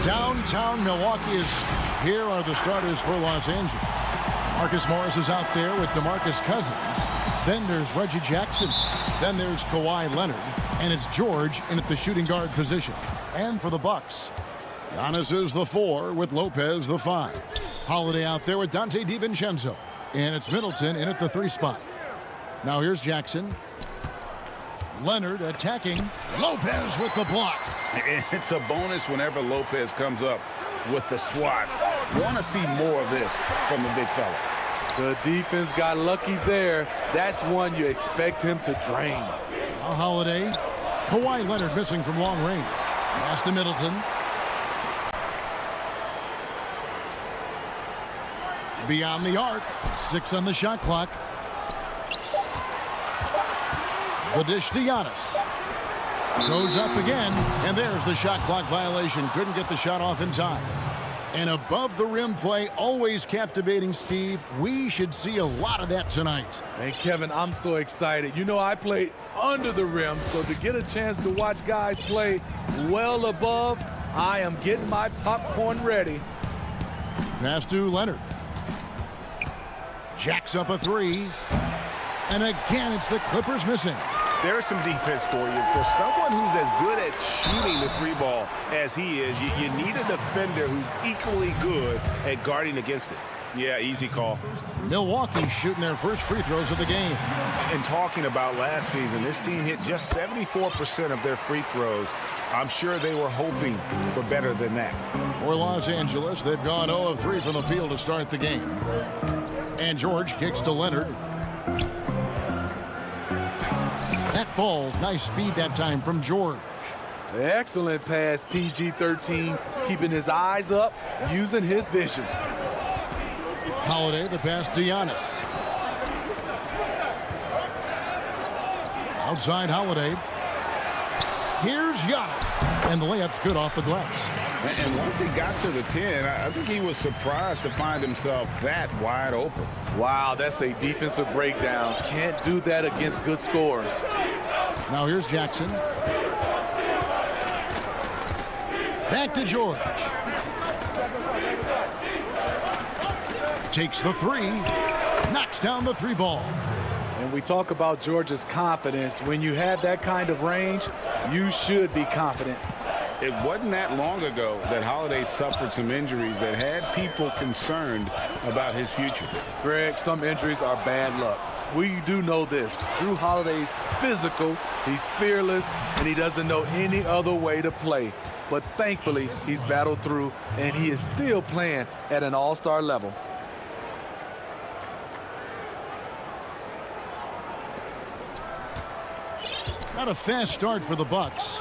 Downtown Milwaukee here are the starters for Los Angeles. Marcus Morris is out there with DeMarcus Cousins. Then there's Reggie Jackson. Then there's Kawhi Leonard. And it's George in at the shooting guard position. And for the Bucks, Giannis is the 4 with Lopez the 5. Holiday out there with Dante DiVincenzo. And it's Middleton in at the 3 spot. Now here's Jackson. Leonard attacking. Lopez with the block. It's a bonus whenever Lopez comes up with the swat. Want to see more of this from the big fella. The defense got lucky there. That's one you expect him to drain. Now Holiday. Kawhi Leonard missing from long range. Pass to Middleton. Beyond the arc. 6 on the shot clock. The dish to Giannis. Goes up again, and there's the shot clock violation. Couldn't get the shot off in time. And above the rim play, always captivating, Steve. We should see a lot of that tonight. And Kevin, I'm so excited. You know, I play under the rim, so to get a chance to watch guys play well above, I am getting my popcorn ready. Pass to Leonard. Jacks up a 3. And again, it's the Clippers missing. There's some defense for you. For someone who's as good at shooting the 3 ball as he is, you need a defender who's equally good at guarding against it. Yeah, easy call. Milwaukee shooting their first free throws of the game. And talking about last season, this team hit just 74% of their free throws. I'm sure they were hoping for better than that. For Los Angeles, they've gone 0 of 3 from the field to start the game. And George kicks to Leonard. That falls. Nice feed that time from George. Excellent pass, PG-13, keeping his eyes up, using his vision. Holiday, the pass to Giannis. Outside Holiday. Here's Giannis. And the layup's good off the glass. And once he got to the 10, I think he was surprised to find himself that wide open. Wow, that's a defensive breakdown. Can't do that against good scores. Now here's Jackson. Back to George. Takes the 3. Knocks down the 3 ball. And we talk about George's confidence. When you have that kind of range, you should be confident. It wasn't that long ago that Holiday suffered some injuries that had people concerned about his future. Greg, some injuries are bad luck. We do know this. Drew Holiday's physical, he's fearless, and he doesn't know any other way to play. But thankfully, he's battled through, and he is still playing at an all-star level. Not a fast start for the Bucks.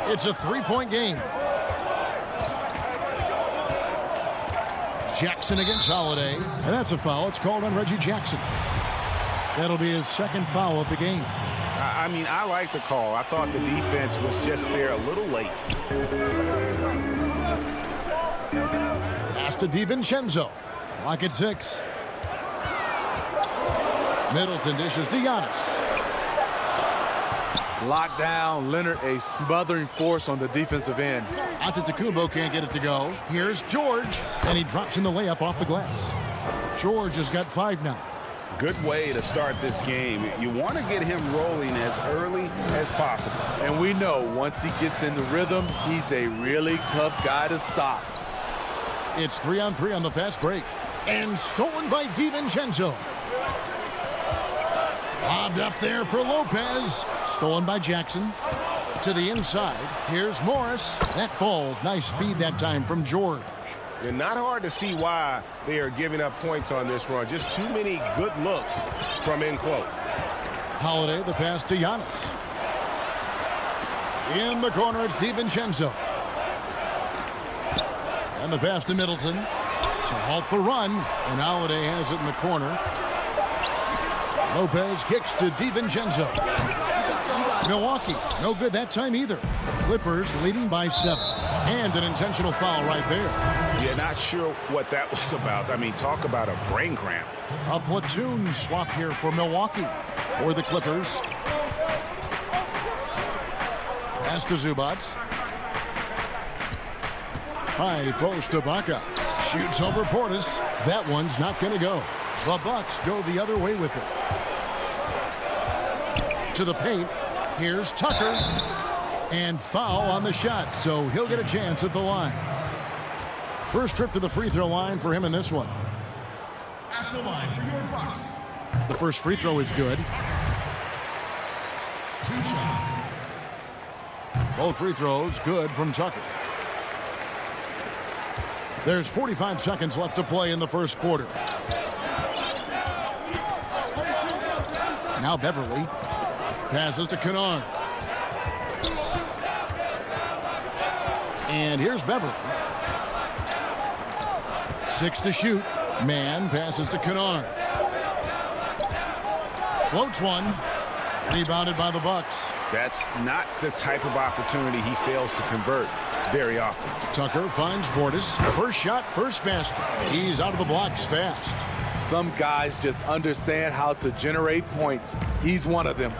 It's a 3-point game. Jackson against Holiday. And that's a foul. It's called on Reggie Jackson. That'll be his 2nd foul of the game. I mean, I like the call. I thought the defense was just there a little late. Pass to DiVincenzo. Clock at 6. Middleton dishes to Giannis. Locked down, Leonard, a smothering force on the defensive end. Antetokounmpo can't get it to go. Here's George, and he drops in the layup off the glass. George has got 5 now. Good way to start this game. You want to get him rolling as early as possible. And we know once he gets in the rhythm, he's a really tough guy to stop. It's 3-on-3 on the fast break. And stolen by DiVincenzo. Lobbed up there for Lopez. Stolen by Jackson. To the inside. Here's Morris. That falls. Nice feed that time from George. And not hard to see why they are giving up points on this run. Just too many good looks from in close. Holiday, the pass to Giannis. In the corner, it's DiVincenzo. And the pass to Middleton to halt the run. And Holiday has it in the corner. Lopez kicks to DiVincenzo. Milwaukee, no good that time either. Clippers leading by 7. And an intentional foul right there. Yeah, not sure what that was about. I mean, talk about a brain cramp. A platoon swap here for Milwaukee. For the Clippers. Pass to Zubac. High post to Ibaka. Shoots over Portis. That one's not going to go. The Bucks go the other way with it. To the paint. Here's Tucker. And foul on the shot, so he'll get a chance at the line. First trip to the free throw line for him in this one. At the line for your Bucks. The first free throw is good. 2 shots. Both free throws good from Tucker. There's 45 seconds left to play in the first quarter. Now Beverly passes to Kennard. And here's Beverly. 6 to shoot. Man passes to Kennard. Floats one. Rebounded by the Bucks. That's not the type of opportunity he fails to convert very often. Tucker finds Portis. First shot, first basket. He's out of the blocks fast. Some guys just understand how to generate points. He's one of them.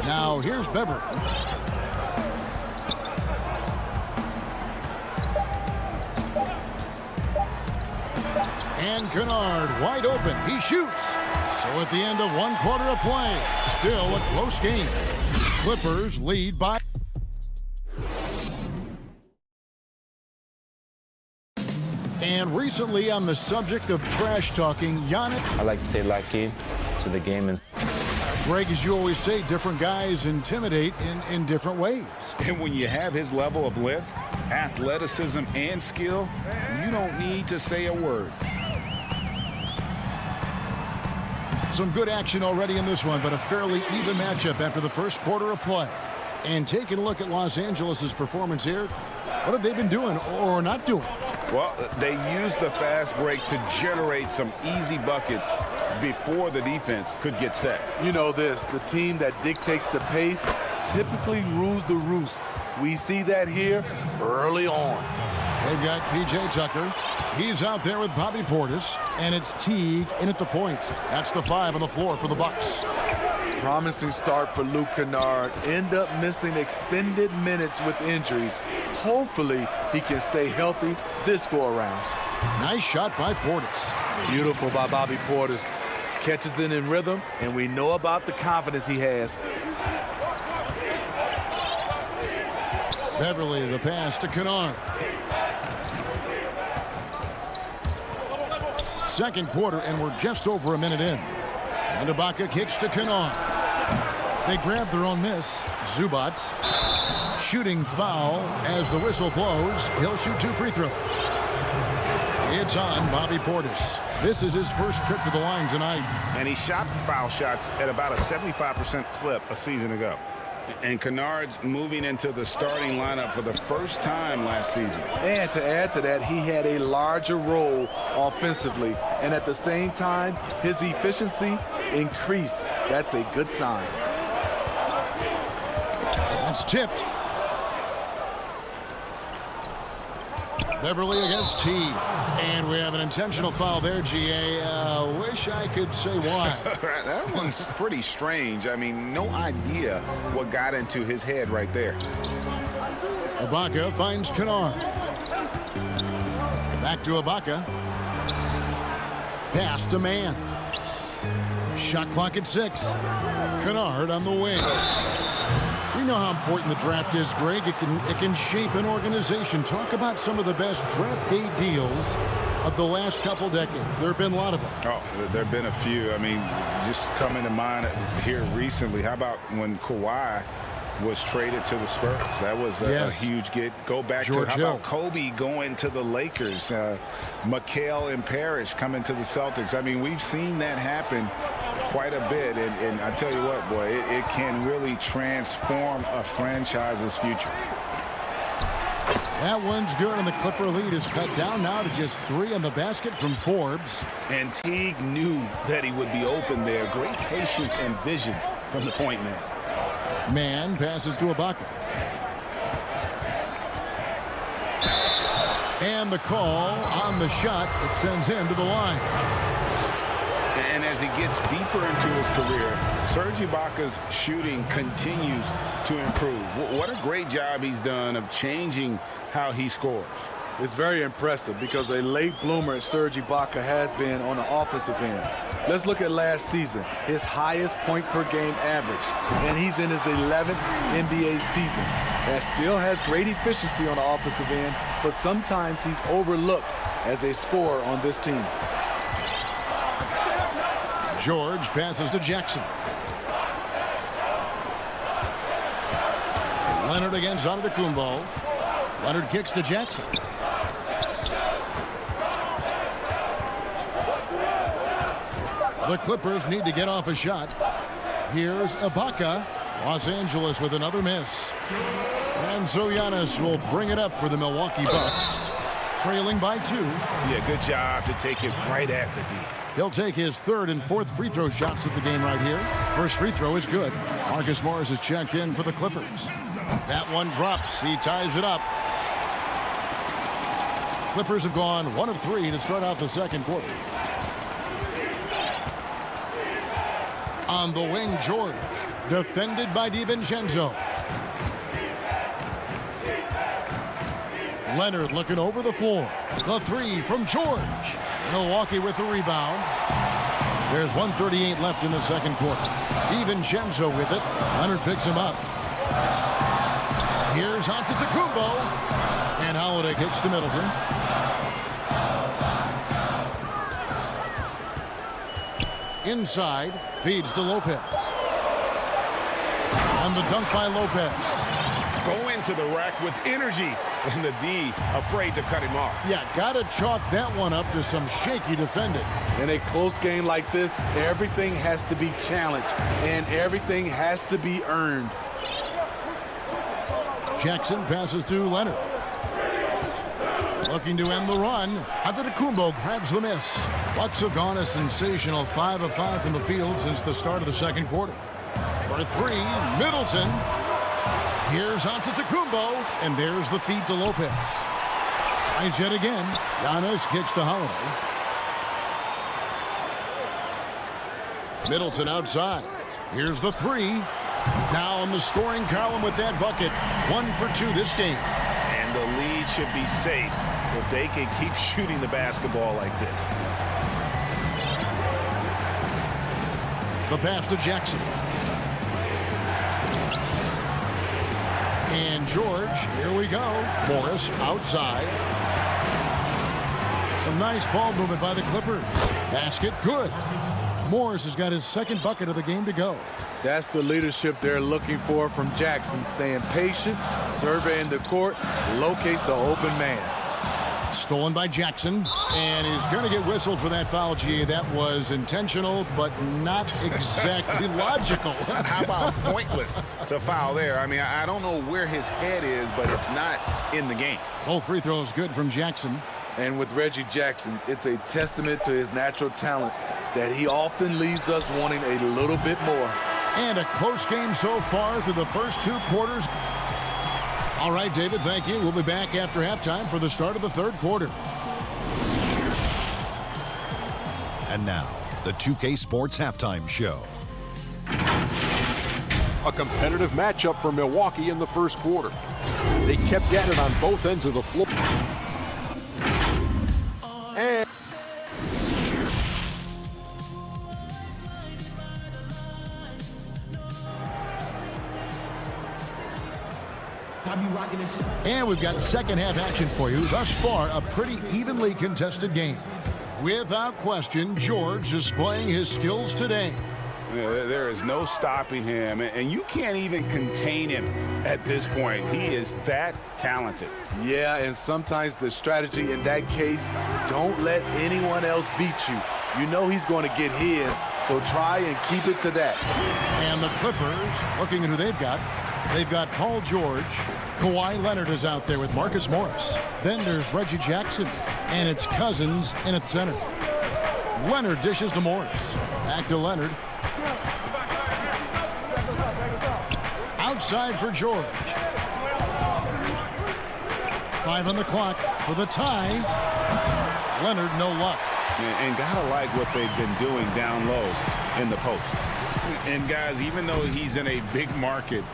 Now here's Beverly. And Kennard wide open. He shoots. So at the end of 1 quarter of play, still a close game. Clippers lead by. And recently on the subject of trash talking, Giannis. I like to stay locked in to the game. And Greg, as you always say, different guys intimidate in different ways. And when you have his level of length, athleticism, and skill, you don't need to say a word. Some good action already in this one, but a fairly even matchup after the first quarter of play. And taking a look at Los Angeles' performance here, what have they been doing or not doing? Well, they used the fast break to generate some easy buckets before the defense could get set. You know this, the team that dictates the pace typically rules the roost. We see that here early on. They've got P.J. Tucker. He's out there with Bobby Portis, and it's Teague in at the point. That's the 5 on the floor for the Bucks. Promising start for Luke Kennard. End up missing extended minutes with injuries. Hopefully, he can stay healthy this go-around. Nice shot by Portis. Beautiful by Bobby Portis. Catches it in rhythm, and we know about the confidence he has. Beverly, the pass to Kennard. Second quarter, and we're just over a minute in. And Ibaka kicks to Kennard. They grab their own miss. Zubac. Shooting foul as the whistle blows. He'll shoot 2 free throws. It's on Bobby Portis. This is his first trip to the line tonight. And he shot foul shots at about a 75% clip a season ago. And Kennard's moving into the starting lineup for the first time last season. And to add to that, he had a larger role offensively. And at the same time, his efficiency increased. That's a good sign. That's tipped. Beverly against T. And we have an intentional foul there, G.A. Wish I could say why. That one's pretty strange. I mean, no idea what got into his head right there. Ibaka finds Kennard. Back to Ibaka. Pass to Man. Shot clock at 6. Kennard on the wing. We know how important the draft is, Greg. It can shape an organization. Talk about some of the best draft day deals of the last couple decades. There have been a lot of them. Oh, there have been a few. I mean, just coming to mind here recently, how about when Kawhi was traded to the Spurs? That was a huge get. Go back George to, how Hill. about Kobe going to the Lakers? McHale and Parrish coming to the Celtics. I mean, we've seen that happen quite a bit, and I tell you what, boy, it can really transform a franchise's future. That one's good, and the Clipper lead is cut down now to just 3 on the basket from Forbes. And Teague knew that he would be open there. Great patience and vision from the point man. Man passes to Ibaka. And the call on the shot that sends him to the line. And as he gets deeper into his career, Serge Ibaka's shooting continues to improve. What a great job he's done of changing how he scores. It's very impressive because a late bloomer Serge Ibaka has been on the offensive end. Let's look at last season, his highest point per game average, and he's in his 11th NBA season. That still has great efficiency on the offensive end, but sometimes he's overlooked as a scorer on this team. George passes to Jackson. Leonard against Antetokounmpo. Leonard kicks to Jackson. The Clippers need to get off a shot. Here's Ibaka. Los Angeles with another miss. And so Giannis will bring it up for the Milwaukee Bucks, trailing by 2. Yeah, good job to take it right at the D. He'll take his third and fourth free throw shots of the game right here. First free throw is good. Marcus Morris is checked in for the Clippers. That one drops. He ties it up. Clippers have gone 1 of 3 to start out the second quarter. On the wing, George. Defended by DiVincenzo. Leonard looking over the floor. The 3 from George. Milwaukee with the rebound. There's 1:38 left in the second quarter. DiVincenzo with it. Leonard picks him up. Here's Antetokounmpo. And Holiday kicks to Middleton. Inside, feeds to Lopez. And the dunk by Lopez. Go into the rack with energy, and the D afraid to cut him off. Yeah, gotta chalk that one up to some shaky defending. In a close game like this, everything has to be challenged, and everything has to be earned. Jackson passes to Leonard. Looking to end the run. Antetokounmpo grabs the miss. Bucks have gone a sensational 5 of 5 from the field since the start of the second quarter. For 3, Middleton. Here's Antetokounmpo, and there's the feed to Lopez. Tries yet again. Giannis kicks to Holiday. Middleton outside. Here's the 3. Now in the scoring column with that bucket. 1 for 2 this game. And the lead should be safe if they can keep shooting the basketball like this. The pass to Jackson. And George, here we go. Morris outside. Some nice ball movement by the Clippers. Basket, good. Morris has got his second bucket of the game to go. That's the leadership they're looking for from Jackson. Staying patient, surveying the court, locates the open man. Stolen by Jackson, and he's going to get whistled for that foul, G. That was intentional, but not exactly logical. How about pointless to foul there? I mean, I don't know where his head is, but it's not in the game. Both free throws good from Jackson. And with Reggie Jackson, it's a testament to his natural talent that he often leaves us wanting a little bit more. And a close game so far through the first 2 quarters. All right, David, thank you. We'll be back after halftime for the start of the third quarter. And now, the 2K Sports Halftime Show. A competitive matchup for Milwaukee in the first quarter. They kept at it on both ends of the floor. And And we've got second half action for you. Thus far, a pretty evenly contested game. Without question, George displaying his skills today. Yeah, there is no stopping him, and you can't even contain him at this point. He is that talented. Yeah, and sometimes the strategy in that case, don't let anyone else beat you. You know he's going to get his, so try and keep it to that. And the Clippers, looking at who they've got Paul George. Kawhi Leonard is out there with Marcus Morris. Then there's Reggie Jackson, and it's Cousins in at center. Leonard dishes to Morris. Back to Leonard. Outside for George. 5 on the clock for the tie. Leonard, no luck. And gotta like what they've been doing down low in the post. And guys, even though he's in a big market,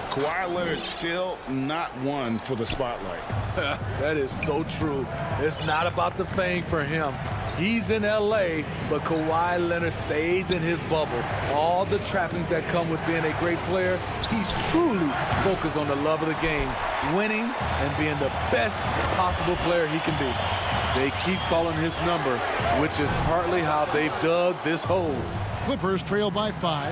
Kawhi Leonard's still not one for the spotlight. That is so true. It's not about the fame for him. He's in L.A., but Kawhi Leonard stays in his bubble. All the trappings that come with being a great player, he's truly focused on the love of the game, winning and being the best possible player he can be. They keep calling his number, which is partly how they've dug this hole. Clippers trail by 5.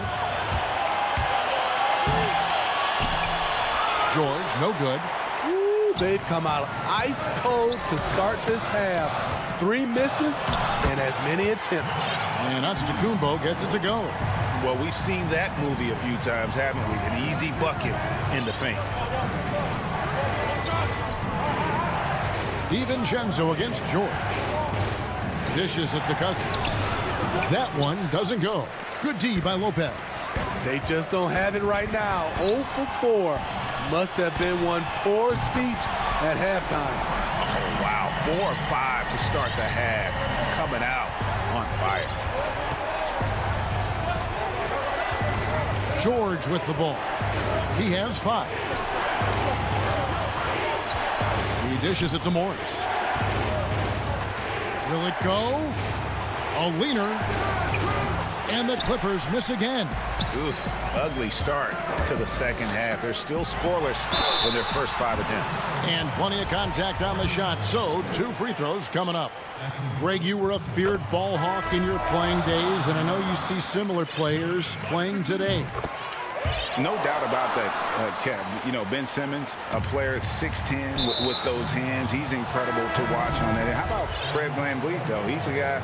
George, no good. Ooh, they've come out ice cold to start this half. 3 misses and as many attempts. And Antetokounmpo gets it to go. Well, we've seen that movie a few times, haven't we? An easy bucket in the paint. DiVincenzo against George. Dishes it to Cousins. That one doesn't go. Good D by Lopez. They just don't have it right now. 0 for 4. Must have been one poor speech at halftime. Oh, wow. 4 or 5 to start the half. Coming out on fire. George with the ball. He has 5. He dishes it to Morris. Will it go? A leaner. And the Clippers miss again. Oof, ugly start to the second half. They're still scoreless in their first 5 attempts. And plenty of contact on the shot. So 2 free throws coming up. Greg, you were a feared ball hawk in your playing days, and I know you see similar players playing today. No doubt about that, Kev. You know, Ben Simmons, a player at 6'10", with those hands. He's incredible to watch on that. And how about Fred VanVleet, though? He's a guy,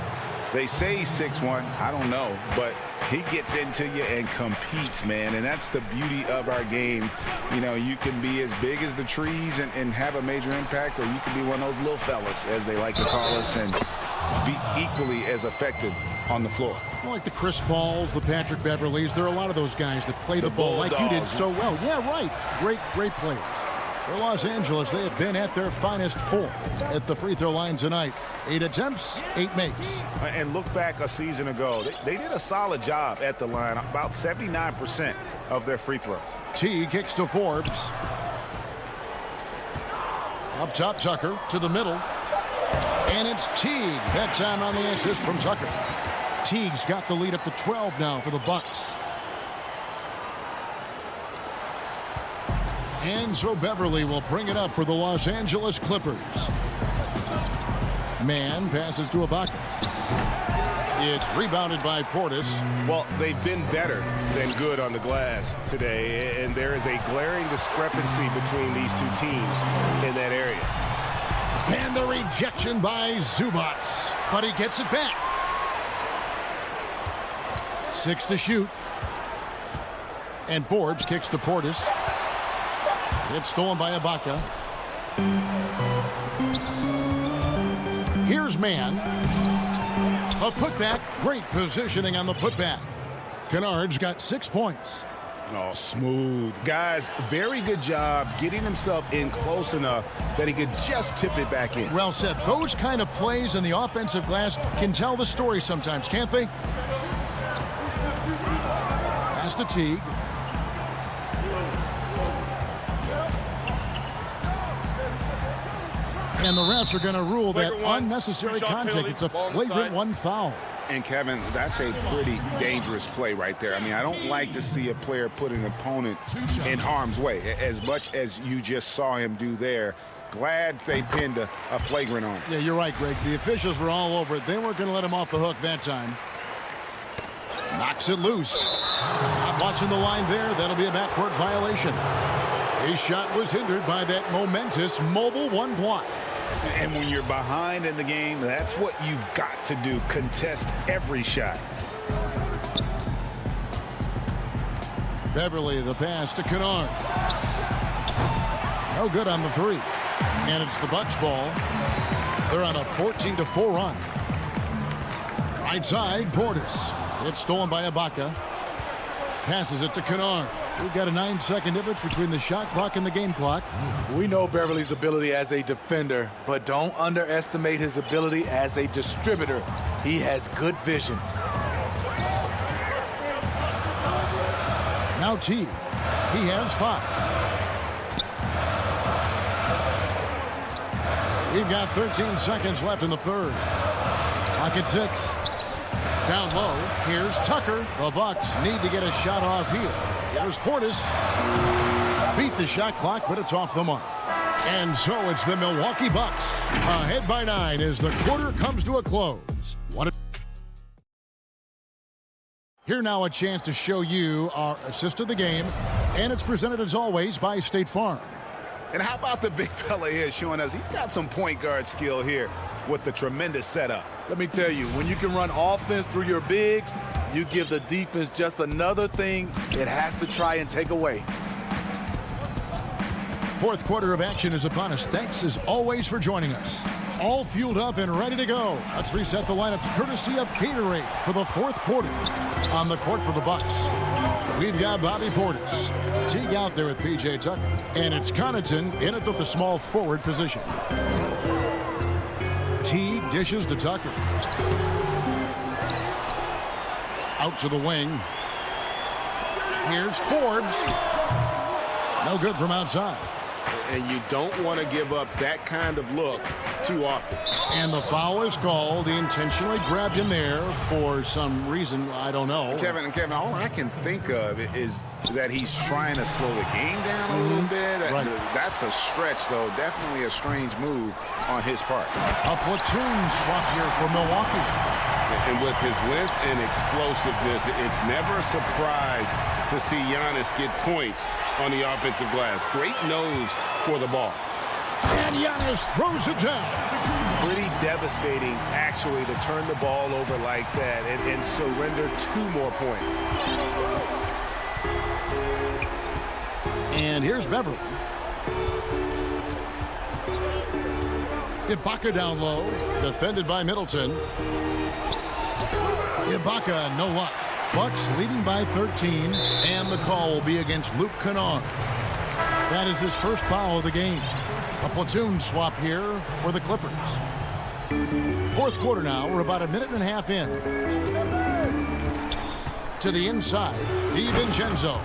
they say he's 6'1". I don't know. But he gets into you and competes, man. And that's the beauty of our game. You know, you can be as big as the trees and have a major impact, or you can be one of those little fellas, as they like to call us, and be equally as effective on the floor. Like the Chris Pauls, the Patrick Beverleys, there are a lot of those guys that play the ball like you did so well. Yeah, right. Great players. For Los Angeles, they have been at their finest 4 at the free throw line tonight. 8 attempts, 8 makes. And look back a season ago. They did a solid job at the line, about 79% of their free throws. T kicks to Forbes. Up top, Tucker to the middle. And it's Teague. That time on the assist from Tucker. Teague's got the lead up to 12 now for the Bucks. And so Beverly will bring it up for the Los Angeles Clippers. Man passes to Ibaka. It's rebounded by Portis. Well, they've been better than good on the glass today, and there is a glaring discrepancy between these 2 teams in that area. And the rejection by Zubats, but he gets it back. 6 to shoot. And Forbes kicks to Portis. It's stolen by Ibaka. Here's Man. A putback. Great positioning on the putback. Kennard's got 6 points. Oh, smooth. Guys, very good job getting himself in close enough that he could just tip it back in. Well said. Those kind of plays in the offensive glass can tell the story sometimes, can't they? Pass to Teague. And the refs are going to rule that unnecessary contact. It's a flagrant 1 foul. And, Kevin, that's a pretty dangerous play right there. I mean, I don't like to see a player put an opponent in harm's way, as much as you just saw him do there. Glad they pinned a flagrant on him. Yeah, you're right, Greg. The officials were all over it. They weren't going to let him off the hook that time. Knocks it loose. Not watching the line there. That'll be a backcourt violation. His shot was hindered by that momentous mobile 1 block. And when you're behind in the game, that's what you've got to do. Contest every shot. Beverly, the pass to Kennard. No good on the 3. And it's the Bucks ball. They're on a 14-4 run. Right side, Portis. It's stolen by Ibaka. Passes it to Kennard. We've got a 9-second difference between the shot clock and the game clock. We know Beverly's ability as a defender, but don't underestimate his ability as a distributor. He has good vision. Now T. He has 5. We've got 13 seconds left in the third. Clock at 6. Down low. Here's Tucker. The Bucks need to get a shot off here. Here's Portis. Beat the shot clock, but it's off the mark. And so it's the Milwaukee Bucks ahead by 9 as the quarter comes to a close. Here now a chance to show you our assist of the game, and it's presented as always by State Farm. And how about the big fella here showing us he's got some point guard skill here with the tremendous setup. Let me tell you, when you can run offense through your bigs, you give the defense just another thing it has to try and take away. Fourth quarter of action is upon us. Thanks as always for joining us. All fueled up and ready to go. Let's reset the lineups courtesy of Gatorade for the fourth quarter. On the court for the Bucks, we've got Bobby Portis. Teague out there with P.J. Tucker. And it's Connaughton in at the small forward position. T dishes to Tucker. Out to the wing. Here's Forbes. No good from outside. And you don't want to give up that kind of look too often. And the foul is called. He intentionally grabbed him there for some reason. I don't know. Kevin, all I can think of is that he's trying to slow the game down a little bit. Right. That's a stretch, though. Definitely a strange move on his part. A platoon swap here for Milwaukee. And with his length and explosiveness, it's never a surprise to see Giannis get points on the offensive glass. Great nose for the ball. And Giannis throws it down. Pretty devastating, actually, to turn the ball over like that and surrender 2 more points. And here's Beverly. Ibaka down low, defended by Middleton. Ibaka, no luck. Bucks leading by 13, and the call will be against Luke Kennard. That is his first foul of the game. A platoon swap here for the Clippers. Fourth quarter now. We're about a minute and a half in. To the inside, DiVincenzo.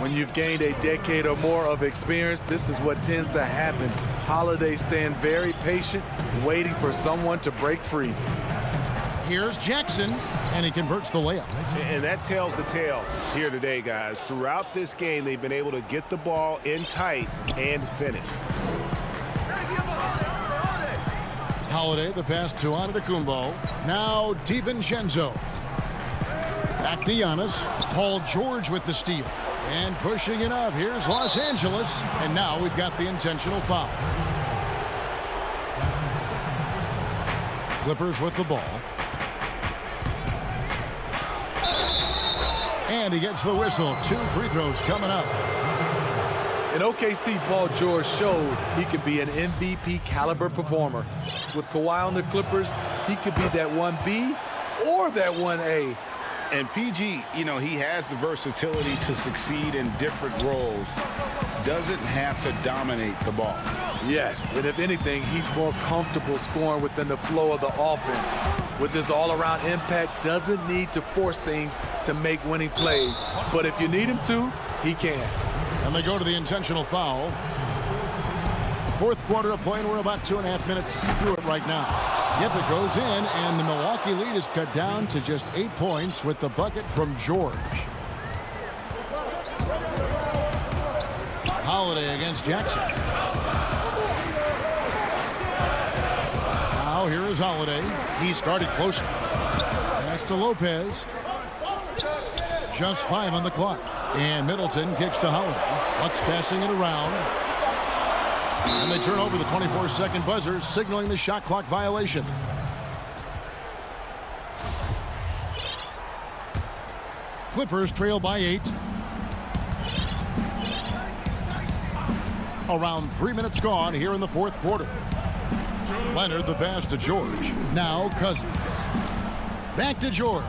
When you've gained a decade or more of experience, this is what tends to happen. Holiday stand very patient, waiting for someone to break free. Here's Jackson, and he converts the layup. And that tells the tale here today, guys. Throughout this game, they've been able to get the ball in tight and finish. Holiday, the pass to Antetokounmpo. Now DiVincenzo. Back to Giannis. Paul George with the steal. And pushing it up. Here's Los Angeles. And now we've got the intentional foul. Clippers with the ball. And he gets the whistle. 2 free throws coming up. In OKC, Paul George showed he could be an MVP caliber performer. With Kawhi on the Clippers, he could be that 1B or that 1A. And PG, you know, he has the versatility to succeed in different roles. Doesn't have to dominate the ball. Yes, and if anything, he's more comfortable scoring within the flow of the offense. With his all-around impact, doesn't need to force things to make winning plays. But if you need him to, he can. And they go to the intentional foul. Fourth quarter of play, and we're about 2.5 minutes through it right now. Yep, it goes in, and the Milwaukee lead is cut down to just 8 points with the bucket from George. Holiday against Jackson. Now here is Holiday. He's guarded closer. Pass to Lopez. Just 5 on the clock. And Middleton kicks to Holiday. Bucks passing it around. And they turn over the 24-second buzzer, signaling the shot clock violation. Clippers trail by 8. Around 3 minutes gone here in the fourth quarter. Leonard, the pass to George. Now Cousins. Back to George.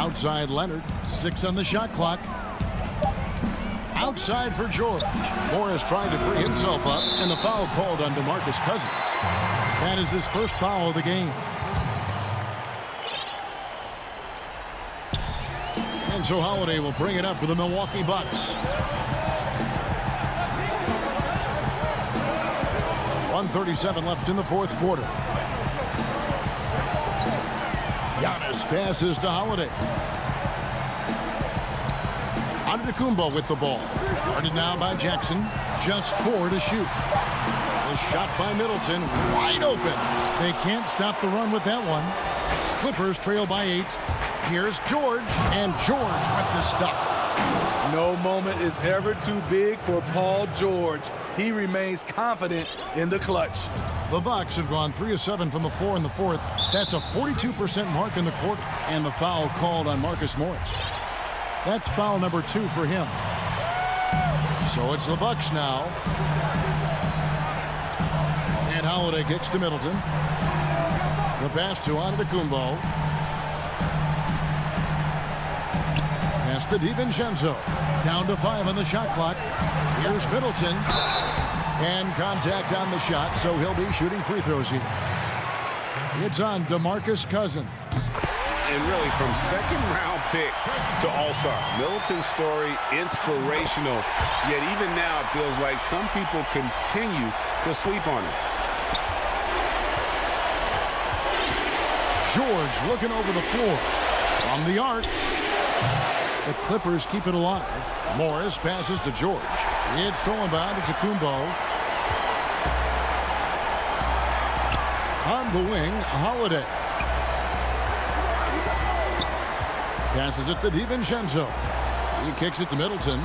Outside Leonard. 6 on the shot clock. Outside for George. Morris trying to free himself up, and the foul called on DeMarcus Cousins. That is his first foul of the game. And so Holiday will bring it up for the Milwaukee Bucks. 1:37 left in the fourth quarter. Giannis passes to Holiday. Antetokounmpo with the ball. Guarded now by Jackson. Just 4 to shoot. The shot by Middleton. Wide open. They can't stop the run with that one. Clippers trail by 8. Here's George. And George with the stuff. No moment is ever too big for Paul George. He remains confident in the clutch. The Bucks have gone 3 of 7 from the floor in the fourth. That's a 42% mark in the quarter. And the foul called on Marcus Morris. That's foul number 2 for him. So it's the Bucks now. And Holiday kicks to Middleton. The pass to Antetokounmpo. Pass to DiVincenzo. Down to 5 on the shot clock. Here's Middleton. And contact on the shot, so he'll be shooting free throws here. It's on DeMarcus Cousins. And really, from second-round pick to All-Star, Middleton's story, inspirational. Yet even now, it feels like some people continue to sleep on him. George looking over the floor. On the arc. The Clippers keep it alive. Morris passes to George. It's stolen by Antetokounmpo. On the wing, Holiday. Passes it to DiVincenzo. He kicks it to Middleton.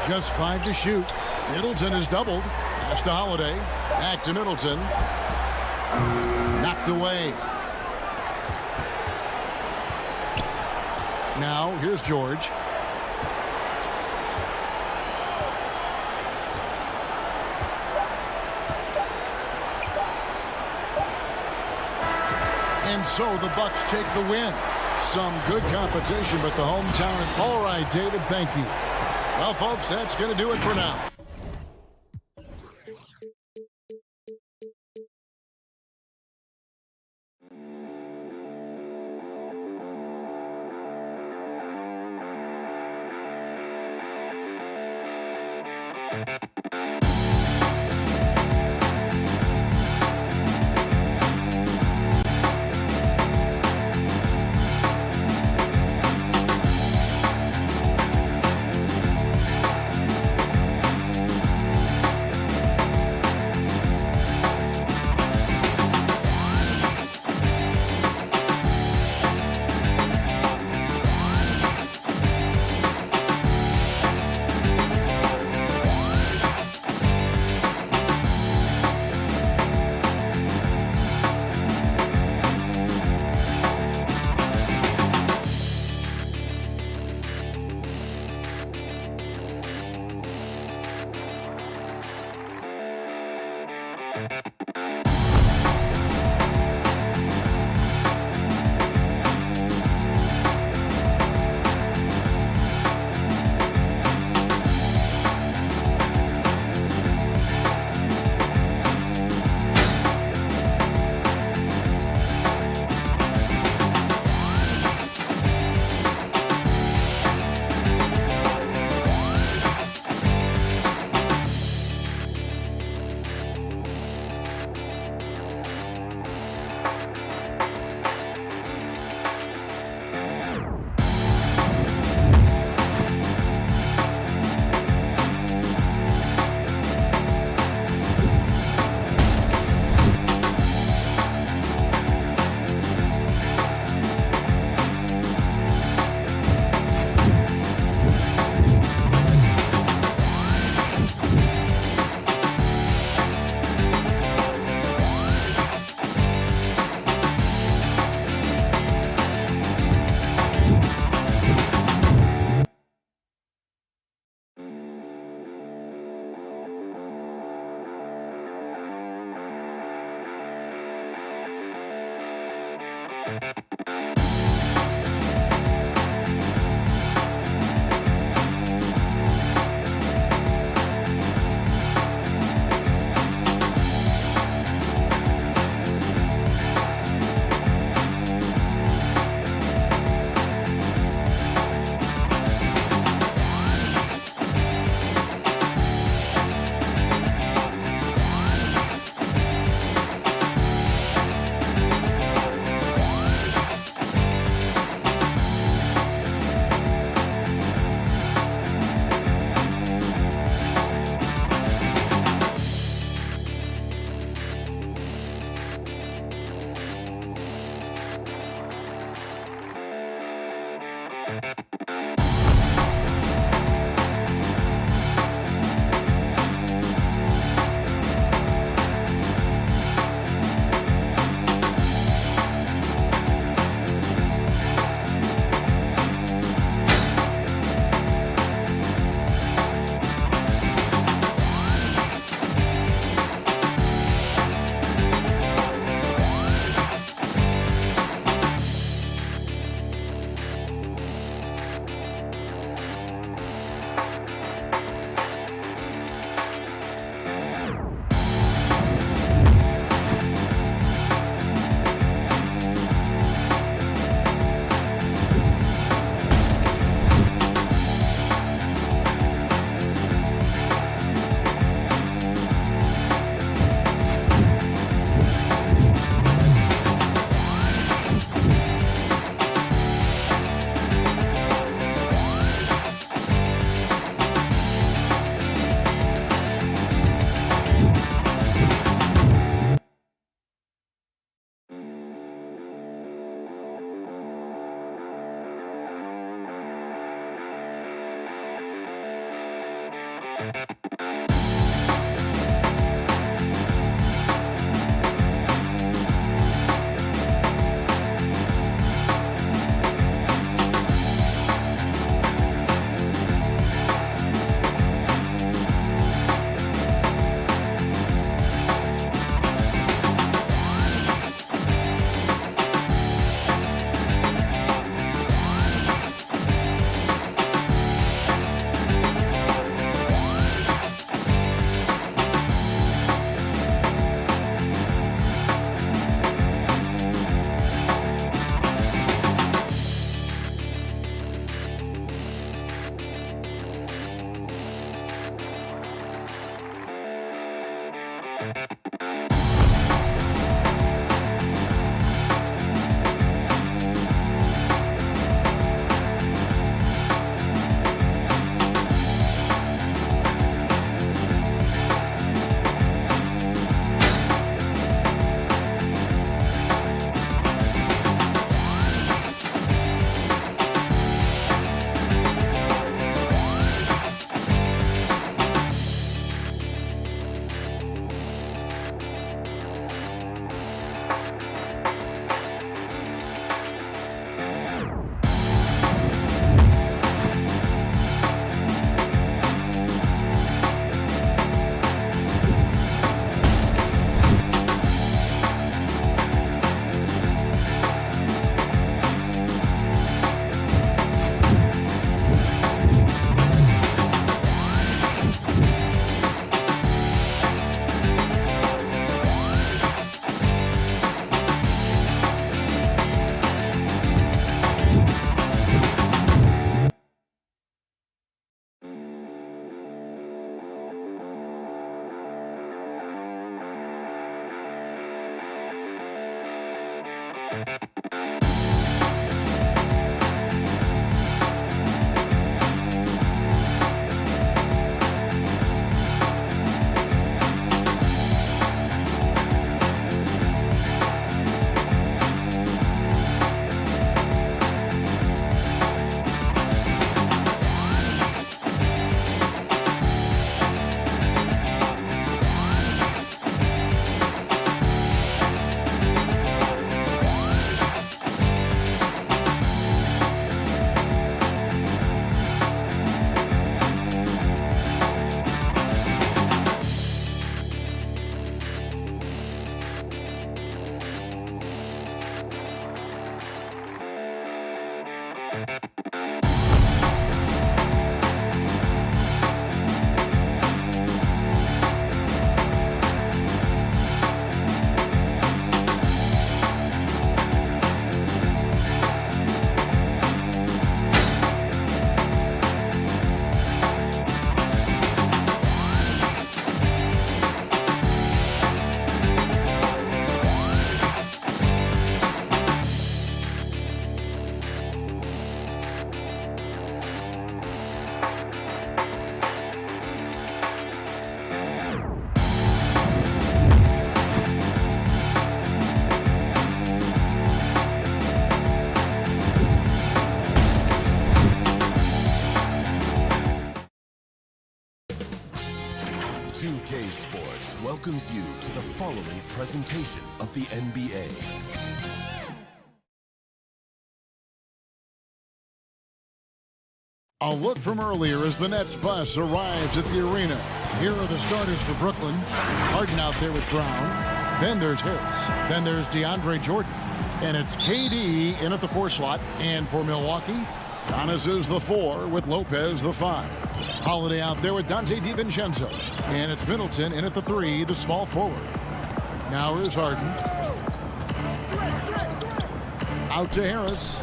Just 5 to shoot. Middleton is doubled. Pass to Holiday. Back to Middleton. Knocked away. Now, here's George. And so the Bucks take the win. Some good competition, but the hometown. All right, David, thank you. Well, folks, that's going to do it for now. following presentation of the NBA. A look from earlier as the Nets bus arrives at the arena. Here are the starters for Brooklyn. Harden out there with Brown. Then there's Harris. Then there's DeAndre Jordan. And it's KD in at the 4 slot. And for Milwaukee, Giannis is the 4 with Lopez the 5. Holiday out there with Dante DiVincenzo. And it's Middleton in at the 3, the small forward. Now here's Harden. Out to Harris.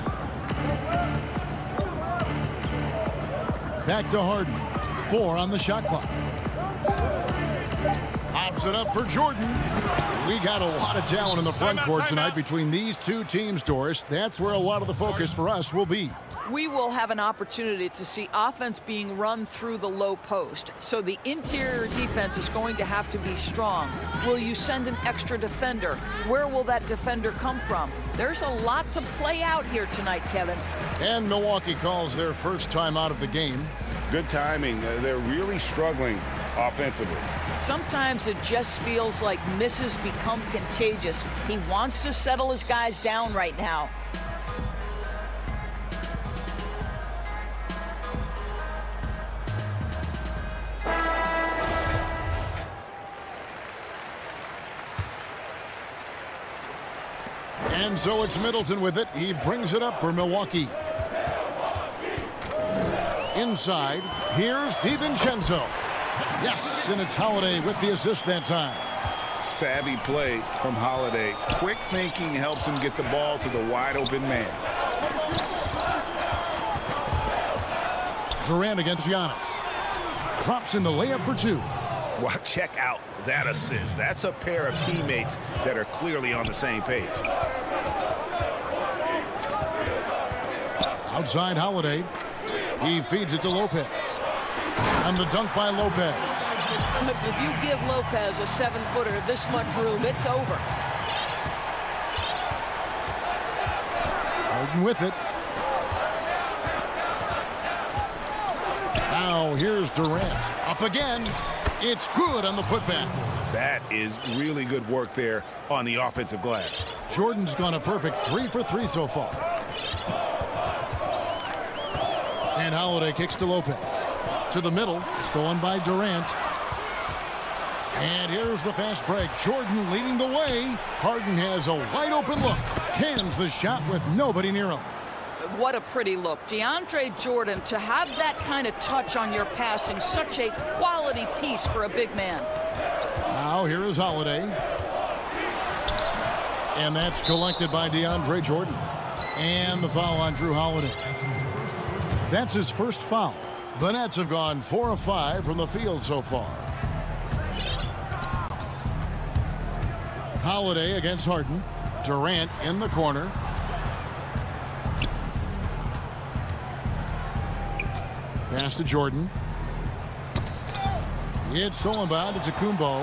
Back to Harden. 4 on the shot clock. Pops it up for Jordan. We got a lot of talent in the front court tonight between these two teams, Doris. That's where a lot of the focus for us will be. We will have an opportunity to see offense being run through the low post. So the interior defense is going to have to be strong. Will you send an extra defender? Where will that defender come from? There's a lot to play out here tonight, Kevin. And Milwaukee calls their first time out of the game. Good timing. They're really struggling offensively. Sometimes it just feels like misses become contagious. He wants to settle his guys down right now. And so it's Middleton with it. He brings it up for Milwaukee. Inside, here's DiVincenzo. Yes, and it's Holiday with the assist that time. Savvy play from Holiday. Quick thinking helps him get the ball to the wide open man. Durant against Giannis. Drops in the layup for 2. Well, check out that assist. That's a pair of teammates that are clearly on the same page. Outside Holiday. He feeds it to Lopez. And the dunk by Lopez. If you give Lopez a 7-footer this much room, it's over. Harden with it. Now here's Durant. Up again. It's good on the putback. That is really good work there on the offensive glass. Jordan's gone a perfect 3 for 3 so far. And Holiday kicks to Lopez. To the middle. Stolen by Durant. And here's the fast break. Jordan leading the way. Harden has a wide open look. Cans the shot with nobody near him. What a pretty look. DeAndre Jordan, to have that kind of touch on your passing, such a quality piece for a big man. Now here is Holiday. And that's collected by DeAndre Jordan. And the foul on Drew Holiday. That's his first foul. The Nets have gone 4 of 5 from the field so far. Holiday against Harden. Durant in the corner. Pass to Jordan. It's stolen by Kumbo.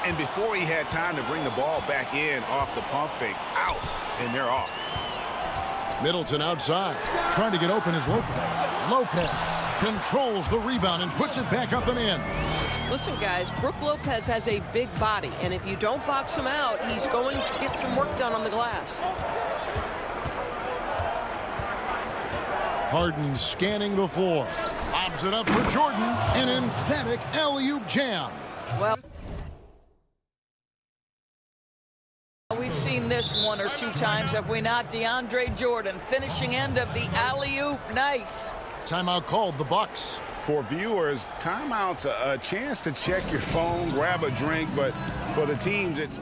And before he had time to bring the ball back in off the pump fake, out, and they're off. Middleton outside. Trying to get open is Lopez. Lopez controls the rebound and puts it back up and in. Listen, guys, Brook Lopez has a big body, and if you don't box him out, he's going to get some work done on the glass. Harden scanning the floor. Lobs it up for Jordan. An emphatic alley-oop jam. Well, we've seen this 1 or 2 times, have we not? DeAndre Jordan, finishing end of the alley-oop. Nice. Timeout called, the Bucks. For viewers, timeout's a chance to check your phone, grab a drink, but for the teams, it's...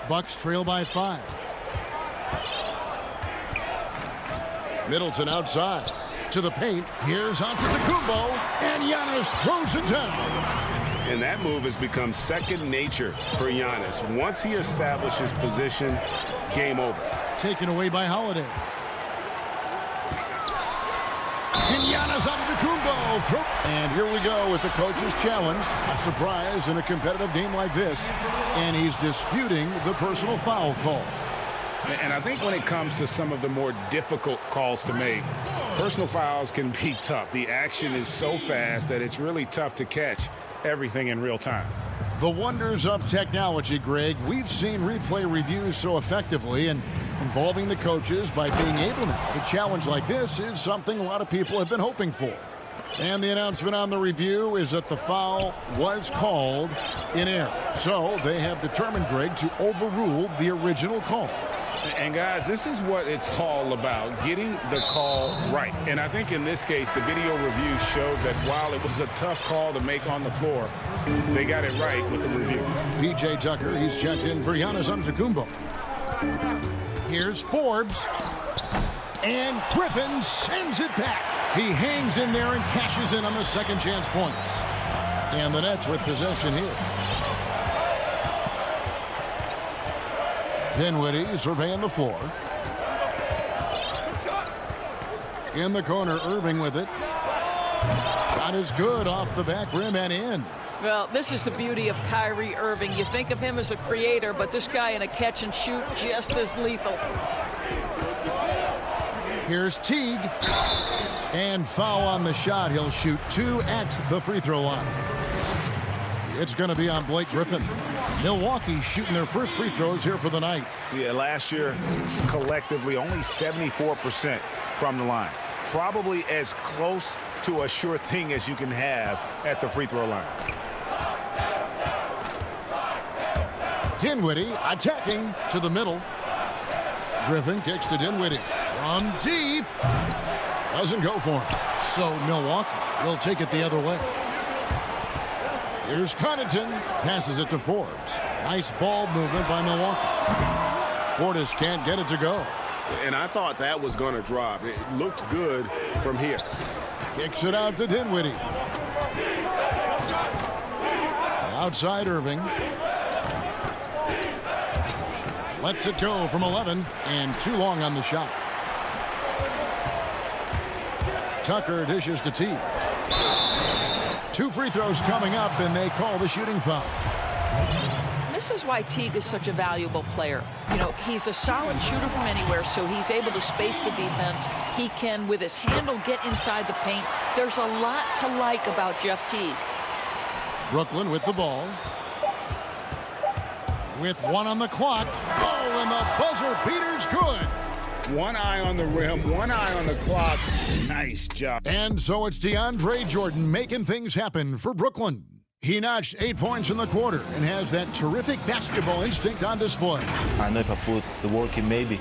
Bucks trail by 5. Middleton outside to the paint. Here's Antetokounmpo, and Giannis throws it down. And that move has become second nature for Giannis. Once he establishes position, game over. Taken away by Holiday. And Giannis Antetokounmpo. And here we go with the coach's challenge. A surprise in a competitive game like this. And he's disputing the personal foul call. And I think when it comes to some of the more difficult calls to make, personal fouls can be tough. The action is so fast that it's really tough to catch everything in real time. The wonders of technology, Greg. We've seen replay reviews so effectively, and involving the coaches by being able to challenge like this is something a lot of people have been hoping for. And the announcement on the review is that the foul was called in error. So they have determined, Greg, to overrule the original call. And guys, this is what it's all about, getting the call right. And I think in this case, the video review showed that while it was a tough call to make on the floor, they got it right with the review. P.J. Tucker, he's checked in for Giannis Antetokounmpo. Here's Forbes. And Griffin sends it back. He hangs in there and cashes in on the second chance points. And the Nets with possession here. Dinwiddie surveying the floor. In the corner, Irving with it. Shot is good off the back rim and in. Well, this is the beauty of Kyrie Irving. You think of him as a creator, but this guy in a catch and shoot just as lethal. Here's Teague. And foul on the shot. He'll shoot 2 at the free throw line. It's going to be on Blake Griffin. Milwaukee shooting their first free throws here for the night. Yeah, last year, collectively, only 74% from the line. Probably as close to a sure thing as you can have at the free throw line. Dinwiddie attacking to the middle. Griffin kicks to Dinwiddie. Run deep. Doesn't go for him. So Milwaukee will take it the other way. Here's Connaughton. Passes it to Forbes. Nice ball movement by Milwaukee. Portis can't get it to go. And I thought that was going to drop. It looked good from here. Kicks it out to Dinwiddie. Outside Irving. Lets it go from 11 and too long on the shot. Tucker dishes to Teague. 2 free throws coming up, and they call the shooting foul. This is why Teague is such a valuable player. You know, he's a solid shooter from anywhere, so he's able to space the defense. He can, with his handle, get inside the paint. There's a lot to like about Jeff Teague. Brooklyn with the ball. With 1 on the clock. Oh, and the buzzer beater's good. 1 eye on the rim, 1 eye on the clock. Nice job. And so it's DeAndre Jordan making things happen for Brooklyn. He notched 8 points in the quarter and has that terrific basketball instinct on display. I know if I put the work in, maybe.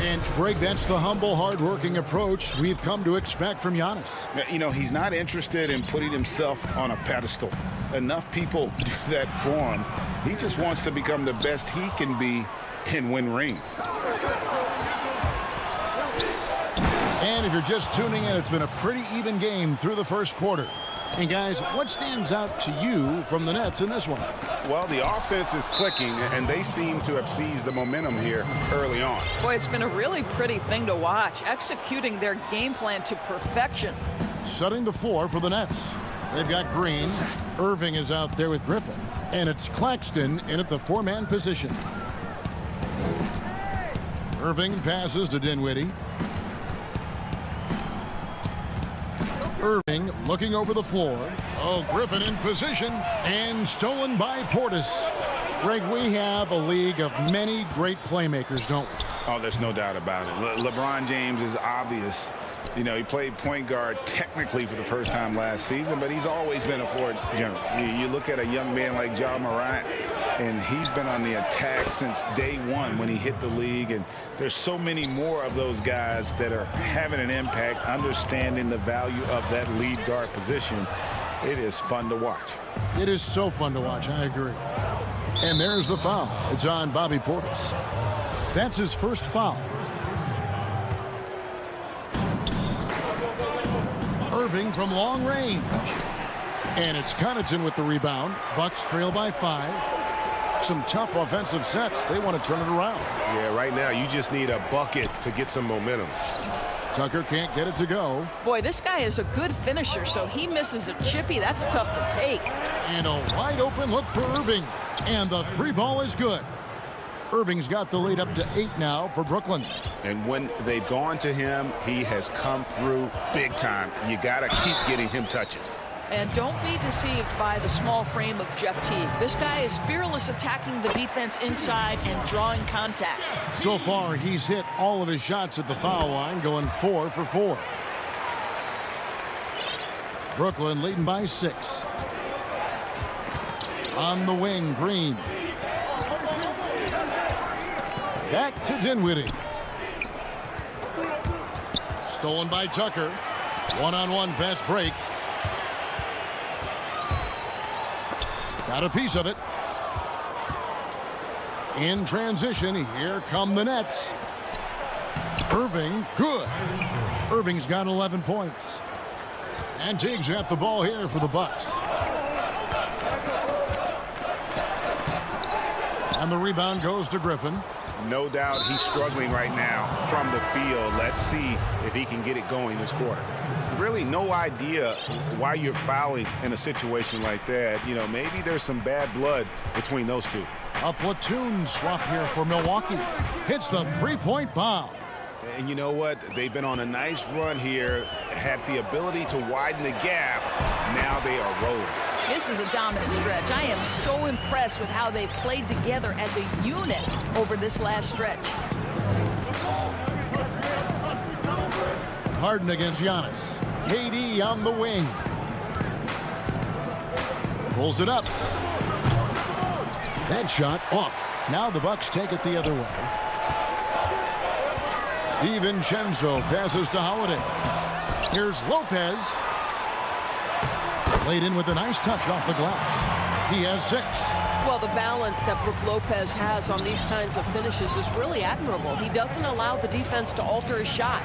And, Greg, that's the humble, hard-working approach we've come to expect from Giannis. You know, he's not interested in putting himself on a pedestal. Enough people do that for him. He just wants to become the best he can be and win rings. And if you're just tuning in, it's been a pretty even game through the first quarter. And, guys, what stands out to you from the Nets in this one? Well, the offense is clicking, and they seem to have seized the momentum here early on. Boy, it's been a really pretty thing to watch, executing their game plan to perfection. Setting the floor for the Nets. They've got Green. Irving is out there with Griffin. And it's Claxton in at the 4-man position. Irving passes to Dinwiddie. Irving looking over the floor. Oh, Griffin in position and stolen by Portis. Greg, we have a league of many great playmakers, don't we? Oh, there's no doubt about it. LeBron James is obvious. You know, he played point guard technically for the first time last season, but he's always been a floor general. You look at a young man like Ja Morant, and he's been on the attack since day one when he hit the league. And there's so many more of those guys that are having an impact, understanding the value of that lead guard position. It is fun to watch. It is so fun to watch. I agree. And there's the foul. It's on Bobby Portis. That's his first foul. Irving from long range. And it's Connaughton with the rebound. Bucks trail by 5. Some tough offensive sets. They want to turn it around. Yeah, right now you just need a bucket to get some momentum. Tucker can't get it to go. Boy, this guy is a good finisher, so he misses a chippy. That's tough to take. And a wide open look for Irving. And the 3 ball is good. Irving's got the lead up to 8 now for Brooklyn. And when they've gone to him, he has come through big time. You got to keep getting him touches. And don't be deceived by the small frame of Jeff Teague. This guy is fearless attacking the defense inside and drawing contact. So far, he's hit all of his shots at the foul line, going 4 for 4. Brooklyn leading by 6. On the wing, Green. Back to Dinwiddie. Stolen by Tucker. One-on-one fast break. Got a piece of it. In transition, here come the Nets. Irving, good. Irving's got 11 points. And Teague's got the ball here for the Bucks. And the rebound goes to Griffin. No doubt he's struggling right now from the field. Let's see if he can get it going this quarter. Really no idea why you're fouling in a situation like that. You know, maybe there's some bad blood between those two. A platoon swap here for Milwaukee. Hits the 3-point bomb. And you know what? They've been on a nice run here, had the ability to widen the gap. Now they are rolling. This is a dominant stretch. I am so impressed with how they've played together as a unit over this last stretch. Harden against Giannis. KD on the wing. Pulls it up. That shot off. Now the Bucks take it the other way. DiVincenzo passes to Holiday. Here's Lopez. Laid in with a nice touch off the glass. He has 6. Well, the balance that Brook Lopez has on these kinds of finishes is really admirable. He doesn't allow the defense to alter his shot.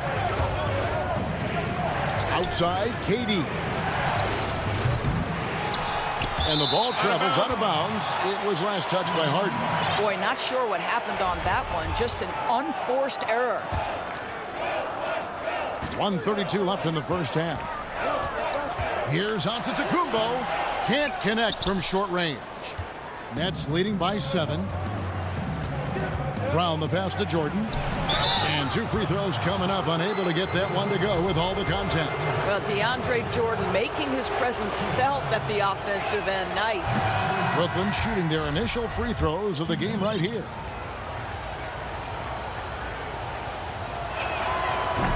Outside, KD. And the ball travels out of bounds. It was last touched by Harden. Boy, not sure what happened on that one. Just an unforced error. 1:32 left in the first half. Here's Antetokounmpo. Can't connect from short range. Nets leading by 7. Brown the pass to Jordan. And 2 free throws coming up. Unable to get that one to go with all the contact. Well, DeAndre Jordan making his presence felt at the offensive end. Nice. Brooklyn shooting their initial free throws of the game right here.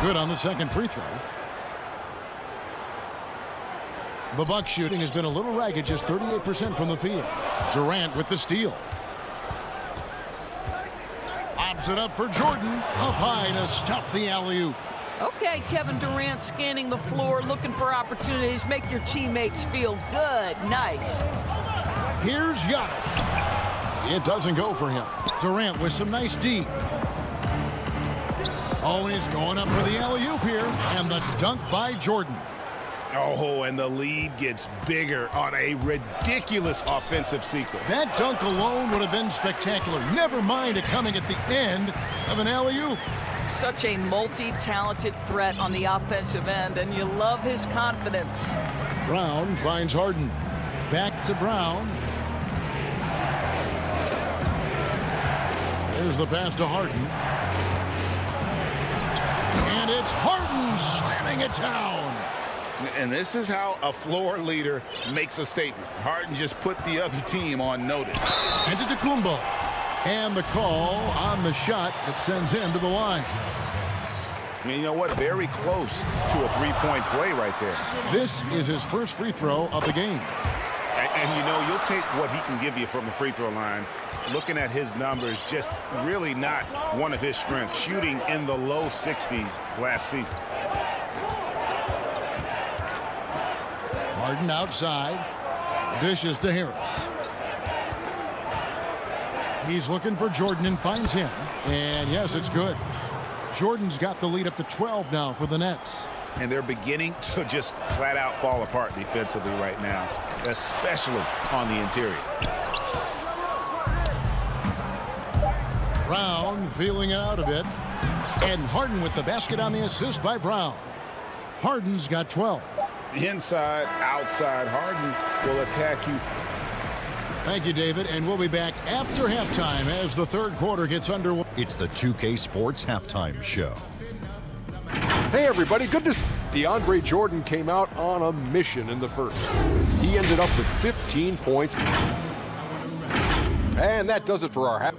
Good on the second free throw. The Bucks shooting has been a little ragged, just 38% from the field. Durant with the steal. Lobs it up for Jordan. Up high to stuff the alley-oop. Okay, Kevin Durant scanning the floor, looking for opportunities. Make your teammates feel good. Nice. Here's Giannis. It doesn't go for him. Durant with some nice D. Always going up for the alley-oop here. And the dunk by Jordan. Oh, and the lead gets bigger on a ridiculous offensive sequence. That dunk alone would have been spectacular. Never mind it coming at the end of an alley-oop. Such a multi-talented threat on the offensive end, and you love his confidence. Brown finds Harden. Back to Brown. There's the pass to Harden. And it's Harden slamming it down. And this is how a floor leader makes a statement. Harden just put the other team on notice. Antetokounmpo. And the call on the shot that sends him to the line. And you know what? Very close to a three-point play right there. This is his first free throw of the game. And you know, you'll take what he can give you from the free throw line. Looking at his numbers, just really not one of his strengths. Shooting in the low 60s last season. Harden outside. Dishes to Harris. He's looking for Jordan and finds him. And yes, it's good. Jordan's got the lead up to 12 now for the Nets. and they're beginning to just flat out fall apart defensively right now, especially on the interior. Brown feeling it out a bit. And Harden with the basket on the assist by Brown. Harden's got 12. Inside, outside, Harden will attack you. Thank you, David, and we'll be back after halftime as the third quarter gets underway. It's the 2K Sports Halftime Show. Hey, everybody, good to see. DeAndre Jordan came out on a mission in the first. He ended up with 15 points. And that does it for our half.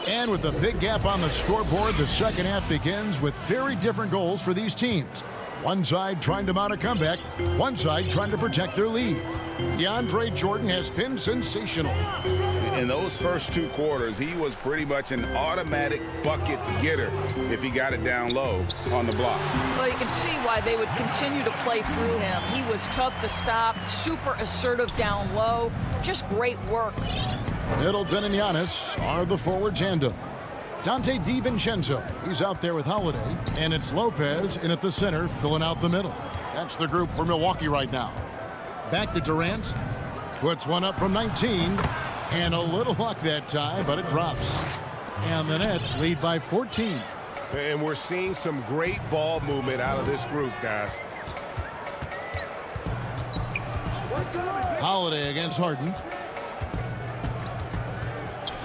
And with a big gap on the scoreboard, the second half begins with very different goals for these teams. One side trying to mount a comeback, one side trying to protect their lead. DeAndre Jordan has been sensational. In those first two quarters, he was pretty much an automatic bucket getter if he got it down low on the block. Well, you can see why they would continue to play through him. He was tough to stop, super assertive down low, just great work. Middleton and Giannis are the forward tandem. Dante DiVincenzo, he's out there with Holiday, and it's Lopez in at the center filling out the middle. That's the group for Milwaukee right now. Back to Durant, puts one up from 19, and a little luck that time, but it drops. And the Nets lead by 14. And we're seeing some great ball movement out of this group, guys. Holiday against Harden.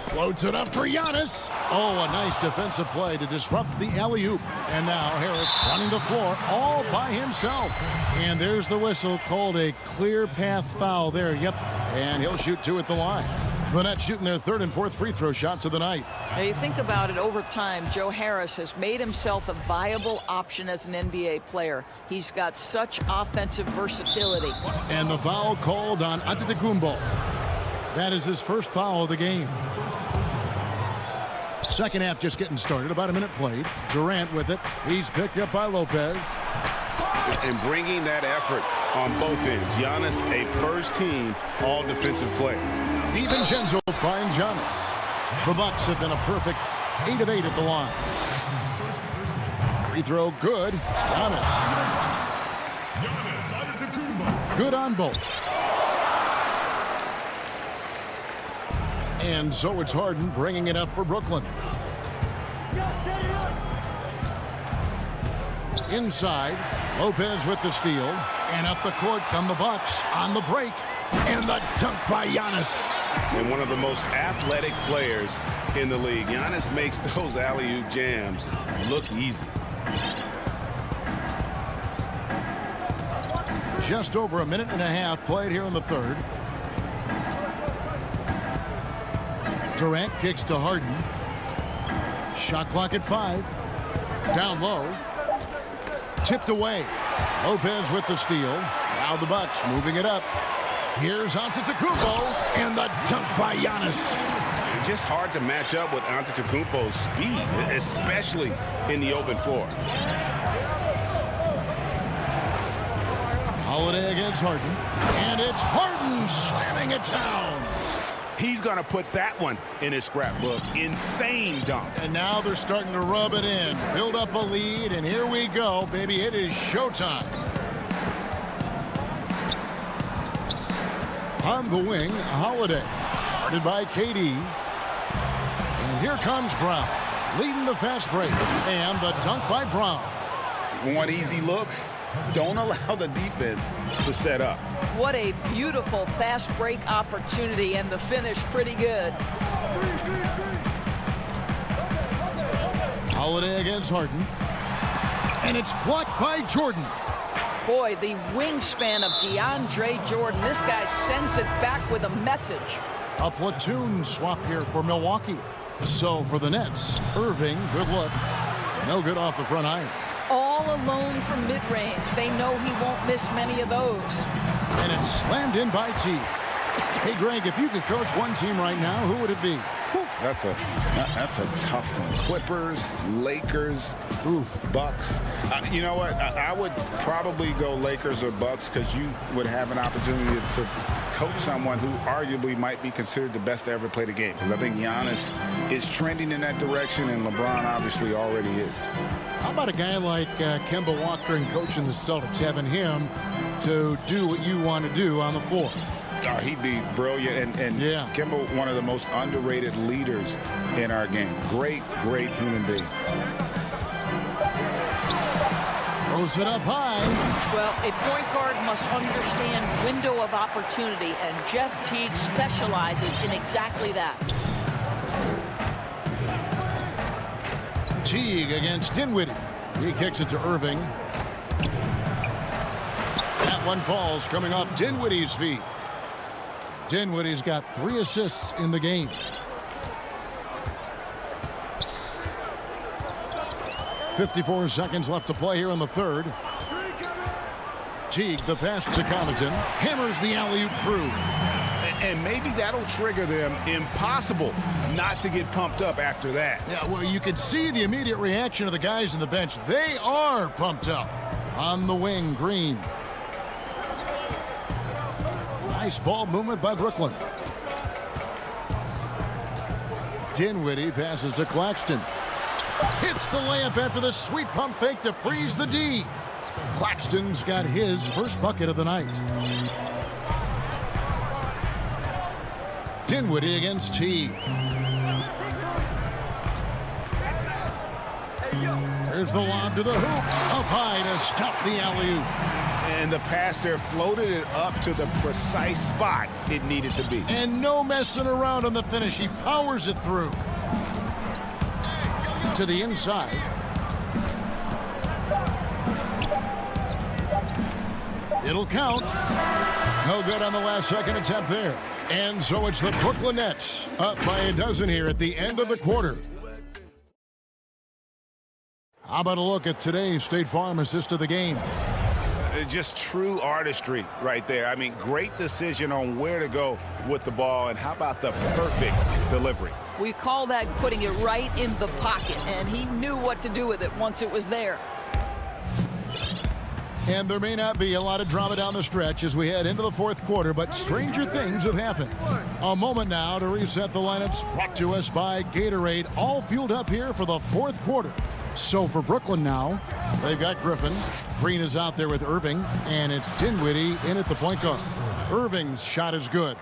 Floats it up for Giannis. Oh, a nice defensive play to disrupt the alley-oop. And now Harris running the floor all by himself. And there's the whistle, called a clear path foul there. Yep, and he'll shoot two at the line. The Nets shooting their third and fourth free throw shots of the night. Now you think about it, over time, Joe Harris has made himself a viable option as an NBA player. He's got such offensive versatility. And the foul called on Antetokounmpo. That is his first foul of the game. Second half just getting started. About a minute played. Durant with it. He's picked up by Lopez. And bringing that effort on both ends. Giannis, a first-team all-defensive player. DiVincenzo finds Giannis. The Bucks have been a perfect 8 of 8 at the line. Free throw good. Giannis. Good on both. And so it's Harden bringing it up for Brooklyn. Inside, Lopez with the steal. And up the court come the Bucks on the break. And the dunk by Giannis. And one of the most athletic players in the league. Giannis makes those alley-oop jams look easy. Just over a minute and a half played here in the third. Durant kicks to Harden. Shot clock at 5. Down low. Tipped away. Lopez with the steal. Now the Bucks moving it up. Here's Antetokounmpo, and the dunk by Giannis. Just hard to match up with Antetokounmpo's speed, especially in the open floor. Holiday against Harden. And it's Harden slamming it down. He's going to put that one in his scrapbook. Insane dunk. And now they're starting to rub it in. Build up a lead, and here we go, baby. It is showtime. On the wing, Holiday. Guarded by KD. And here comes Brown. Leading the fast break. And the dunk by Brown. Want easy looks? Don't allow the defense to set up. What a beautiful fast break opportunity, and the finish pretty good. Holiday against Harden. And it's blocked by Jordan. Boy, the wingspan of DeAndre Jordan. This guy sends it back with a message. A platoon swap here for Milwaukee. So for the Nets, Irving, good look. No good off the front iron. All alone from mid-range. They know he won't miss many of those. And it's slammed in by T. Hey, Greg, if you could coach one team right now, who would it be? that's a tough one. Clippers, Lakers, Bucks. You know what? I would probably go Lakers or Bucks because you would have an opportunity to coach someone who arguably might be considered the best to ever play the game. Because I think Giannis is trending in that direction, and LeBron obviously already is. How about a guy like Kemba Walker and coaching the Celtics, having him to do what you want to do on the floor? Oh, he'd be brilliant. And yeah. Kemba, one of the most underrated leaders in our game. Great human being. Throws it up high. Well, a point guard must understand window of opportunity, and Jeff Teague specializes in exactly that. Teague against Dinwiddie. He kicks it to Irving. That one falls coming off Dinwiddie's feet. Dinwiddie's got 3 assists in the game. .54 seconds left to play here in the third. Teague, the pass to Connaughton, hammers the alley-oop through. And maybe that'll trigger them. Impossible not to get pumped up after that. Yeah, well, you can see the immediate reaction of the guys on the bench. They are pumped up. On the wing, Green. Nice ball movement by Brooklyn. Dinwiddie passes to Claxton. Hits the layup after the sweet pump fake to freeze the D. Claxton's got his first bucket of the night. Dinwiddie against Teague. There's the lob to the hoop. Up high to stuff the alley-oop. And the pass there floated it up to the precise spot it needed to be. And no messing around on the finish. He powers it through. To the inside. It'll count. No good on the last second attempt there. And so it's the Brooklyn Nets up by a dozen here at the end of the quarter. How about a look at today's State Farm assist of the game? Just true artistry right there. I mean, great decision on where to go with the ball, and how about the perfect delivery? We call that putting it right in the pocket, and he knew what to do with it once it was there. And there may not be a lot of drama down the stretch as we head into the fourth quarter, but stranger things have happened. A moment now to reset the lineups, brought to us by Gatorade, all fueled up here for the fourth quarter. So for Brooklyn now, they've got Griffin. Green is out there with Irving, and it's Dinwiddie in at the point guard. Irving's shot is good.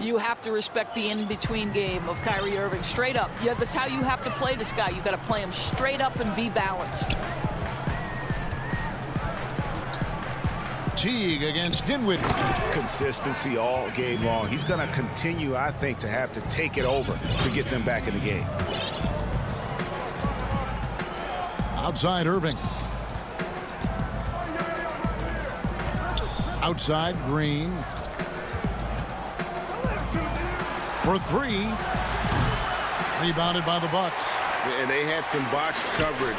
You have to respect the in-between game of Kyrie Irving. Straight up. Yeah, that's how you have to play this guy. You've got to play him straight up and be balanced. Teague against Dinwiddie. Consistency all game long. He's going to continue, I think, to have to take it over to get them back in the game. Outside Irving. Outside Green. For 3. Rebounded by the Bucks. And they had some botched coverage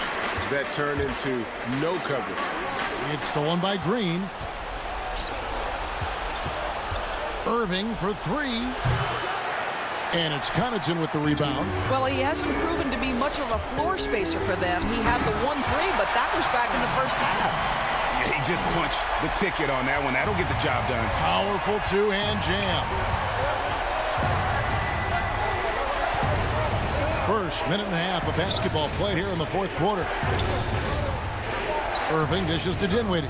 that turned into no coverage. It's stolen by Green. Irving for 3. And it's Connaughton with the rebound. Well, he hasn't proven to be much of a floor spacer for them. He had the 1-3, but that was back in the first half. Yeah, he just punched the ticket on that one. That'll get the job done. Powerful two-hand jam. First minute and a half of basketball played here in the fourth quarter. Irving dishes to Dinwiddie.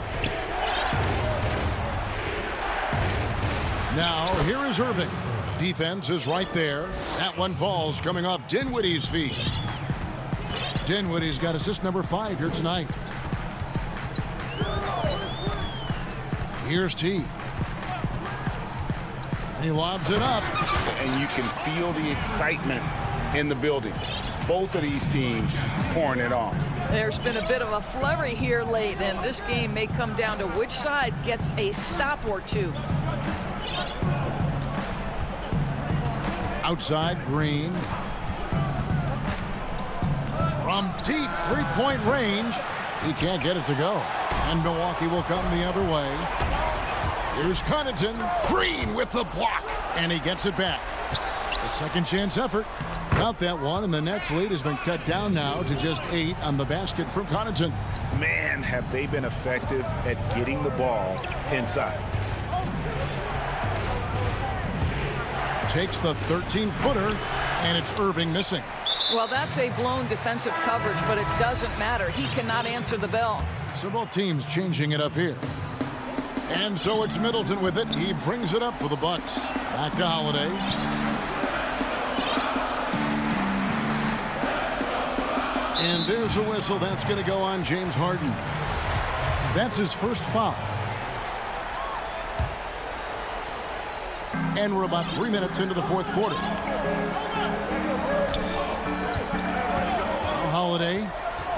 Now, here is Irving. Defense is right there. That one falls coming off Dinwiddie's feet. Dinwiddie's got assist number 5 here tonight. Here's T. He lobs it up. And you can feel the excitement in the building. Both of these teams pouring it on. There's been a bit of a flurry here late, and this game may come down to which side gets a stop or two. Outside Green. From deep three-point range, he can't get it to go. And Milwaukee will come the other way. Here's Connaughton. Green with the block. And he gets it back. A second chance effort. Got that one, and the Nets' lead has been cut down now to just 8 on the basket from Connaughton. Man, have they been effective at getting the ball inside. Takes the 13-footer, and it's Irving missing. Well, that's a blown defensive coverage, but it doesn't matter. He cannot answer the bell. So both teams changing it up here. And so it's Middleton with it. He brings it up for the Bucks. Back to Holiday. And there's a whistle. That's going to go on James Harden. That's his first foul. And we're about 3 minutes into the fourth quarter. Now Holiday.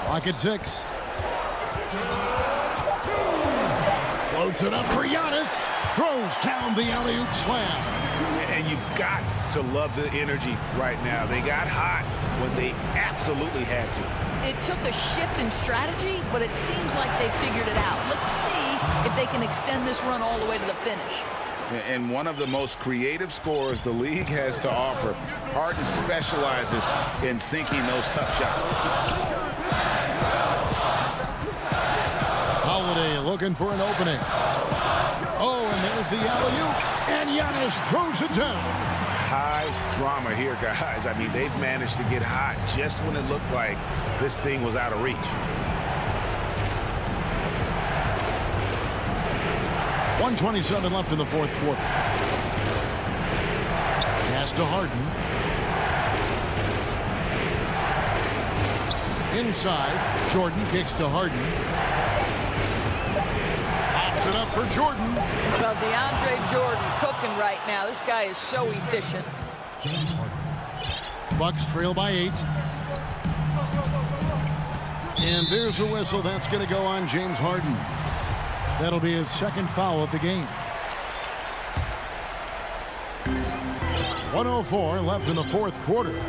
Clock at 6. Floats it up for Giannis. Throws down the alley-oop slam. And you've got to love the energy right now. They got hot when they absolutely had to. It took a shift in strategy, but it seems like they figured it out. Let's see if they can extend this run all the way to the finish. And one of the most creative scorers the league has to offer. Harden specializes in sinking those tough shots. Holiday looking for an opening. Oh, and there's the alley-oop. And Giannis throws it down. High drama here, guys. I mean, they've managed to get hot just when it looked like this thing was out of reach. 1:27 left in the fourth quarter. Pass to Harden. Inside, Jordan kicks to Harden. Pops it up for Jordan. Well, DeAndre Jordan cooking right now. This guy is so efficient. Bucks trail by 8. And there's a whistle. That's going to go on James Harden. That'll be his second foul of the game. 1:04 left in the fourth quarter.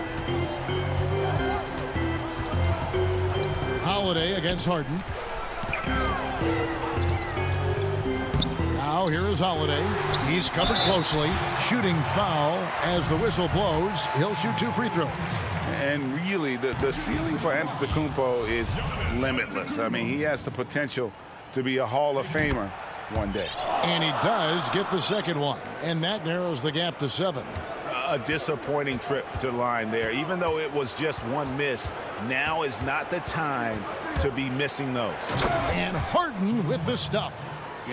Holiday against Harden. Now here is Holiday. He's covered closely. Shooting foul as the whistle blows. He'll shoot 2 free throws. And really, the ceiling for Antetokounmpo is limitless. I mean, he has the potential to be a Hall of Famer one day. And he does get the second one. And that narrows the gap to 7. A disappointing trip to the line there. Even though it was just one miss, now is not the time to be missing those. And Harden with the stuff.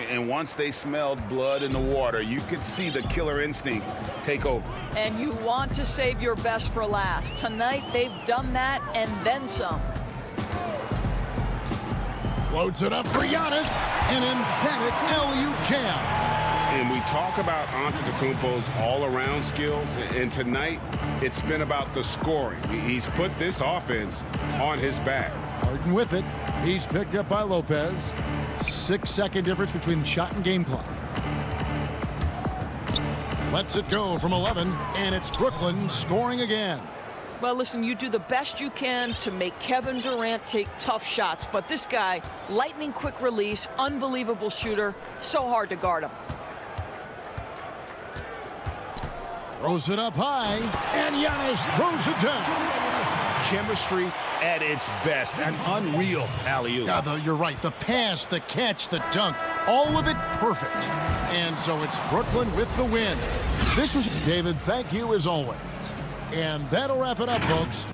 And once they smelled blood in the water, you could see the killer instinct take over. And you want to save your best for last. Tonight, they've done that and then some. Loads it up for Giannis. An emphatic alley-oop jam. And we talk about Antetokounmpo's all-around skills, and tonight it's been about the scoring. He's put this offense on his back. Harden with it. He's picked up by Lopez. 6-second difference between the shot and game clock. Lets it go from 11, and it's Brooklyn scoring again. Well, listen, you do the best you can to make Kevin Durant take tough shots, but this guy, lightning quick release, unbelievable shooter, so hard to guard him. Throws it up high, and Giannis throws it down. Chemistry at its best. An unreal alley-oop. You're right. The pass, the catch, the dunk, all of it perfect. And so it's Brooklyn with the win. This was David. Thank you as always. And that'll wrap it up, folks.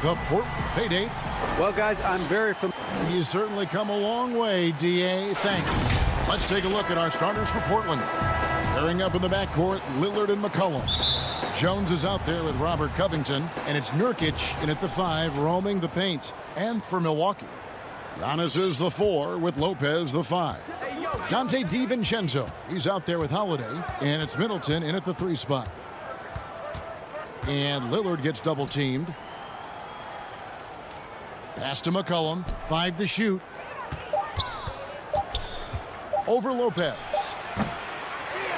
The Portland payday. Well, guys, I'm very familiar. You certainly come a long way, DA. Thank you. Let's take a look at our starters for Portland. Pairing up in the backcourt, Lillard and McCollum. Jones is out there with Robert Covington, and it's Nurkic in at the 5, roaming the paint. And for Milwaukee, Giannis is the 4 with Lopez the 5. Dante DiVincenzo, he's out there with Holiday, and it's Middleton in at the 3 spot. And Lillard gets double teamed. Pass to McCollum, 5 to shoot. Over Lopez.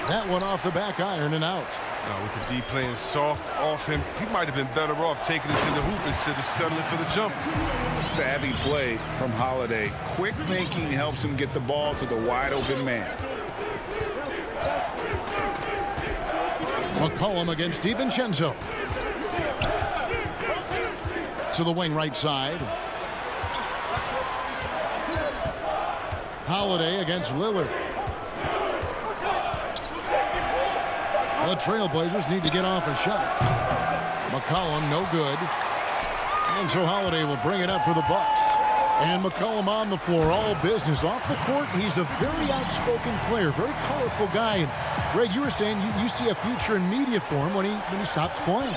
That one off the back iron and out. Now with the D playing soft off him, he might have been better off taking it to the hoop instead of settling for the jump. Savvy play from Holiday. Quick thinking helps him get the ball to the wide open man. McCollum against DiVincenzo. To the wing right side. Holiday against Lillard. The Trailblazers need to get off a shot. McCollum, no good. And so Holiday will bring it up for the Bucks. And McCollum on the floor, all business. Off the court, he's a very outspoken player, very colorful guy. And Greg, you were saying you see a future in media for him when he stops playing.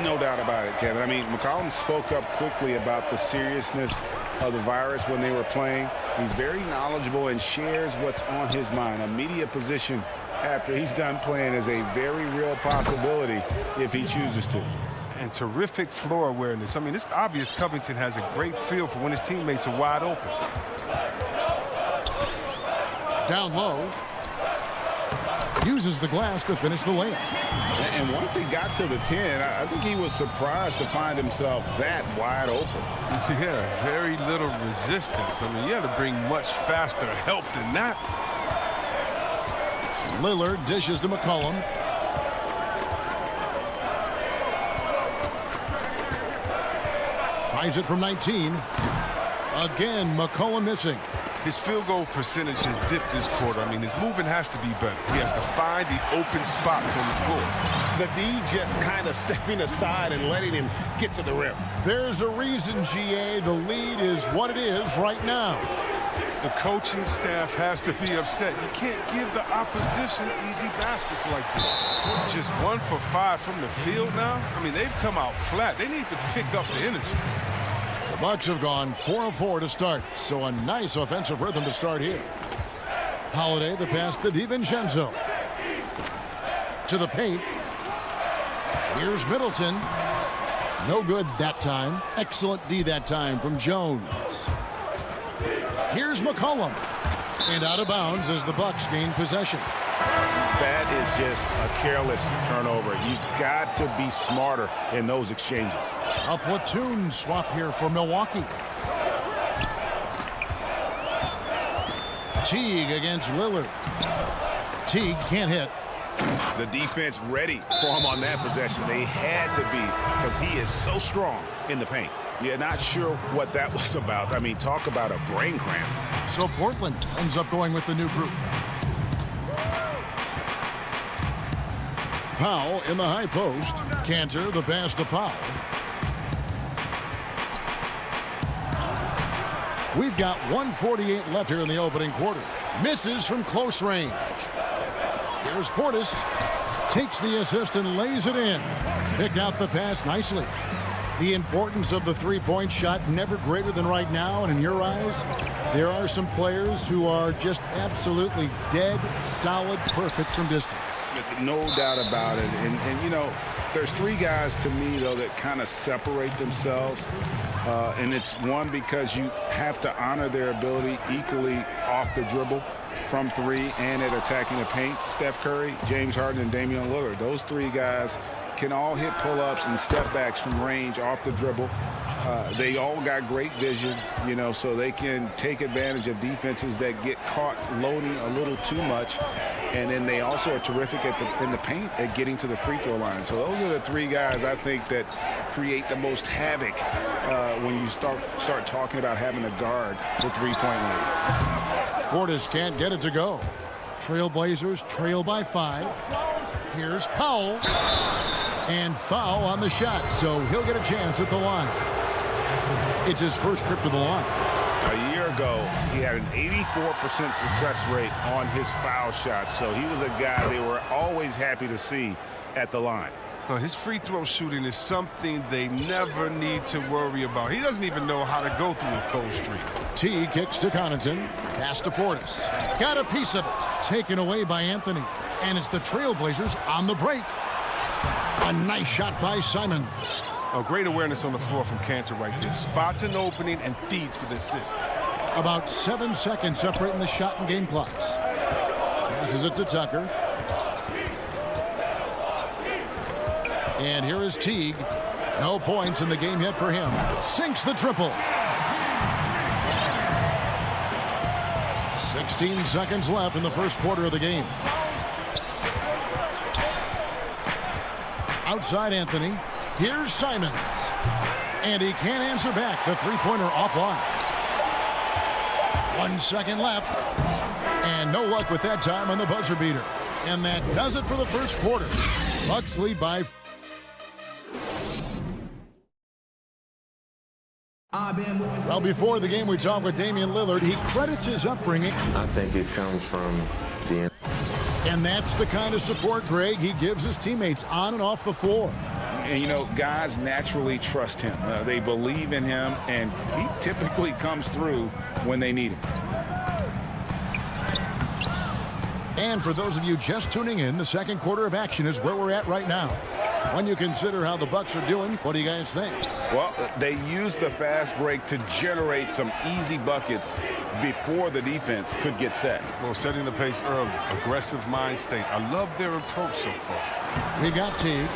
No doubt about it, Kevin. I mean, McCollum spoke up quickly about the seriousness of the virus when they were playing. He's very knowledgeable and shares what's on his mind. A media position after he's done playing is a very real possibility if he chooses to. And terrific floor awareness. I mean, it's obvious Covington has a great feel for when his teammates are wide open. Down low. Uses the glass to finish the layup. And once he got to the 10, I think he was surprised to find himself that wide open. Yeah, very little resistance. I mean, you had to bring much faster help than that. Lillard dishes to McCollum. Tries it from 19. Again, McCollum missing. His field goal percentage has dipped this quarter. I mean, his movement has to be better. He has to find the open spots on the floor. The D just kind of stepping aside and letting him get to the rim. There's a reason, GA, the lead is what it is right now. The coaching staff has to be upset. You can't give the opposition easy baskets like this. Just 1 for 5 from the field now. I mean, they've come out flat. They need to pick up the energy. The Bucks have gone 4 of 4 to start, so a nice offensive rhythm to start here. Holiday, the pass to DiVincenzo. To the paint. Here's Middleton. No good that time. Excellent D that time from Jones. Here's McCollum. And out of bounds as the Bucks gain possession. That is just a careless turnover. You've got to be smarter in those exchanges. A platoon swap here for Milwaukee. Teague against Lillard. Teague can't hit. The defense ready for him on that possession. They had to be because he is so strong in the paint. You're not sure what that was about. I mean, talk about a brain cramp. So Portland ends up going with the new group. Powell in the high post. Cantor, the pass to Powell. We've got 1:48 left here in the opening quarter. Misses from close range. Here's Portis. Takes the assist and lays it in. Picked out the pass nicely. The importance of the three-point shot never greater than right now. And in your eyes, there are some players who are just absolutely dead, solid, perfect from distance. No doubt about it. And you know, there's 3 guys to me, though, that kind of separate themselves. And it's one, because you have to honor their ability equally off the dribble, from 3, and at attacking the paint. Steph Curry, James Harden, and Damian Lillard. Those 3 guys can all hit pull-ups and step-backs from range off the dribble. They all got great vision, you know, so they can take advantage of defenses that get caught loading a little too much. And then they also are terrific in the paint at getting to the free throw line. So those are the 3 guys I think that create the most havoc when you start talking about having to guard the three-point line. Portis can't get it to go. Trailblazers trail by 5. Here's Powell. And foul on the shot, so he'll get a chance at the line. It's his first trip to the line. A year ago, he had an 84% success rate on his foul shots. So he was a guy they were always happy to see at the line. His free throw shooting is something they never need to worry about. He doesn't even know how to go through a cold streak. T kicks to Connaughton. Pass to Portis. Got a piece of it. Taken away by Anthony. And it's the Trailblazers on the break. A nice shot by Simons. Oh, great awareness on the floor from Cantor right there. Spots an opening and feeds for the assist. About 7 seconds separating the shot and game clocks. Passes it to Tucker. And here is Teague. No points in the game yet for him. Sinks the triple. 16 seconds left in the first quarter of the game. Outside Anthony. Here's Simons. And he can't answer back. The three-pointer offline. 1 second left. And no luck with that time on the buzzer beater. And that does it for the first quarter. Bucks lead by... Well, before the game, we talked with Damian Lillard. He credits his upbringing. I think it comes from the... And that's the kind of support, Greg, he gives his teammates on and off the floor. And, you know, guys naturally trust him. They believe in him, and he typically comes through when they need him. And for those of you just tuning in, the second quarter of action is where we're at right now. When you consider how the Bucks are doing, what do you guys think? Well, they used the fast break to generate some easy buckets before the defense could get set. Well, setting the pace early, aggressive mind state. I love their approach so far. We got Teague.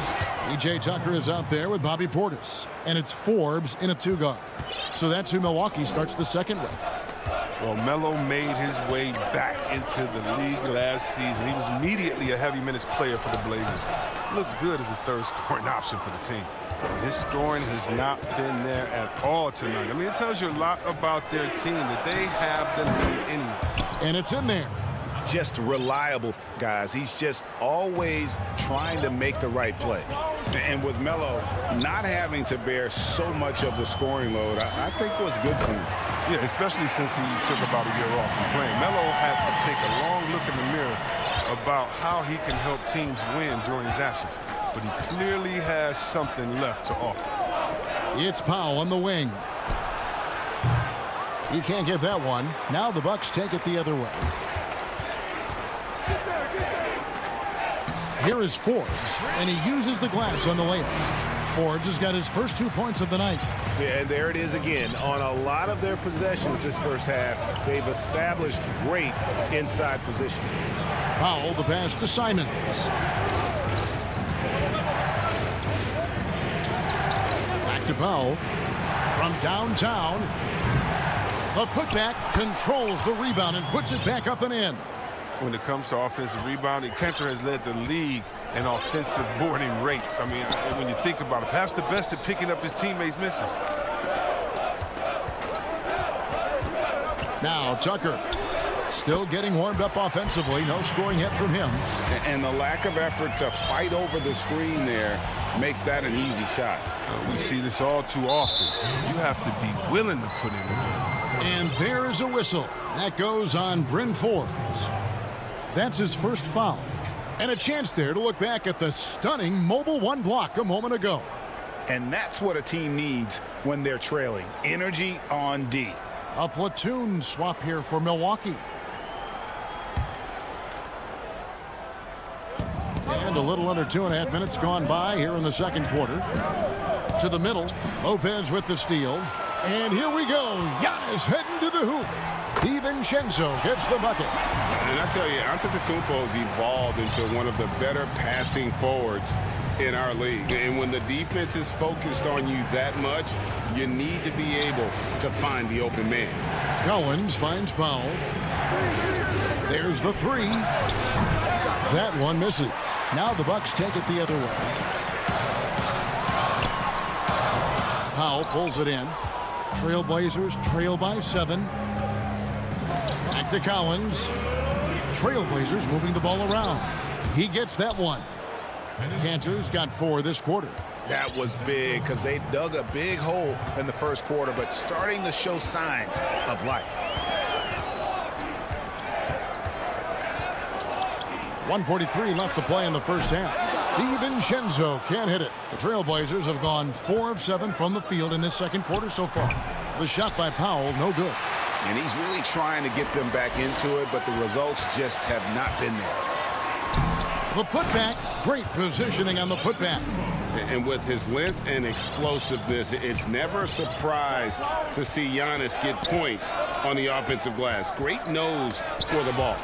E.J. Tucker is out there with Bobby Portis. And it's Forbes in a two-guard. So that's who Milwaukee starts the second with. Well, Melo made his way back into the league last season. He was immediately a heavy minutes player for the Blazers. Looked good as a third scoring option for the team. His scoring has not been there at all tonight. I mean, it tells you a lot about their team that they have the lead anyway. And it's in there. Just reliable, guys. He's just always trying to make the right play. And with Melo not having to bear so much of the scoring load, I think was good for him. Yeah, especially since he took about a year off from playing. Melo had to take a long look in the mirror about how he can help teams win during his absence. But he clearly has something left to offer. It's Powell on the wing. He can't get that one. Now the Bucks take it the other way. Here is Forbes, and he uses the glass on the layup. Forbes has got his first 2 points of the night. Yeah, and there it is again. On a lot of their possessions this first half, they've established great inside position. Powell, the pass to Simons. Back to Powell. From downtown. The putback controls the rebound and puts it back up and in. When it comes to offensive rebounding, Cantor has led the league in offensive boarding rates. I mean, when you think about it, perhaps the best at picking up his teammates' misses. Now Tucker still getting warmed up offensively. No scoring yet from him. And the lack of effort to fight over the screen there makes that an easy shot. We see this all too often. You have to be willing to put in the work. And there is a whistle. That goes on Bryn Forbes. That's his first foul. And a chance there to look back at the stunning Mobile One block a moment ago. And that's what a team needs when they're trailing. Energy on D. A platoon swap here for Milwaukee. And a little under 2.5 minutes gone by here in the second quarter. To the middle. Lopez with the steal. And here we go. Giannis heading to the hoop. DiVincenzo gets the bucket. And I tell you, Antetokounmpo's evolved into one of the better passing forwards in our league. And when the defense is focused on you that much, you need to be able to find the open man. Collins finds Powell. There's the three. That one misses. Now the Bucks take it the other way. Powell pulls it in. Trailblazers trail by 7. Back to Collins. Trailblazers moving the ball around. He gets that one. Cantor's got 4 this quarter. That was big because they dug a big hole in the first quarter, but starting to show signs of life. 1:43 left to play in the first half. DiVincenzo can't hit it. The Trailblazers have gone 4 of 7 from the field in this second quarter so far. The shot by Powell, no good. And he's really trying to get them back into it, but the results just have not been there. The putback, great positioning on the putback. And with his length and explosiveness, it's never a surprise to see Giannis get points on the offensive glass. Great nose for the ball.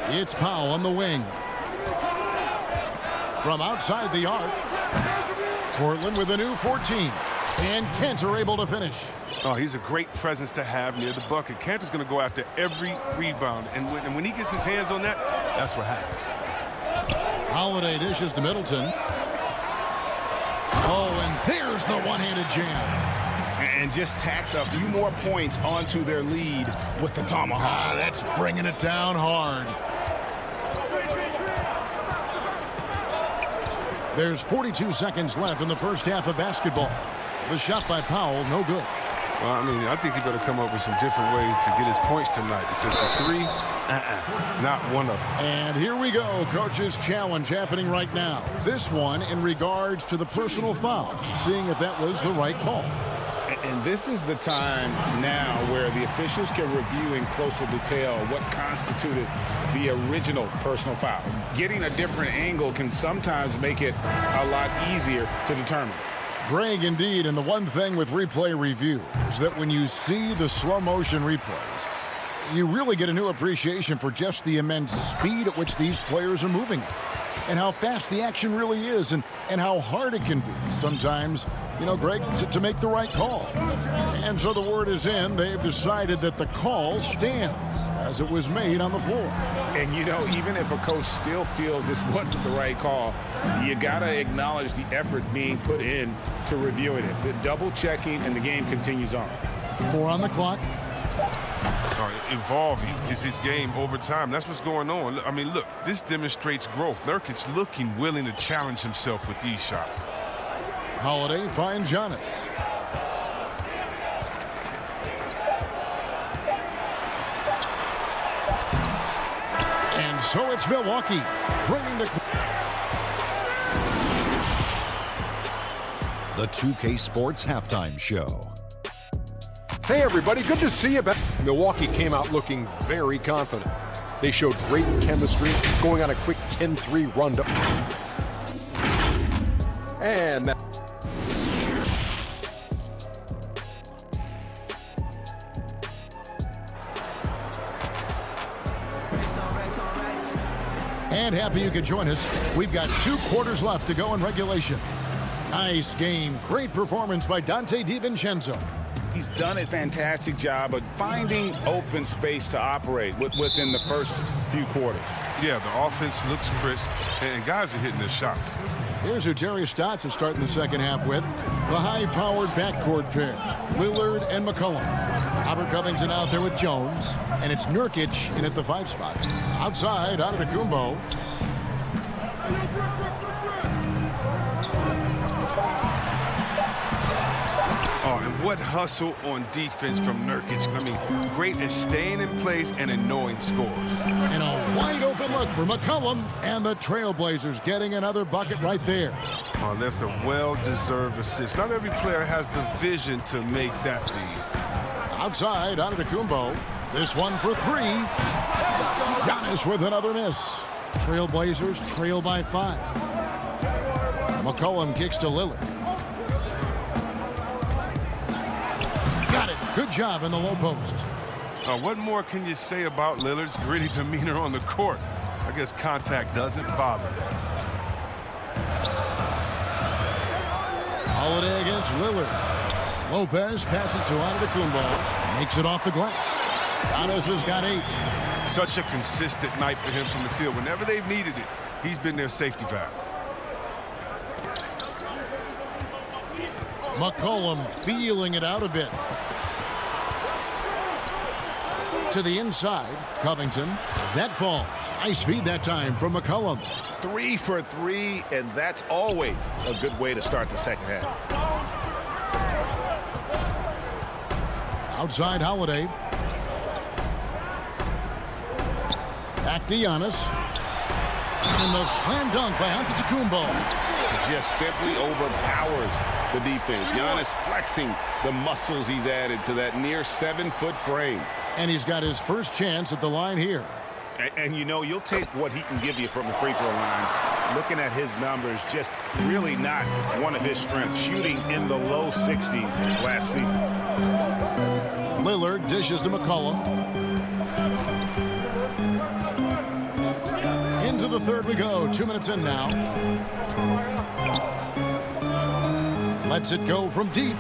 It's Powell on the wing. From outside the arc, Portland with a new 14. And Kanter able to finish. Oh, he's a great presence to have near the bucket. Kanter's going to go after every rebound. And when he gets his hands on that, that's what happens. Holiday dishes to Middleton. Oh, and there's the one-handed jam. And just tacks a few more points onto their lead with the tomahawk. That's bringing it down hard. There's 42 seconds left in the first half of basketball. The shot by Powell, no good. Well, I mean, I think he better come up with some different ways to get his points tonight, because the three, not one of them. And here we go, coach's challenge happening right now. This one in regards to the personal foul, seeing if that was the right call. And this is the time now where the officials can review in closer detail what constituted the original personal foul. Getting a different angle can sometimes make it a lot easier to determine. Greg, indeed, and the one thing with replay review is that when you see the slow motion replays, you really get a new appreciation for just the immense speed at which these players are moving and how fast the action really is and how hard it can be sometimes, you know, Greg, to make the right call. And so the word is in. They've decided that the call stands as it was made on the floor. And, you know, even if a coach still feels this wasn't the right call, you got to acknowledge the effort being put in to reviewing it. The double checking, and the game continues on. 4 on the clock. Evolving is his game over time. That's what's going on. I mean, look, this demonstrates growth. Nurkic looking willing to challenge himself with these shots. Holiday finds Giannis. And so it's Milwaukee bringing the 2K Sports Halftime Show. Hey everybody, good to see you back. Milwaukee came out looking very confident. They showed great chemistry, going on a quick 10-3 run. And that. And happy you could join us. We've got 2 quarters left to go in regulation. Nice game. Great performance by Dante DiVincenzo. He's done a fantastic job of finding open space to operate within the first few quarters. Yeah, the offense looks crisp, and guys are hitting their shots. Here's who Terry Stotts is starting the second half with. The high-powered backcourt pair, Lillard and McCollum. Robert Covington out there with Jones, and it's Nurkic in at the 5 spot. Outside, Antetokounmpo. Oh, and what hustle on defense from Nurkic. I mean, great at staying in place and in knowing scores. And a wide-open look for McCollum, and the Trailblazers getting another bucket right there. Oh, that's a well-deserved assist. Not every player has the vision to make that feed. Outside, Antetokounmpo. This one for 3. Giannis with another miss. Trailblazers trail by 5. McCollum kicks to Lillard. Got it. Good job in the low post. What more can you say about Lillard's gritty demeanor on the court? I guess contact doesn't bother him. Holiday against Lillard. Lopez passes to Antetokounmpo. Makes it off the glass. Giannis has got 8. Such a consistent night for him from the field. Whenever they've needed it, he's been their safety valve. McCollum feeling it out a bit. To the inside, Covington. That falls. Nice feed that time from McCollum. 3 for 3, and that's always a good way to start the second half. Outside, Holiday. Back to Giannis. And the slam dunk by Antetokounmpo. Just simply overpowers the defense. Giannis flexing the muscles he's added to that near 7-foot frame. And he's got his first chance at the line here. And you know, you'll take what he can give you from the free throw line. Looking at his numbers, just really not one of his strengths. Shooting in the low 60s last season. Lillard dishes to McCollum. Into the third we go. 2 minutes in now. Lets it go from deep.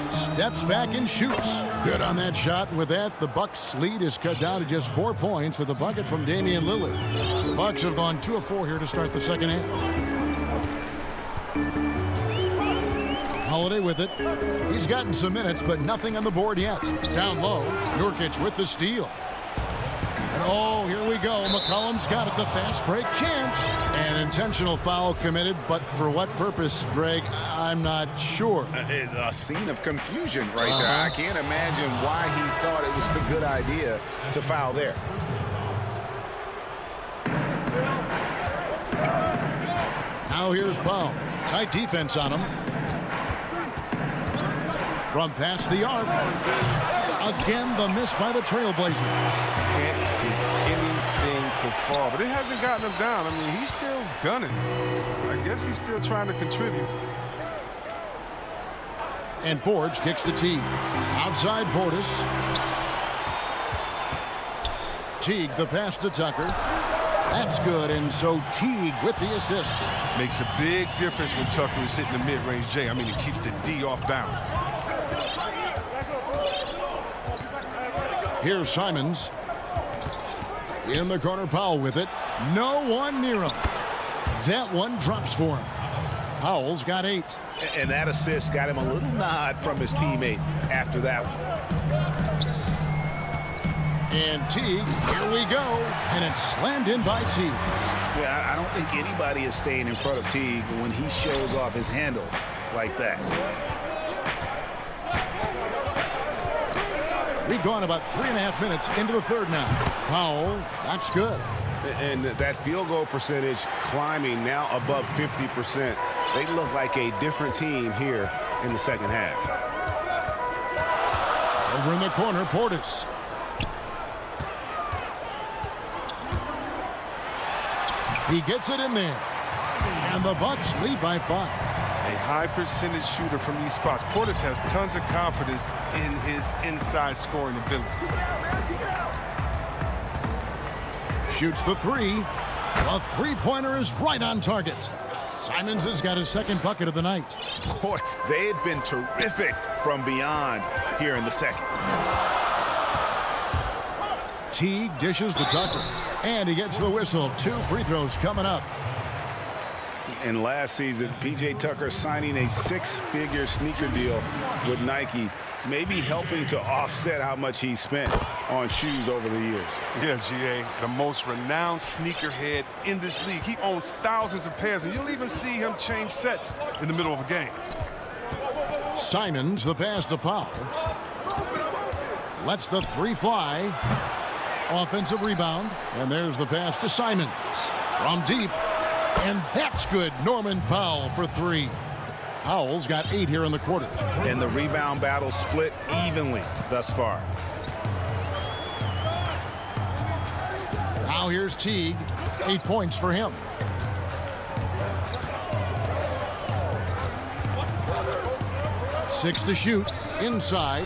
Steps back and shoots. Good on that shot. With that, the Bucks' lead is cut down to just 4 points with a bucket from Damian Lillard. The Bucks have gone 2 of 4 here to start the second half. Holiday with it. He's gotten some minutes, but nothing on the board yet. Down low, Nurkic with the steal. And oh, here we go. McCollum's got it. The fast break chance. An intentional foul committed, but for what purpose, Greg? I'm not sure. A scene of confusion right there. I can't imagine why he thought it was a good idea to foul there. Now here's Powell. Tight defense on him. From past the arc. Again, the miss by the Trailblazers. Can't get anything to fall, but it hasn't gotten him down. I mean, he's still gunning. I guess he's still trying to contribute. And Forge kicks to Teague. Outside Portis. Teague, the pass to Tucker. That's good, and so Teague with the assist. Makes a big difference when Tucker is hitting the mid-range J. I mean, it keeps the D off balance. Here's Simons. In the corner, Powell with it. No one near him. That one drops for him. Powell's got 8. And that assist got him a little nod from his teammate after that one. And Teague, here we go. And it's slammed in by Teague. Yeah, I don't think anybody is staying in front of Teague when he shows off his handle like that. We've gone about 3.5 minutes into the third now. Powell, that's good. And that field goal percentage climbing now above 50%. They look like a different team here in the second half. Over in the corner, Portis. He gets it in there. And the Bucks lead by 5. A high percentage shooter from these spots. Portis has tons of confidence in his inside scoring ability. Shoots the 3. A three-pointer is right on target. Simons has got his second bucket of the night. Boy, they've been terrific from beyond here in the second. Teague dishes to Tucker. And he gets the whistle. 2 free throws coming up. And last season, P.J. Tucker signing a 6-figure sneaker deal with Nike, maybe helping to offset how much he spent on shoes over the years. Yeah, G.A., the most renowned sneakerhead in this league. He owns thousands of pairs, and you'll even see him change sets in the middle of a game. Simons, the pass to Powell. Lets the 3 fly. Offensive rebound. And there's the pass to Simons. From deep. And that's good. Norman Powell for 3. Powell's got 8 here in the quarter. And the rebound battle split evenly thus far. Now here's Teague. 8 points for him. Six to shoot. Inside.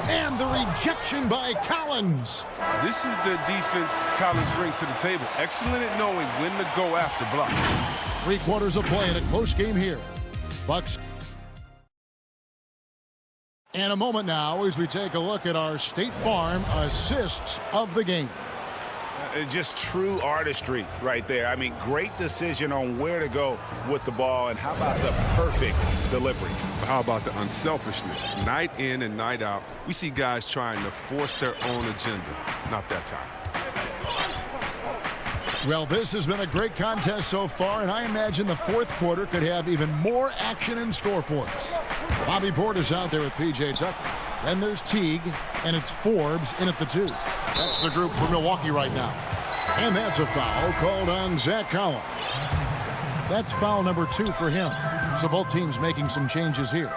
And the rejection by Collins. This is the defense Collins brings to the table. Excellent at knowing when to go after blocks. 3/4 of play in a close game here. Bucks. And a moment now as we take a look at our State Farm assists of the game. Just true artistry right there. I mean, great decision on where to go with the ball, and how about the perfect delivery? How about the unselfishness? Night in and night out, we see guys trying to force their own agenda. Not that time. Well, this has been a great contest so far, and I imagine the fourth quarter could have even more action in store for us. Bobby Portis out there with P.J. Tucker. Then there's Teague, and it's Forbes in at the 2. That's the group for Milwaukee right now. And that's a foul called on Zach Collins. That's foul number 2 for him. So both teams making some changes here.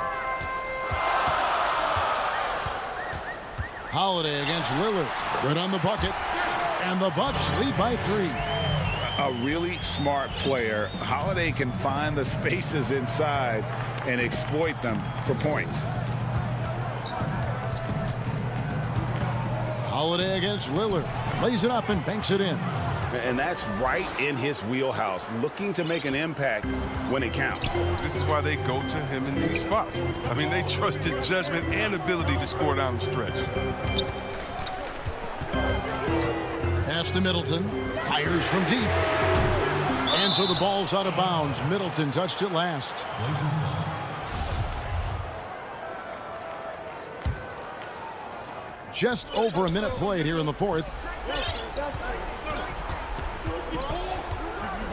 Holiday against Lillard. Good on the bucket. And the Bucks lead by 3. A really smart player. Holiday can find the spaces inside and exploit them for points. Holiday against Lillard. Lays it up and banks it in. And that's right in his wheelhouse, looking to make an impact when it counts. This is why they go to him in these spots. I mean, they trust his judgment and ability to score down the stretch. Pass to Middleton. Fires from deep. And so the ball's out of bounds. Middleton touched it last. Just over a minute played here in the 4th.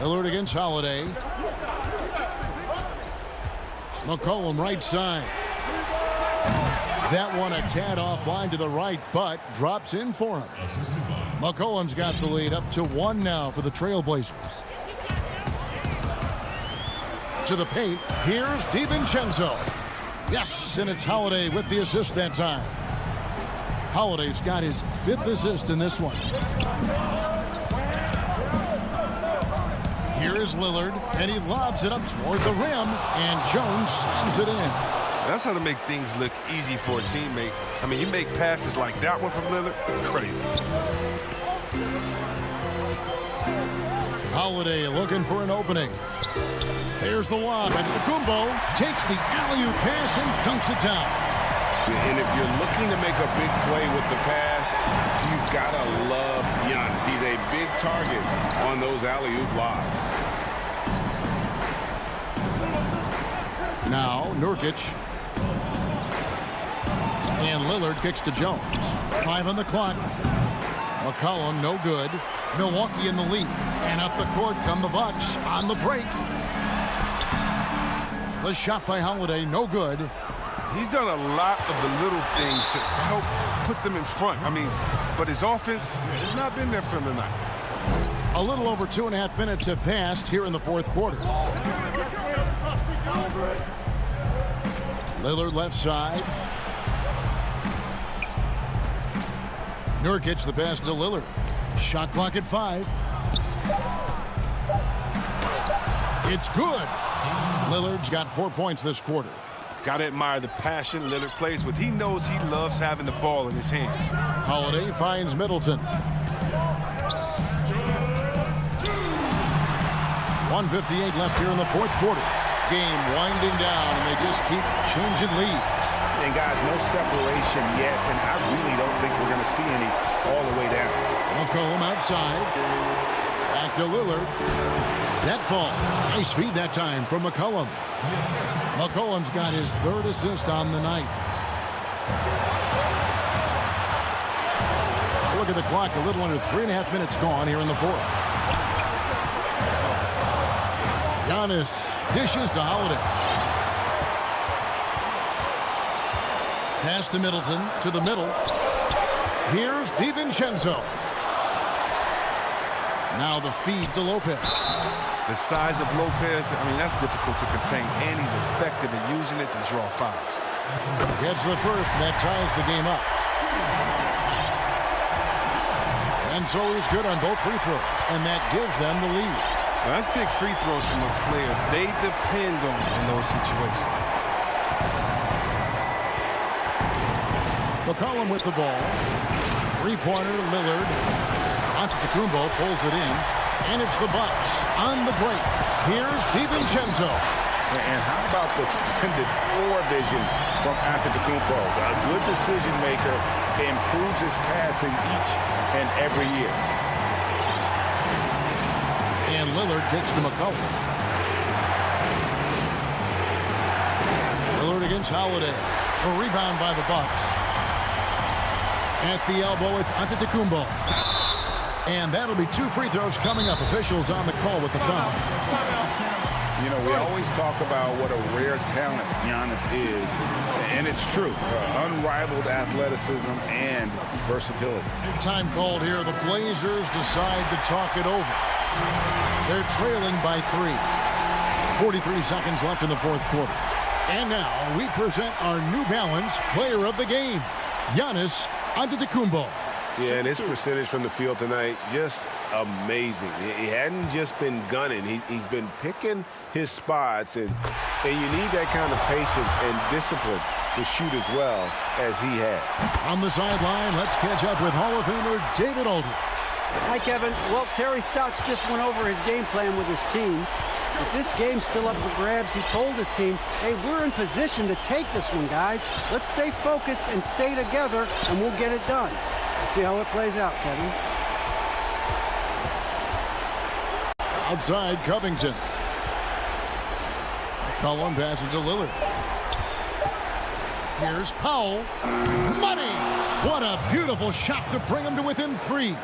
Lillard against Holiday. McCollum right side. That one a tad offline to the right, but drops in for him. McCollum's got the lead up to 1 now for the Trailblazers. To the paint. Here's DiVincenzo. Yes, and it's Holiday with the assist that time. Holiday's got his 5th assist in this one. Here is Lillard, and he lobs it up toward the rim, and Jones slams it in. That's how to make things look easy for a teammate. I mean, you make passes like that one from Lillard, crazy. Holiday looking for an opening. There's the lob, and Kumbo takes the alley-oop pass and dunks it down. And if you're looking to make a big play with the pass, you've got to love Giannis. He's a big target on those alley-oop lobs. Now, Nurkic. And Lillard kicks to Jones. 5 on the clock. McCollum, no good. Milwaukee in the lead. And up the court come the Bucks on the break. The shot by Holiday, no good. He's done a lot of the little things to help put them in front. I mean, but his offense has not been there for him tonight. A little over 2.5 minutes have passed here in the 4th quarter. Lillard left side. Nurkic the pass to Lillard. Shot clock at 5. It's good. Lillard's got 4 points this quarter. Got to admire the passion Lillard plays with. He knows he loves having the ball in his hands. Holiday finds Middleton. 1:58 left here in the 4th quarter. Game winding down, and they just keep changing leads. And guys, no separation yet, and I really don't think we're going to see any all the way down. McCollum outside. Back to Lillard. That falls. Nice feed that time from McCollum. McCollum's got his 3rd assist on the night. Look at the clock. A little under 3.5 minutes gone here in the 4th. Giannis dishes to Holiday. Pass to Middleton, to the middle. Here's DiVincenzo. Now the feed to Lopez. The size of Lopez, I mean, that's difficult to contain, and he's effective at using it to draw fouls. Gets the first, and that ties the game up. And so he's good on both free throws, and that gives them the lead. Now, that's big free throws from a player they depend on in those situations. McCollum with the ball. Three-pointer, Lillard. Antetokounmpo pulls it in. And it's the Bucks on the break. Here's DiVincenzo. And how about the splendid floor vision from Antetokounmpo? A good decision maker, improves his passing each and every year. And Lillard kicks to McCollum. Lillard against Holiday. A rebound by the Bucks. At the elbow, it's Antetokounmpo. And that'll be 2 free throws coming up. Officials on the call with the foul. You know, we always talk about what a rare talent Giannis is, and it's true. Unrivaled athleticism and versatility. Time called here. The Blazers decide to talk it over. They're trailing by 3. 43 seconds left in the fourth quarter. And now we present our New Balance player of the game, Giannis Antetokounmpo. Yeah, and his percentage from the field tonight, just amazing. He hadn't just been gunning. He's been picking his spots, and you need that kind of patience and discipline to shoot as well as he had. On the sideline, let's catch up with Hall of Famer David Aldridge. Hi, Kevin. Well, Terry Stotts just went over his game plan with his team. If this game's still up for grabs, he told his team, hey, we're in position to take this one, guys. Let's stay focused and stay together, and we'll get it done. We'll see how it plays out, Kevin. Outside, Covington. Collin passes to Lillard. Here's Powell. Money! What a beautiful shot to bring him to within 3.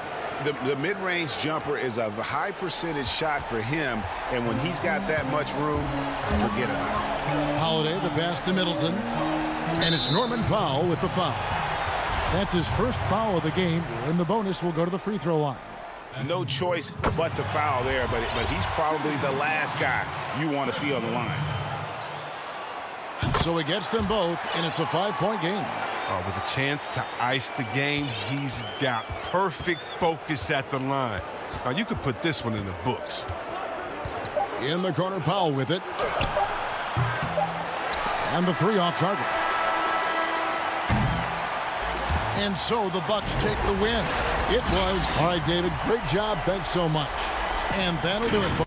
The mid-range jumper is a high percentage shot for him, and when he's got that much room, forget about it. Holiday, the pass to Middleton. And it's Norman Powell with the foul. That's his first foul of the game, and the bonus will go to the free throw line. No choice but to foul there, but he's probably the last guy you want to see on the line. So he gets them both, and it's a 5-point game. With a chance to ice the game, he's got perfect focus at the line. Now, you could put this one in the books. In the corner, Powell with it. And the 3 off target. And so the Bucks take the win. It was. All right, David, great job. Thanks so much. And that'll do it.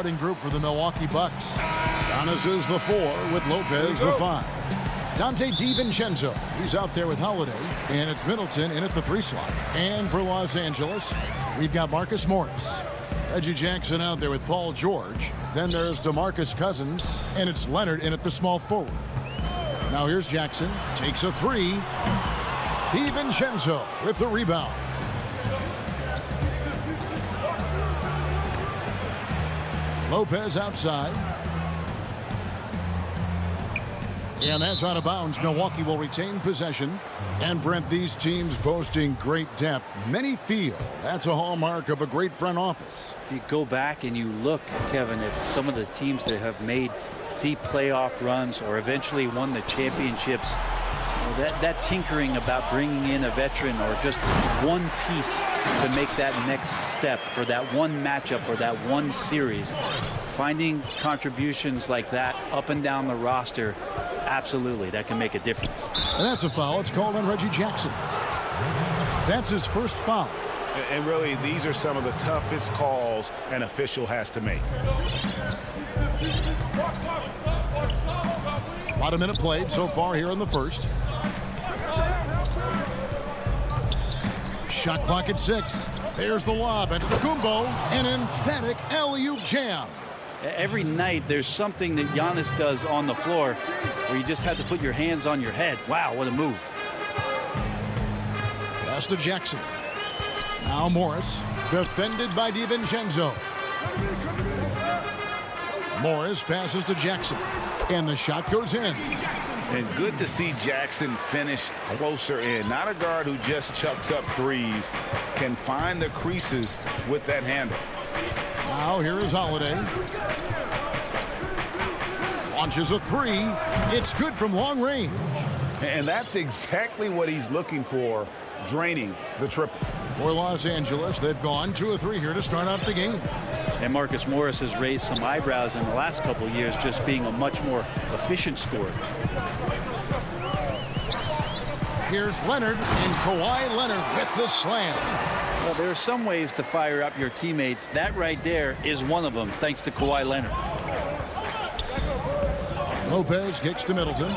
Starting group for the Milwaukee Bucks. Giannis is the 4 with Lopez the 5. Dante DiVincenzo, he's out there with Holiday, and it's Middleton in at the 3 slot. And for Los Angeles, we've got Marcus Morris. Reggie Jackson out there with Paul George. Then there's DeMarcus Cousins, and it's Leonard in at the small forward. Now here's Jackson, takes a 3. DiVincenzo with the rebound. Lopez outside. And that's out of bounds. Milwaukee will retain possession. And Brent, these teams boasting great depth. Many feel that's a hallmark of a great front office. If you go back and you look, Kevin, at some of the teams that have made deep playoff runs or eventually won the championships, that tinkering about bringing in a veteran or just one piece to make that next step for that one matchup or that one series, finding contributions like that up and down the roster, absolutely, that can make a difference. And that's a foul. It's called on Reggie Jackson. That's his first foul. And really, these are some of the toughest calls an official has to make. About a minute played so far here in the first. Shot clock at 6. There's the lob. And Kumbo, an emphatic alley-oop jam. Every night there's something that Giannis does on the floor where you just have to put your hands on your head. Wow, what a move. Pass to Jackson. Now Morris, defended by DiVincenzo. Morris passes to Jackson, and the shot goes in. And good to see Jackson finish closer in. Not a guard who just chucks up threes. Can find the creases with that handle. Now here is Holiday. Launches a 3. It's good from long range. And that's exactly what he's looking for, draining the triple. For Los Angeles, they've gone 2 of 3 here to start out the game. And Marcus Morris has raised some eyebrows in the last couple of years, just being a much more efficient scorer. Here's Leonard, and Kawhi Leonard with the slam. Well, there are some ways to fire up your teammates. That right there is one of them, thanks to Kawhi Leonard. Lopez kicks to Middleton.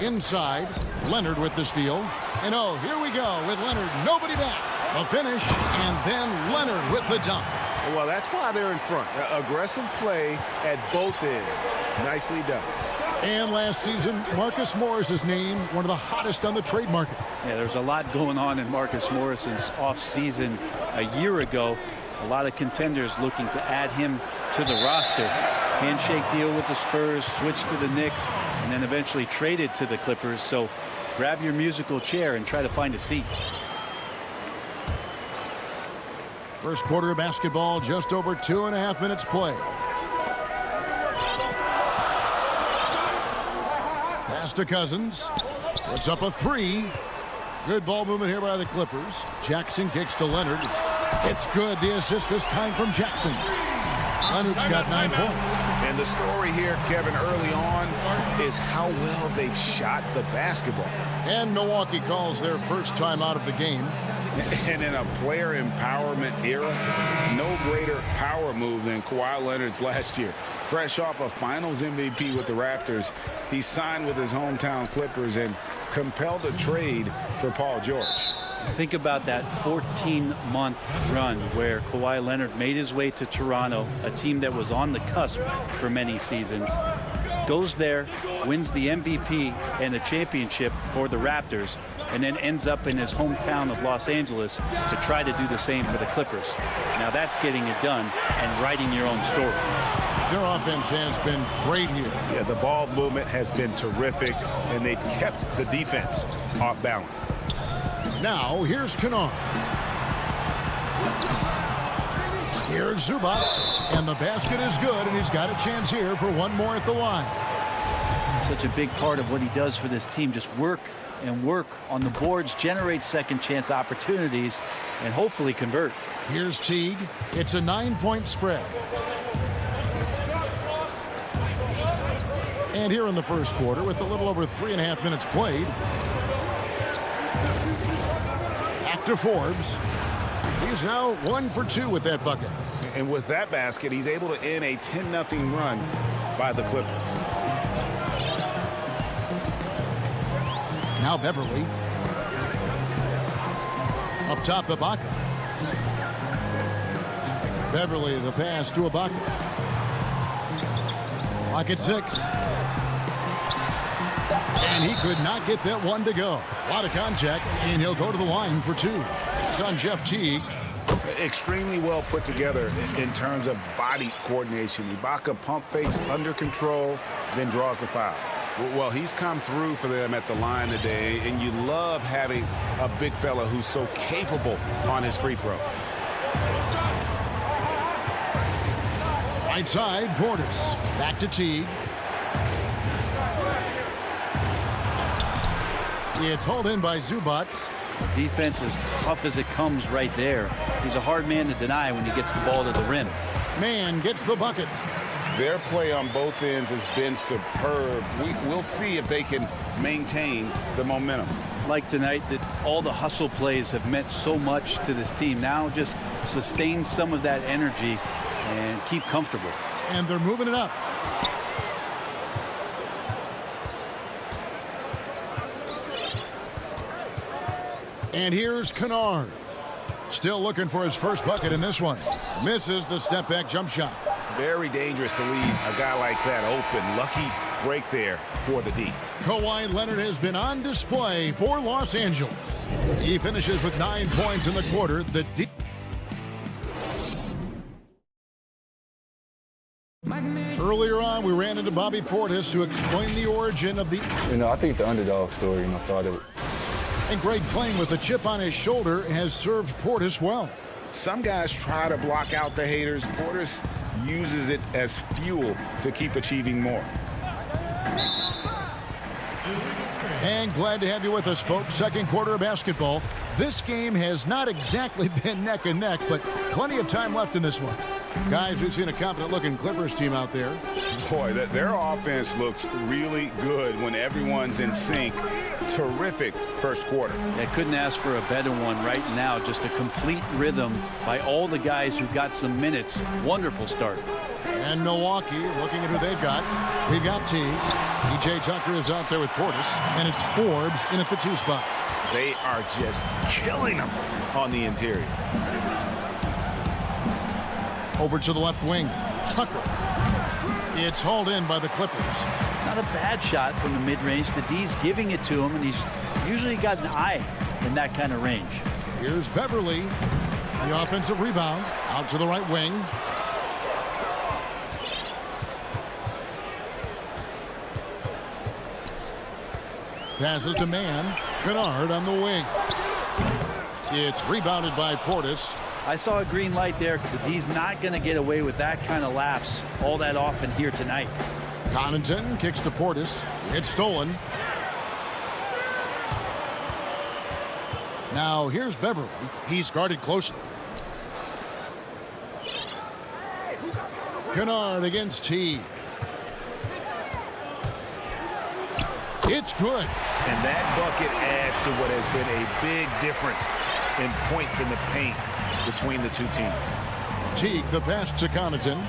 Inside, Leonard with the steal. And oh, here we go with Leonard. Nobody back. A finish, and then Leonard with the dunk. Well, that's why they're in front. Aggressive play at both ends. Nicely done. And last season, Marcus Morris is named one of the hottest on the trade market. Yeah, there's a lot going on in Marcus Morris's offseason a year ago. A lot of contenders looking to add him to the roster. Handshake deal with the Spurs, switched to the Knicks, and then eventually traded to the Clippers. So grab your musical chair and try to find a seat. First quarter of basketball, just over 2.5 minutes play. Pass to Cousins. Puts up a 3. Good ball movement here by the Clippers. Jackson kicks to Leonard. It's good. The assist this time from Jackson. Leonard's got 9 points. And the story here, Kevin, early on is how well they've shot the basketball. And Milwaukee calls their first time out of the game. And in a player empowerment era, no greater power move than Kawhi Leonard's last year. Fresh off a finals MVP with the Raptors, he signed with his hometown Clippers and compelled a trade for Paul George. Think about that 14-month run where Kawhi Leonard made his way to Toronto, a team that was on the cusp for many seasons. Goes there, wins the MVP and the championship for the Raptors, and then ends up in his hometown of Los Angeles to try to do the same for the Clippers. Now that's getting it done and writing your own story. Their offense has been great here. Yeah, the ball movement has been terrific, and they've kept the defense off balance. Now, here's Kennard. Here's Zubac, and the basket is good, and he's got a chance here for one more at the line. Such a big part of what he does for this team, just work and work on the boards, generate second chance opportunities, and hopefully convert. Here's Teague. It's a 9-point spread. And here in the first quarter, with a little over 3.5 minutes played, back to Forbes. He's now 1 for 2 with that bucket. And with that basket, he's able to end a 10-0 run by the Clippers. Now Beverly. Up top, Ibaka. Beverly, the pass to Ibaka. Clock at 6. And he could not get that one to go. A lot of contact, and he'll go to the line for 2. It's on Jeff Teague. extremely well put together in terms of body coordination. Ibaka pump fakes under control, then draws the foul. Well, he's come through for them at the line today, and you love having a big fella who's so capable on his free throw. Right side, Portis. Back to Teague. It's hauled in by Zubac. Defense as tough as it comes right there. He's a hard man to deny when he gets the ball to the rim. Man gets the bucket. Their play on both ends has been superb. We'll see if they can maintain the momentum. Like tonight, that all the hustle plays have meant so much to this team. Now just sustain some of that energy and keep comfortable. And they're moving it up. And here's Kennard. Still looking for his first bucket in this one. Misses the step-back jump shot. Very dangerous to leave a guy like that open. Lucky break there for the D. Kawhi Leonard has been on display for Los Angeles. He finishes with 9 points in the quarter. The D. Earlier on, we ran into Bobby Portis to explain the origin of the... I think the underdog story, started... And Greg, playing with a chip on his shoulder, has served Portis well. Some guys try to block out the haters. Portis uses it as fuel to keep achieving more. And glad to have you with us, folks. Second quarter of basketball. This game has not exactly been neck and neck, but plenty of time left in this one. Guys, we've seen a confident-looking Clippers team out there. Boy, their offense looks really good when everyone's in sync. Terrific first quarter. I couldn't ask for a better one right now. Just a complete rhythm by all the guys who got some minutes. Wonderful start. And Milwaukee, looking at who they've got. We've got T. PJ Tucker is out there with Portis, and it's Forbes in at the 2 spot. They are just killing them on the interior. Over to the left wing, Tucker. It's hauled in by the Clippers. Not a bad shot from the mid-range. The D's giving it to him, and he's usually got an eye in that kind of range. Here's Beverly. The offensive rebound. Out to the right wing. Passes to Man. Kennard on the wing. It's rebounded by Portis. I saw a green light there. The D's not going to get away with that kind of lapse all that often here tonight. Connaughton kicks to Portis. It's stolen. Now here's Beverly. He's guarded closely. Kennard against T. It's good. And that bucket adds to what has been a big difference in points in the paint between the two teams. Teague, the pass to Connaughton.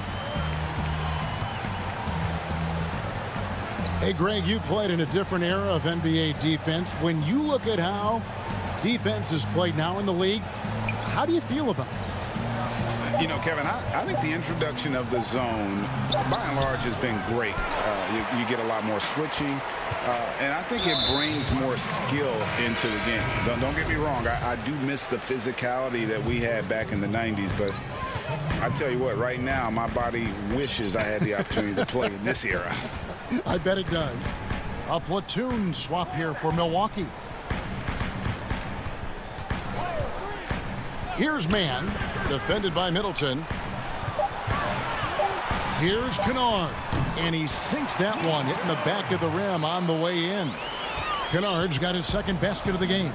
Hey, Greg, you played in a different era of NBA defense. When you look at how defense is played now in the league, how do you feel about it? Kevin, I think the introduction of the zone, by and large, has been great. You get a lot more switching, and I think it brings more skill into the game. Don't get me wrong. I do miss the physicality that we had back in the 90s, but I tell you what, right now, my body wishes I had the opportunity to play in this era. I bet it does. A platoon swap here for Milwaukee. Here's Man, defended by Middleton. Here's Kennard, and he sinks that one, hitting the back of the rim on the way in. Kennard's got his second basket of the game.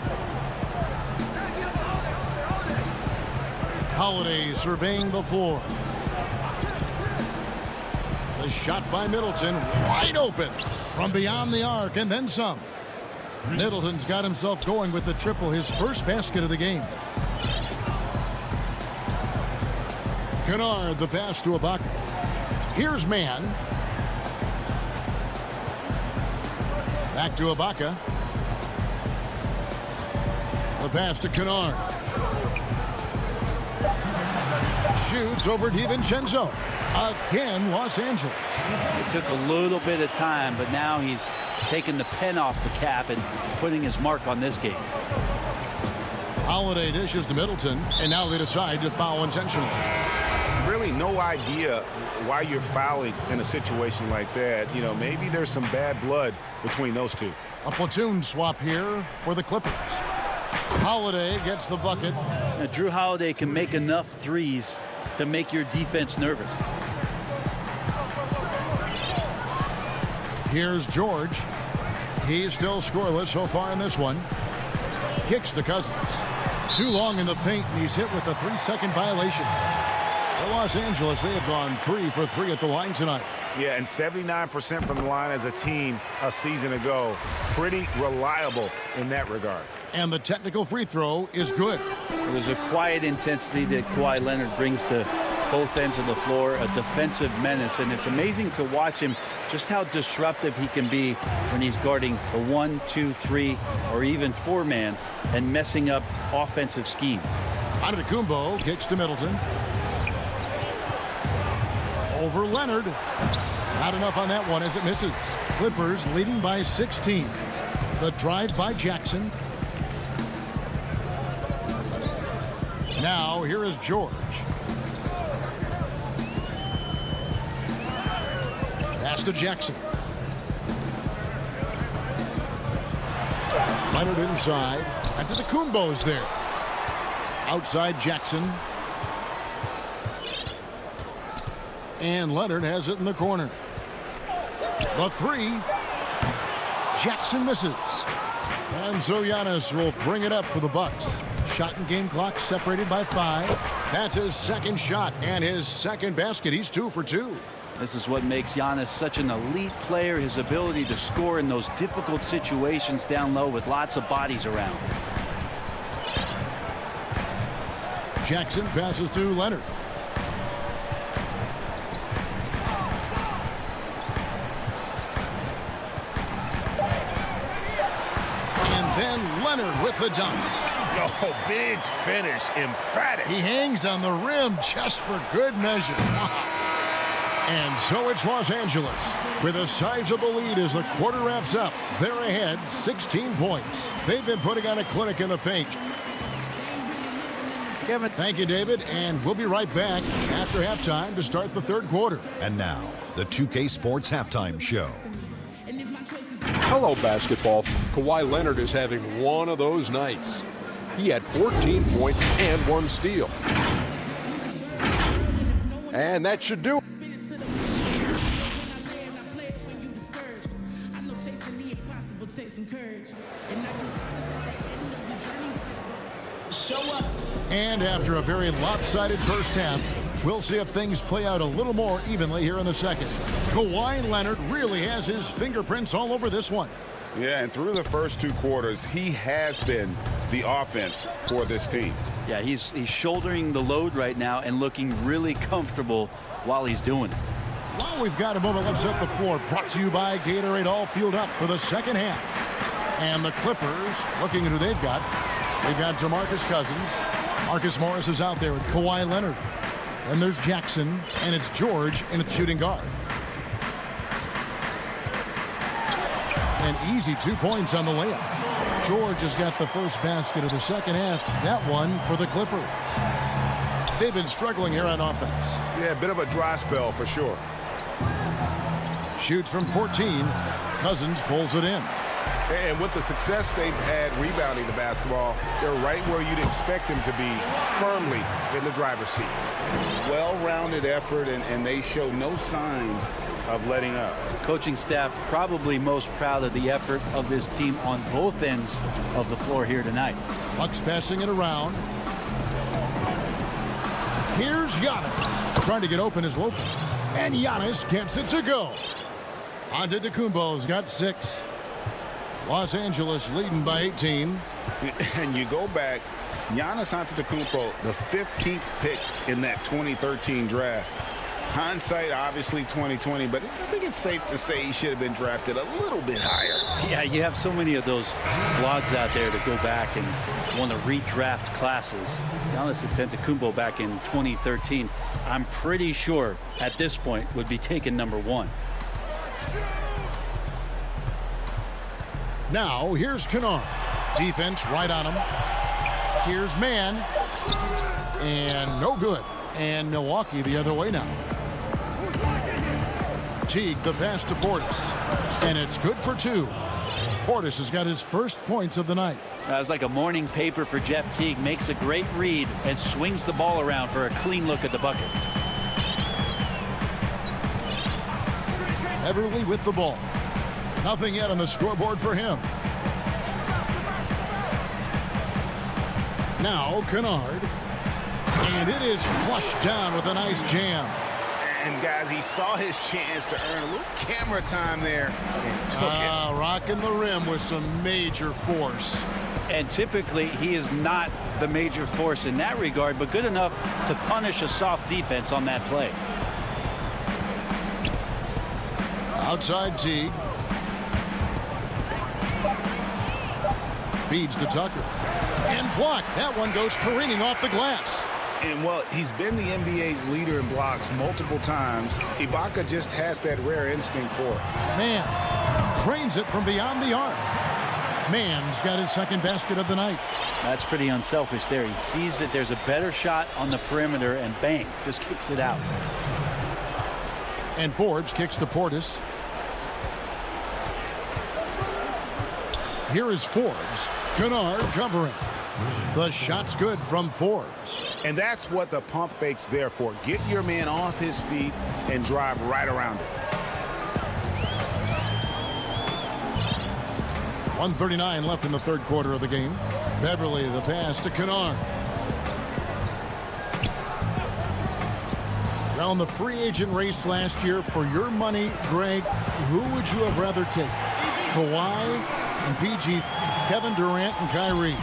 Holiday surveying the floor. The shot by Middleton, wide open from beyond the arc, and then some. Middleton's got himself going with the triple, his first basket of the game. Kennard, the pass to Ibaka. Here's Man. Back to Ibaka. The pass to Kennard. Shoots over DiVincenzo. Again, Los Angeles. It took a little bit of time, but now he's taking the pen off the cap and putting his mark on this game. Holiday dishes to Middleton, and now they decide to foul intentionally. Really no idea why you're fouling in a situation like that. You know, maybe there's some bad blood between those two. A platoon swap here for the Clippers. Holiday gets the bucket. Now, Drew Holiday can make enough threes to make your defense nervous. Here's George. He's still scoreless so far in this one. Kicks to Cousins. Too long in the paint, and he's hit with a 3-second violation. For Los Angeles, they have gone 3 for 3 at the line tonight. Yeah, and 79% from the line as a team a season ago. Pretty reliable in that regard. And the technical free throw is good. There's a quiet intensity that Kawhi Leonard brings to both ends of the floor, a defensive menace, and it's amazing to watch him just how disruptive he can be when he's guarding the 1, 2, 3, or even 4-man and messing up offensive scheme. Antetokounmpo kicks to Middleton. Over Leonard. Not enough on that one as it misses. Clippers leading by 16. The drive by Jackson. Now here is George. Pass to Jackson. Leonard inside. Antetokounmpo's there. Outside Jackson. And Leonard has it in the corner. The 3. Jackson misses. And so Giannis will bring it up for the Bucks. Shot and game clock separated by 5. That's his second shot and his second basket. He's 2 for 2. This is what makes Giannis such an elite player, his ability to score in those difficult situations down low with lots of bodies around. Jackson passes to Leonard. And then Leonard with the dunk. Oh, big finish, emphatic. He hangs on the rim just for good measure. And so it's Los Angeles with a sizable lead as the quarter wraps up. They're ahead 16 points. They've been putting on a clinic in the paint. Kevin. Thank you, David. And we'll be right back after halftime to start the third quarter. And now, the 2K Sports Halftime Show. Hello, basketball. Kawhi Leonard is having one of those nights. He had 14 points and 1 steal. And that should do it. And after a very lopsided first half, we'll see if things play out a little more evenly here in the second. Kawhi Leonard really has his fingerprints all over this one. Yeah, and through the first 2 quarters, he has been the offense for this team. Yeah, he's shouldering the load right now and looking really comfortable while he's doing it. While we've got a moment, let's set the floor. Brought to you by Gatorade, all fueled up for the second half. And the Clippers, looking at who they've got. They've got DeMarcus Cousins. Marcus Morris is out there with Kawhi Leonard. Then there's Jackson, and it's George in the shooting guard. An easy 2 points on the layup. George has got the first basket of the second half. That one for the Clippers. They've been struggling here on offense. Yeah, a bit of a dry spell for sure. Shoots from 14. Cousins pulls it in. And with the success they've had rebounding the basketball, they're right where you'd expect them to be, firmly in the driver's seat. Well-rounded effort, and they show no signs of letting up. The coaching staff probably most proud of the effort of this team on both ends of the floor here tonight. Bucks passing it around. Here's Giannis. Trying to get open is Lopez. And Giannis gets it to go. Antetokounmpo's got 6. Los Angeles leading by 18. And you go back, Giannis Antetokounmpo, the 15th pick in that 2013 draft. Hindsight, obviously 2020, but I think it's safe to say he should have been drafted a little bit higher. Yeah, you have so many of those blogs out there to go back and want to redraft classes. Giannis Antetokounmpo back in 2013, I'm pretty sure at this point would be taken number 1. Now, here's Kennard. Defense right on him. Here's man. And no good. And Milwaukee the other way now. Teague the pass to Portis. And it's good for 2. Portis has got his first points of the night. That was like a morning paper for Jeff Teague. Makes a great read and swings the ball around for a clean look at the bucket. Everly with the ball. Nothing yet on the scoreboard for him. Now Kennard. And it is flushed down with a nice jam. And guys, he saw his chance to earn a little camera time there and took it. Rocking the rim with some major force. And typically he is not the major force in that regard, but good enough to punish a soft defense on that play. Outside Teague. Feeds to Tucker. And blocked. That one goes careening off the glass. And, well, he's been the NBA's leader in blocks multiple times. Ibaka just has that rare instinct for it. Man drains it from beyond the arc. Man's got his second basket of the night. That's pretty unselfish there. He sees that there's a better shot on the perimeter and bang, just kicks it out. And Forbes kicks to Portis. Here is Forbes. Kennard covering. The shot's good from Forbes. And that's what the pump fake's there for. Get your man off his feet and drive right around it. 1:39 left in the third quarter of the game. Beverly the pass to Kennard. Now in the free agent race last year, for your money, Greg, who would you have rather take? Kawhi and PG, Kevin Durant and Kyrie.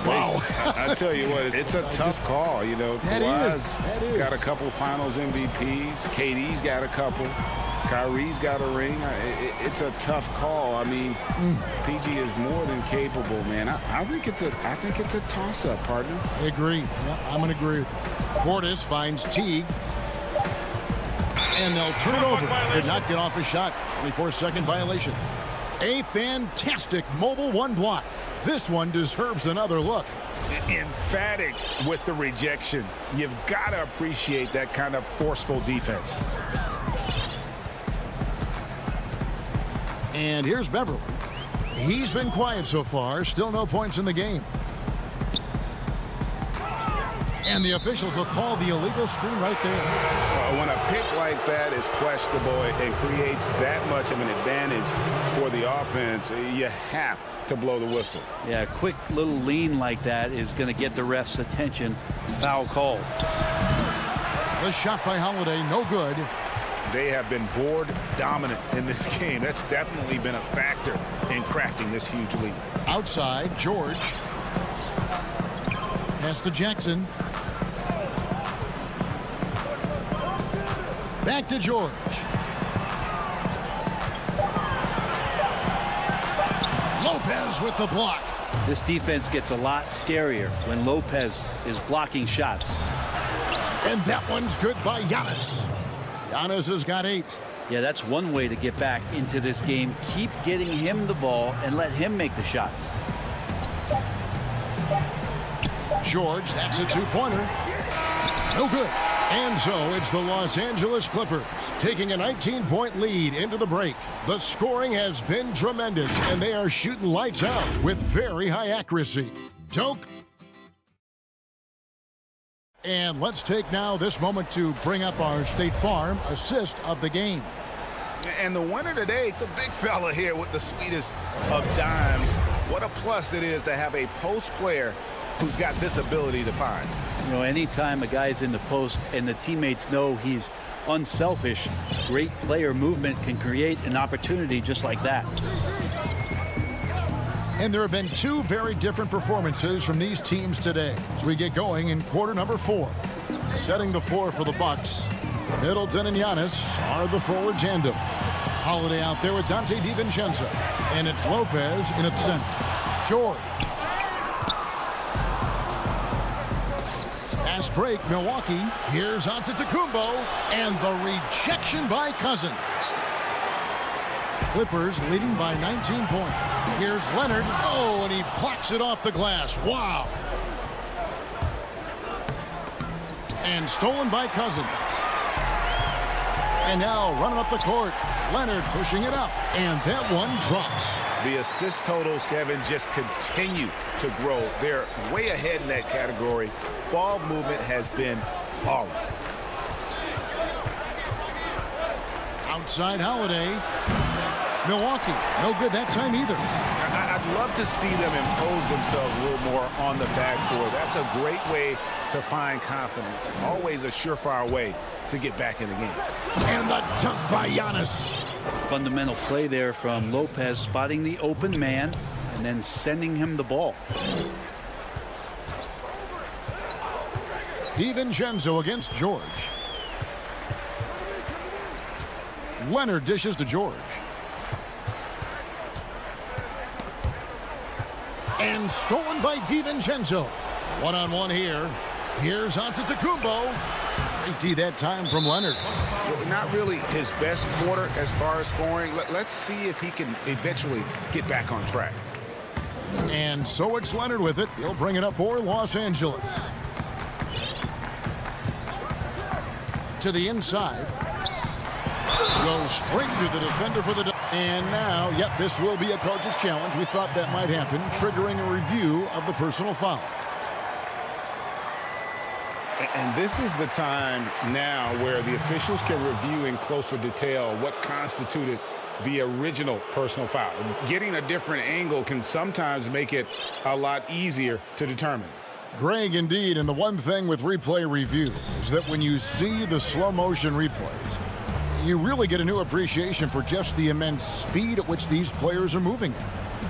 Wow. I tell you what, it's a tough call. You know, Kawhi's got a couple finals MVPs. KD's got a couple. Kyrie's got a ring. It's a tough call. I mean, PG is more than capable, man. I think it's a toss-up, partner. I agree. Yeah, I'm going to agree with you. Portis finds Teague. And they'll turn it over. Did not get off his shot. 24-second violation. A fantastic mobile one block. This one deserves another look. Emphatic with the rejection. You've got to appreciate that kind of forceful defense. And here's Beverly. He's been quiet so far. Still no points in the game. And the officials have called the illegal screen right there. When a pick like that is questionable and creates that much of an advantage for the offense, you have to blow the whistle. Yeah, a quick little lean like that is going to get the ref's attention. Foul call. The shot by Holiday, no good. They have been board dominant in this game. That's definitely been a factor in crafting this huge lead. Outside, George. Pass to Jackson. Back to George. Lopez with the block. This defense gets a lot scarier when Lopez is blocking shots. And that one's good by Giannis. Giannis has got 8. Yeah, that's one way to get back into this game. Keep getting him the ball and let him make the shots. George, that's a two-pointer. No good. And so it's the Los Angeles Clippers taking a 19-point lead into the break. The scoring has been tremendous, and they are shooting lights out with very high accuracy. Doak. And let's take now this moment to bring up our State Farm assist of the game. And the winner today, the big fella here with the sweetest of dimes. What a plus it is to have a post player who's got this ability to find. You know, anytime a guy's in the post and the teammates know he's unselfish, great player movement can create an opportunity just like that. And there have been 2 very different performances from these teams today as we get going in quarter number 4. Setting the floor for the Bucks, Middleton and Giannis are the forward tandem. Holiday out there with Dante DiVincenzo. And it's Lopez in its center. George. Fast break, Milwaukee. Here's Antetokounmpo. And the rejection by Cousins. Clippers leading by 19 points. Here's Leonard. Oh, and he blocks it off the glass. Wow. And stolen by Cousins. And now running up the court. Leonard pushing it up. And that one drops. The assist totals, Kevin, just continue to grow. They're way ahead in that category. Ball movement has been flawless. Outside Holiday. Milwaukee, no good that time either. I'd love to see them impose themselves a little more on the backboard. That's a great way to find confidence. Always a surefire way to get back in the game. And the dunk by Giannis. Fundamental play there from Lopez, spotting the open man and then sending him the ball. DiVincenzo against George. Leonard dishes to George. And stolen by DiVincenzo. One-on-one here. Here's Antetokounmpo. Great D that time from Leonard. Not really his best quarter as far as scoring. Let's see if he can eventually get back on track. And so it's Leonard with it. He'll bring it up for Los Angeles. To the inside. Goes straight to the defender for the... And now, yep, this will be a coach's challenge. We thought that might happen, triggering a review of the personal foul. And this is the time now where the officials can review in closer detail what constituted the original personal foul. Getting a different angle can sometimes make it a lot easier to determine. Greg, indeed, and the one thing with replay review is that when you see the slow motion replays, you really get a new appreciation for just the immense speed at which these players are moving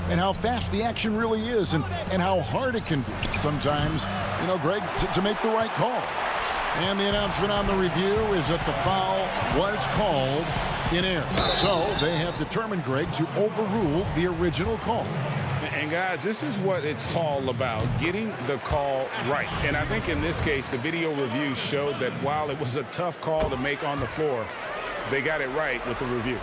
and how fast the action really is and how hard it can be sometimes, you know, Greg, to make the right call. And the announcement on the review is that the foul was called in error. So they have determined, Greg, to overrule the original call. And guys, this is what it's all about, getting the call right. And I think in this case, the video review showed that while it was a tough call to make on the floor, they got it right with the review.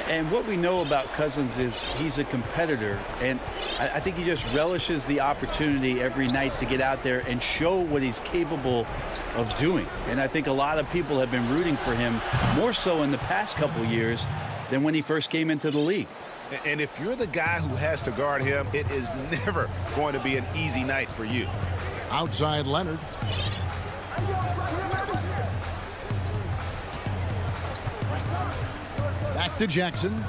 And what we know about Cousins is he's a competitor, and I think he just relishes the opportunity every night to get out there and show what he's capable of doing. And I think a lot of people have been rooting for him more so in the past couple years than when he first came into the league. And if you're the guy who has to guard him, it is never going to be an easy night for you. Outside Leonard. Back to Jackson.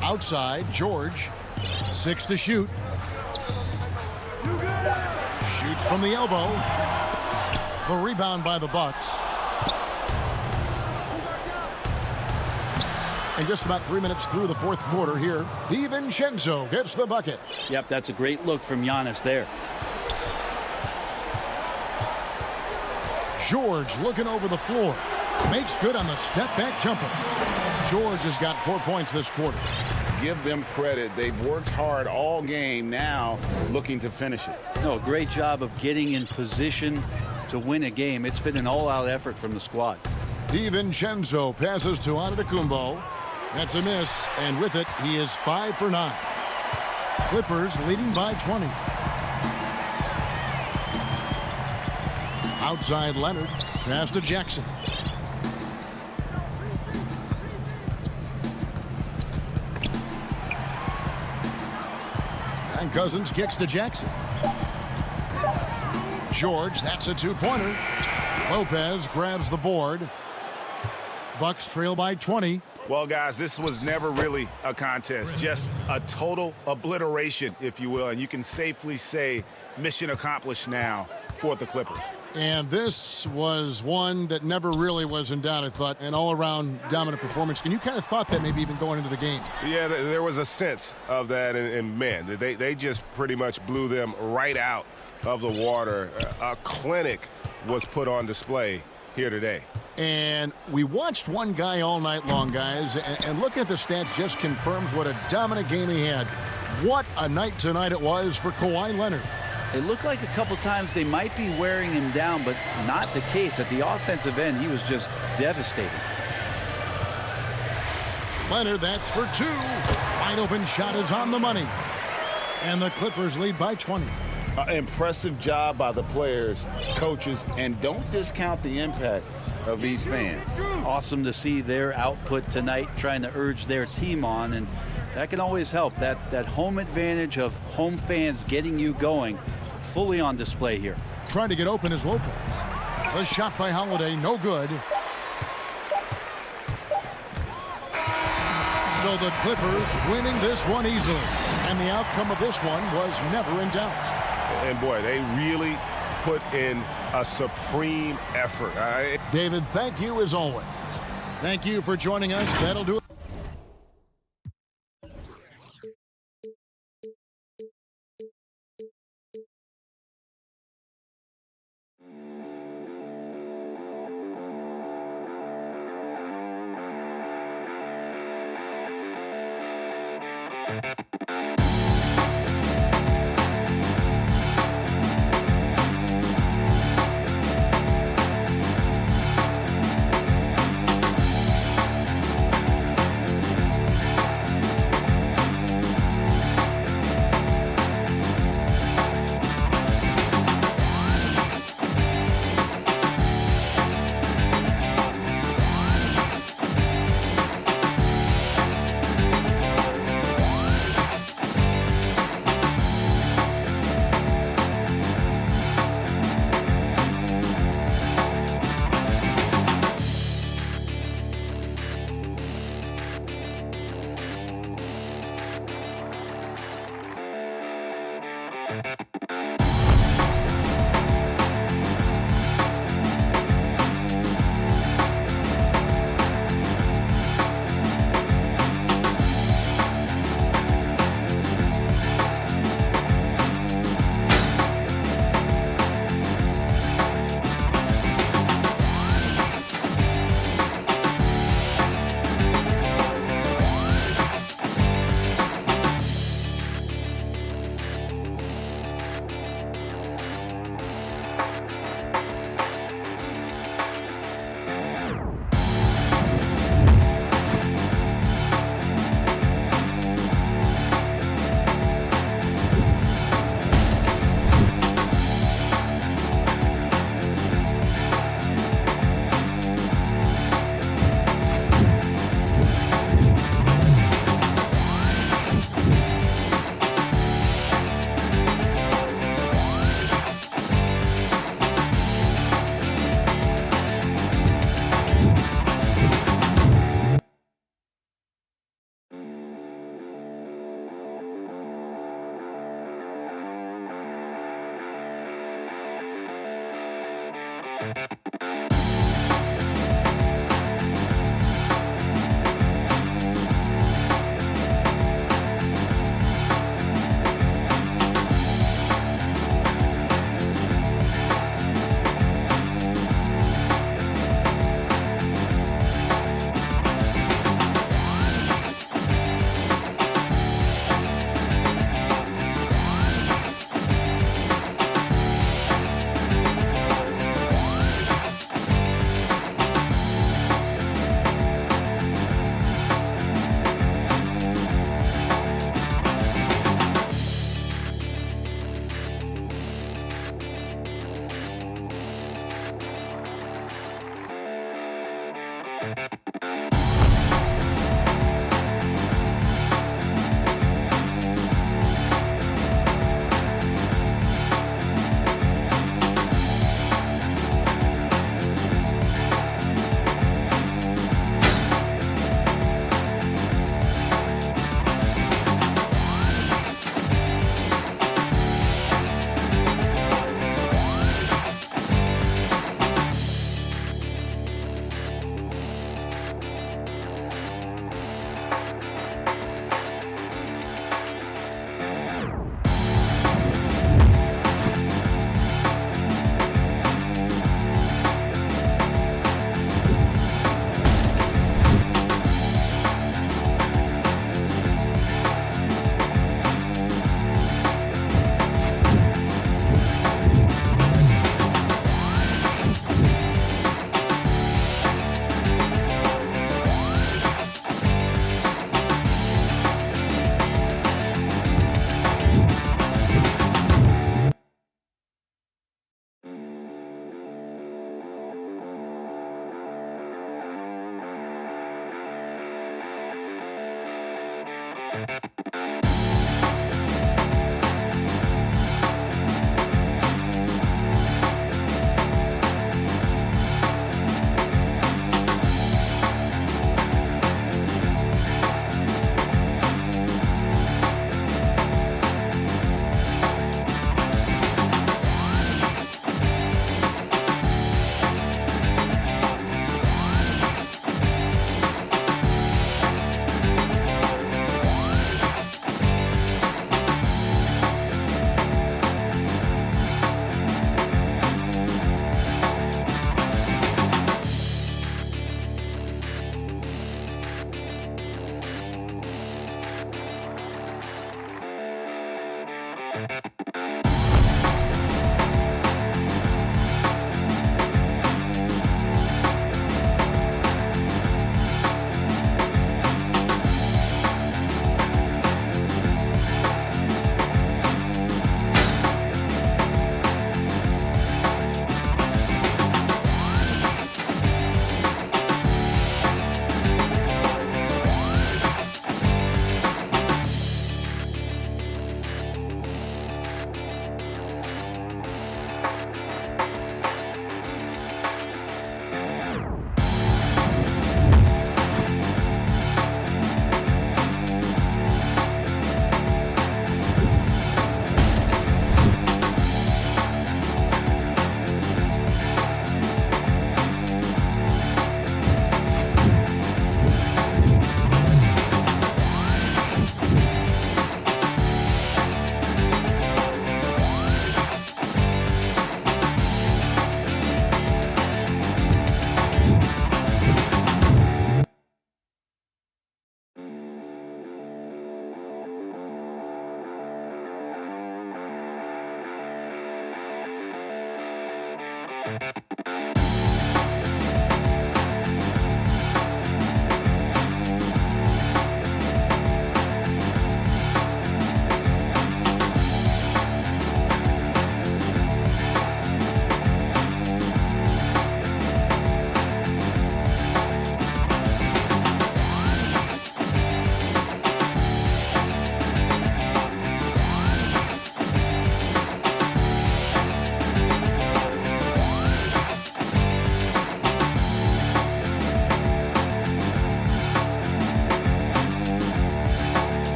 Outside, George. 6 to shoot. Shoots from the elbow. The rebound by the Bucks. And just about 3 minutes through the fourth quarter here, DiVincenzo gets the bucket. Yep, that's a great look from Giannis there. George looking over the floor. Makes good on the step-back jumper. George has got 4 points this quarter. Give them credit. They've worked hard all game, now looking to finish it. No, great job of getting in position to win a game. It's been an all-out effort from the squad. DiVincenzo passes to Antetokounmpo. That's a miss, and with it, he is 5 for 9. Clippers leading by 20. Outside Leonard, pass to Jackson. And Cousins kicks to Jackson. George, that's a two-pointer. Lopez grabs the board. Bucks trail by 20. Well, guys, this was never really a contest, just a total obliteration, if you will. And you can safely say mission accomplished now for the Clippers. And this was one that never really was in doubt, I thought, an all-around dominant performance. And you kind of thought that maybe even going into the game. Yeah, there was a sense of that, and man, they just pretty much blew them right out of the water. A clinic was put on display here today. And we watched one guy all night long, guys, and looking at the stats just confirms what a dominant game he had. What a night tonight it was for Kawhi Leonard. It looked like a couple times they might be wearing him down, but not the case. At the offensive end, he was just devastating. Leonard, that's for two. Wide open shot is on the money. And the Clippers lead by 20. Impressive job by the players, coaches, and don't discount the impact of these fans. Awesome to see their output tonight, trying to urge their team on, and that can always help. That home advantage of home fans getting you going, fully on display here. Trying to get open is Lopez. The shot by Holiday, no good. So the Clippers winning this one easily. And the outcome of this one was never in doubt. And boy, they really put in a supreme effort. David, thank you as always. Thank you for joining us. That'll do it.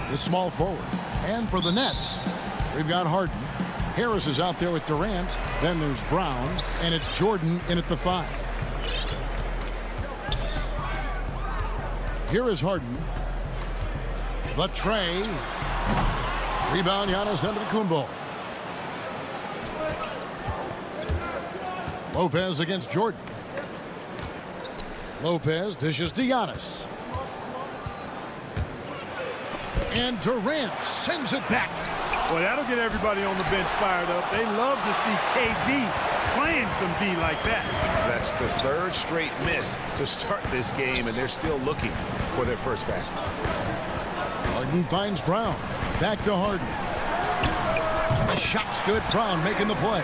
The small forward. And for the Nets, we've got Harden. Harris is out there with Durant. Then there's Brown. And it's Jordan in at the 5. Here is Harden. The tray. Rebound, Giannis Antetokounmpo. Lopez against Jordan. Lopez dishes to Giannis. And Durant sends it back. Well, that'll get everybody on the bench fired up. They love to see KD playing some D like that. That's the 3rd straight miss to start this game, and they're still looking for their first basket. Harden finds Brown. Back to Harden. The shot's good. Brown making the play.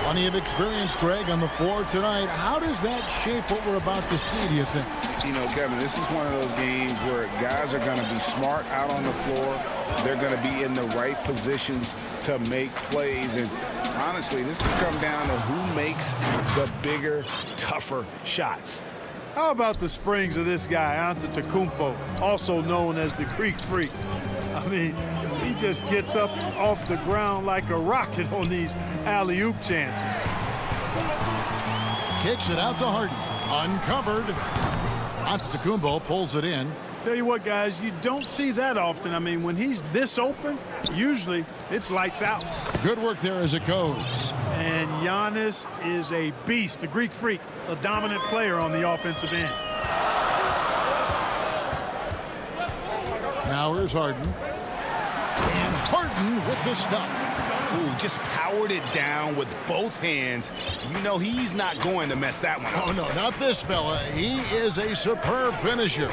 Plenty of experience, Greg, on the floor tonight. How does that shape what we're about to see, do you think? You know, Kevin, this is one of those games where guys are going to be smart out on the floor. They're going to be in the right positions to make plays. And honestly, this could come down to who makes the bigger, tougher shots. How about the springs of this guy, Antetokounmpo, also known as the Greek Freak? I mean, he just gets up off the ground like a rocket on these alley-oop chances. Kicks it out to Harden. Uncovered. Antetokounmpo pulls it in. Tell you what, guys, you don't see that often. I mean, when he's this open, usually it's lights out. Good work there as it goes. And Giannis is a beast, the Greek Freak, a dominant player on the offensive end. Now here's Harden. And Harden with the stuff. Ooh, just powered it down with both hands. You know he's not going to mess that one up. Oh, no, not this fella. He is a superb finisher.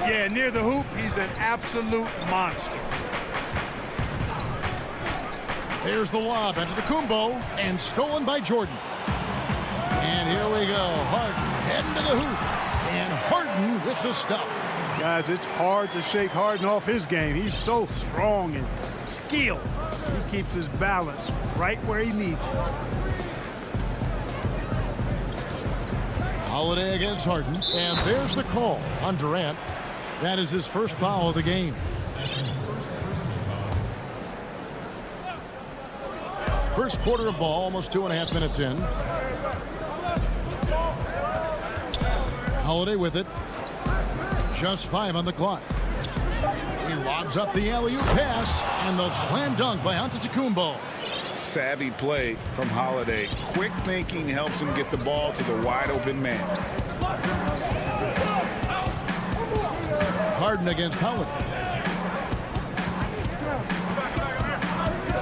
Yeah, near the hoop, he's an absolute monster. There's the lob Antetokounmpo, and stolen by Jordan. And here we go. Harden heading to the hoop. And Harden with the stuff. Guys, it's hard to shake Harden off his game. He's so strong and skilled. He keeps his balance right where he needs it. Holiday against Harden. And there's the call on Durant. That is his first foul of the game. First quarter of ball, almost 2.5 minutes in. Holiday with it. Just 5 on the clock. He lobs up the alley-oop pass, and the slam dunk by Antetokounmpo. Savvy play from Holiday. Quick thinking helps him get the ball to the wide-open man. Harden against Holiday.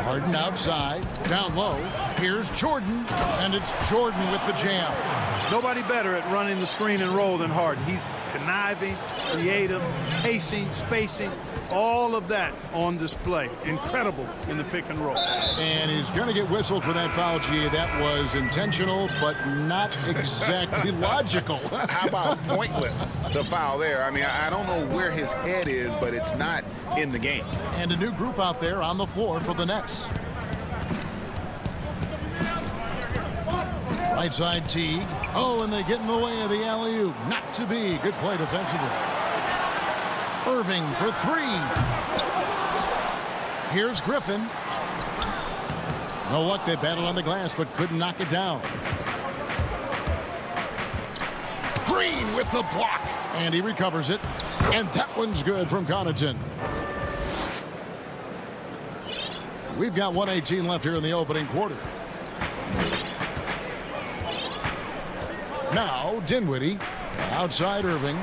Harden outside, down low. Here's Jordan, and it's Jordan with the jam. Nobody better at running the screen and roll than Harden. He's conniving, creative, pacing, spacing, all of that on display. Incredible in the pick and roll. And he's going to get whistled for that foul, G. That was intentional, but not exactly logical. How about pointless, the foul there? I mean, I don't know where his head is, but it's not in the game. And a new group out there on the floor for the Nets. Right side Teague. Oh, and they get in the way of the alley-oop. Not to be. Good play defensively. Irving for 3. Here's Griffin. No luck. They battled on the glass, but couldn't knock it down. Green with the block. And he recovers it. And that one's good from Connaughton. We've got 1:18 left here in the opening quarter. Now, Dinwiddie. Outside Irving.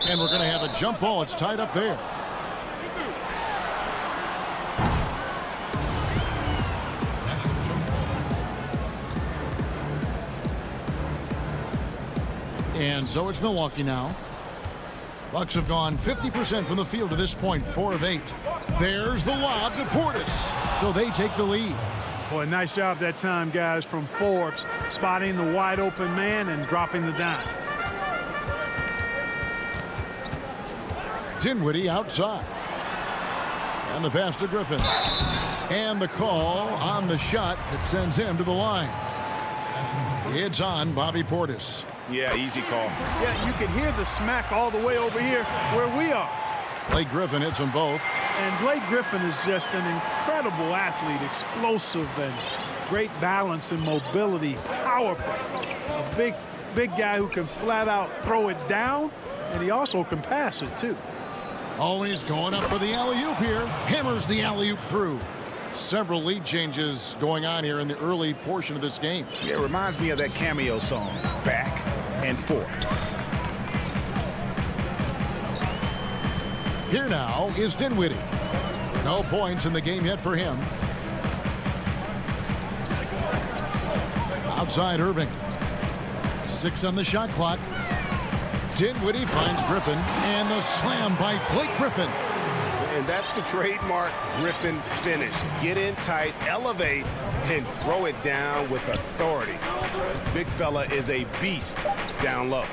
And we're going to have a jump ball. It's tied up there. And so it's Milwaukee now. Bucks have gone 50% from the field to this point, 4 of 8. There's the lob to Portis. So they take the lead. Boy, nice job that time, guys, from Forbes, spotting the wide open man and dropping the dime. Dinwiddie outside. And the pass to Griffin. And the call on the shot that sends him to the line. It's on Bobby Portis. Yeah, easy call. Yeah, you can hear the smack all the way over here where we are. Blake Griffin hits them both. And Blake Griffin is just an incredible athlete, explosive and great balance and mobility, powerful. A big guy who can flat out throw it down, and he also can pass it too. Always going up for the alley-oop here. Hammers the alley-oop through. Several lead changes going on here in the early portion of this game. Yeah, it reminds me of that Cameo song, Back and Forth. Here now is Dinwiddie. No points in the game yet for him. Outside Irving. 6 on the shot clock. Dinwiddie finds Griffin, and the slam by Blake Griffin. And that's the trademark Griffin finish. Get in tight, elevate, and throw it down with authority. Big fella is a beast down low.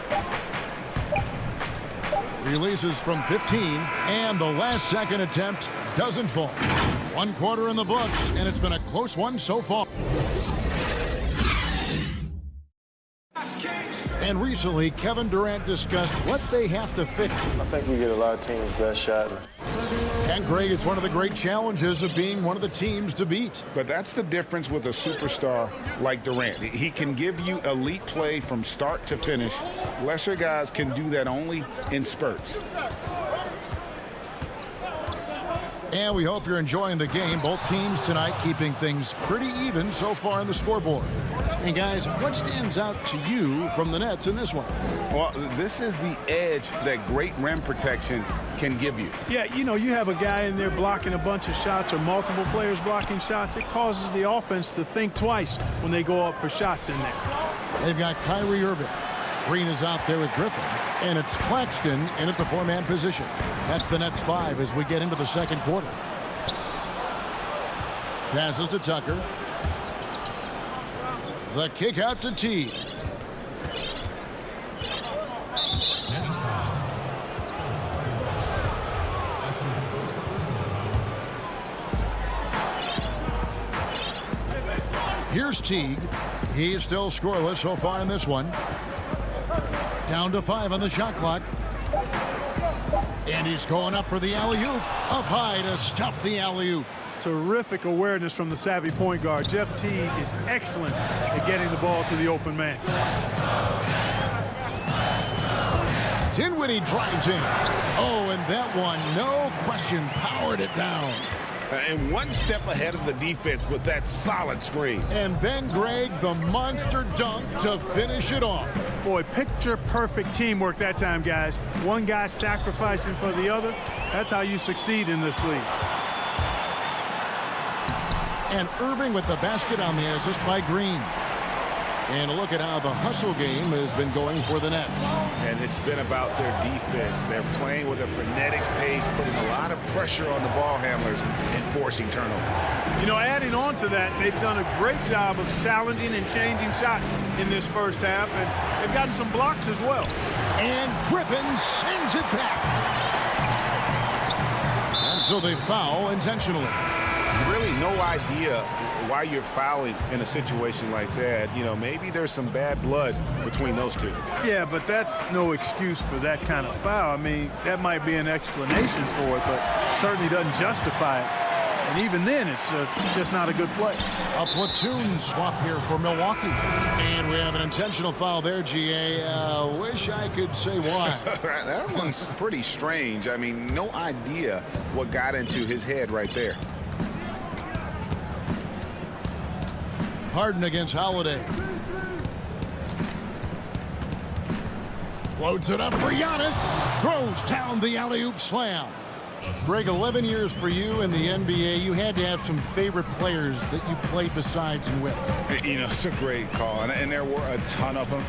Releases from 15, and the last second attempt doesn't fall. 1 quarter in the books, and it's been a close one so far. And recently, Kevin Durant discussed what they have to fix. I think we get a lot of teams' best shot. And Greg, it's one of the great challenges of being one of the teams to beat. But that's the difference with a superstar like Durant. He can give you elite play from start to finish. Lesser guys can do that only in spurts. And we hope you're enjoying the game. Both teams tonight keeping things pretty even so far on the scoreboard. And guys, what stands out to you from the Nets in this one? Well, this is the edge that great rim protection can give you. Yeah, you know, you have a guy in there blocking a bunch of shots or multiple players blocking shots. It causes the offense to think twice when they go up for shots in there. They've got Kyrie Irving. Green is out there with Griffin. And it's Claxton in at the 4-man position. That's the Nets 5 as we get into the second quarter. Passes to Tucker. The kick out to Teague. Here's Teague. He's still scoreless so far in this one. Down to 5 on the shot clock. And he's going up for the alley-oop. Up high to stuff the alley-oop. Terrific awareness from the savvy point guard. Jeff Teague is excellent at getting the ball to the open man. Dinwiddie drives in. Oh, and that one, no question, powered it down. And one step ahead of the defense with that solid screen. And then, Greg, the monster dunk to finish it off. Boy, picture-perfect teamwork that time, guys. One guy sacrificing for the other. That's how you succeed in this league. And Irving with the basket on the assist by Green. And a look at how the hustle game has been going for the Nets. And it's been about their defense. They're playing with a frenetic pace, putting a lot of pressure on the ball handlers and forcing turnovers. You know, adding on to that, they've done a great job of challenging and changing shots in this first half, and they've gotten some blocks as well. And Griffin sends it back. And so they foul intentionally. Really no idea why you're fouling in a situation like that. You know, maybe there's some bad blood between those two. Yeah, but that's no excuse for that kind of foul. I mean, that might be an explanation for it, but certainly doesn't justify it. And even then, it's just not a good play. A platoon swap here for Milwaukee. And we have an intentional foul there, GA. Wish I could say why. That one's pretty strange. I mean, no idea what got into his head right there. Harden against Holiday. Floats it up for Giannis. Throws down the alley-oop slam. Greg, 11 years for you in the NBA. You had to have some favorite players that you played besides and with. You know, it's a great call, and there were a ton of them.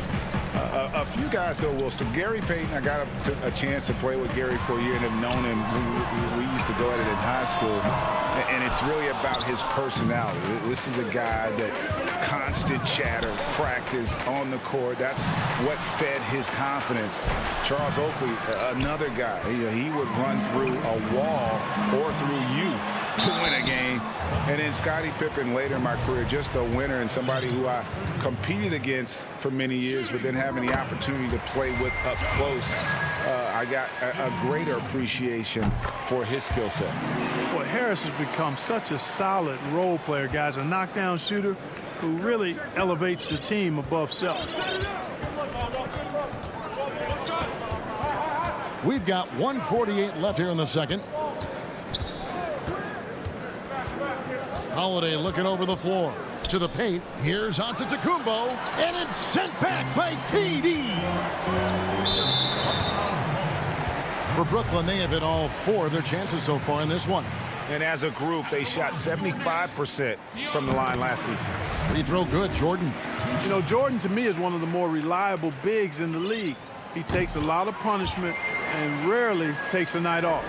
A few guys, though, Wilson. Gary Payton, I got a chance to play with Gary for a year and have known him. We used to go at it in high school. And it's really about his personality. This is a guy that constant chatter, practice on the court. That's what fed his confidence. Charles Oakley, another guy. He would run through a wall or through you to win a game. And then Scottie Pippen later in my career, just a winner and somebody who I competed against for many years, but then having the opportunity to play with up close, I got a greater appreciation for his skill set. Well, Harris has become such a solid role player, guys, a knockdown shooter who really elevates the team above self. We've got 1:48 left here in the second. Holiday looking over the floor to the paint. Here's Antetokounmpo, and it's sent back by KD. For Brooklyn, they have hit all 4 of their chances so far in this one. And as a group, they shot 75% from the line last season. Free throw good, Jordan. You know, Jordan, to me, is one of the more reliable bigs in the league. He takes a lot of punishment and rarely takes a night off.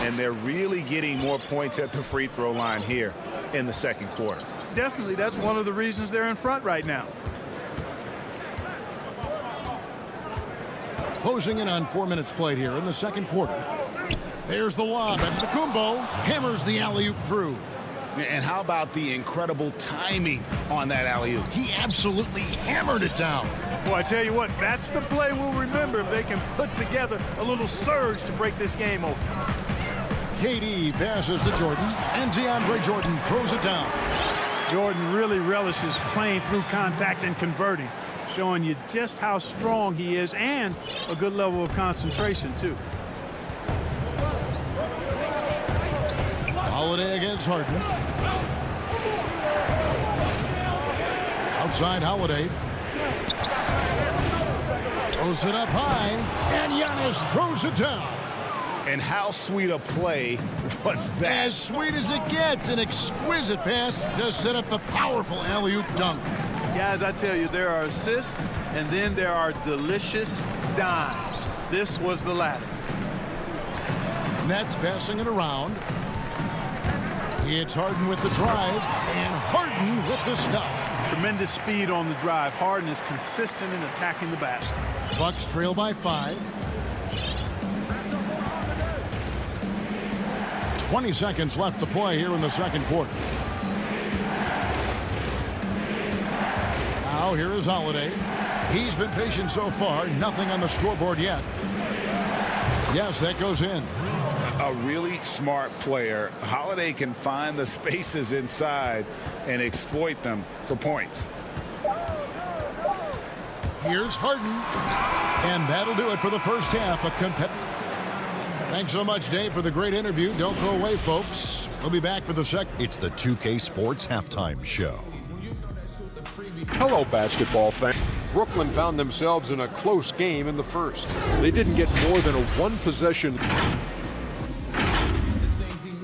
And they're really getting more points at the free throw line here in the second quarter. Definitely, that's one of the reasons they're in front right now. Closing in on 4 minutes played here in the second quarter. There's the lob, and Antetokounmpo hammers the alley-oop through. And how about the incredible timing on that alley-oop? He absolutely hammered it down. Well, I tell you what, that's the play we'll remember if they can put together a little surge to break this game open. KD passes to Jordan, and DeAndre Jordan throws it down. Jordan really relishes playing through contact and converting, showing you just how strong he is and a good level of concentration, too. Holiday against Harden. Outside Holiday. Throws it up high, and Giannis throws it down. And how sweet a play was that? As sweet as it gets, an exquisite pass to set up the powerful alley-oop dunk. Guys, I tell you, there are assists, and then there are delicious dimes. This was the latter. Nets passing it around. It's Harden with the drive, and Harden with the stuff. Tremendous speed on the drive. Harden is consistent in attacking the basket. Bucks trail by 5. 20 seconds left to play here in the second quarter. Now here is Holiday. He's been patient so far. Nothing on the scoreboard yet. Yes, that goes in. A really smart player. Holiday can find the spaces inside and exploit them for points. Here's Harden. And that'll do it for the first half. A competitive. Thanks so much, Dave, for the great interview. Don't go away, folks. We'll be back for the second. It's the 2K Sports Halftime Show. Hello, basketball fans. Brooklyn found themselves in a close game in the first. They didn't get more than a one-possession.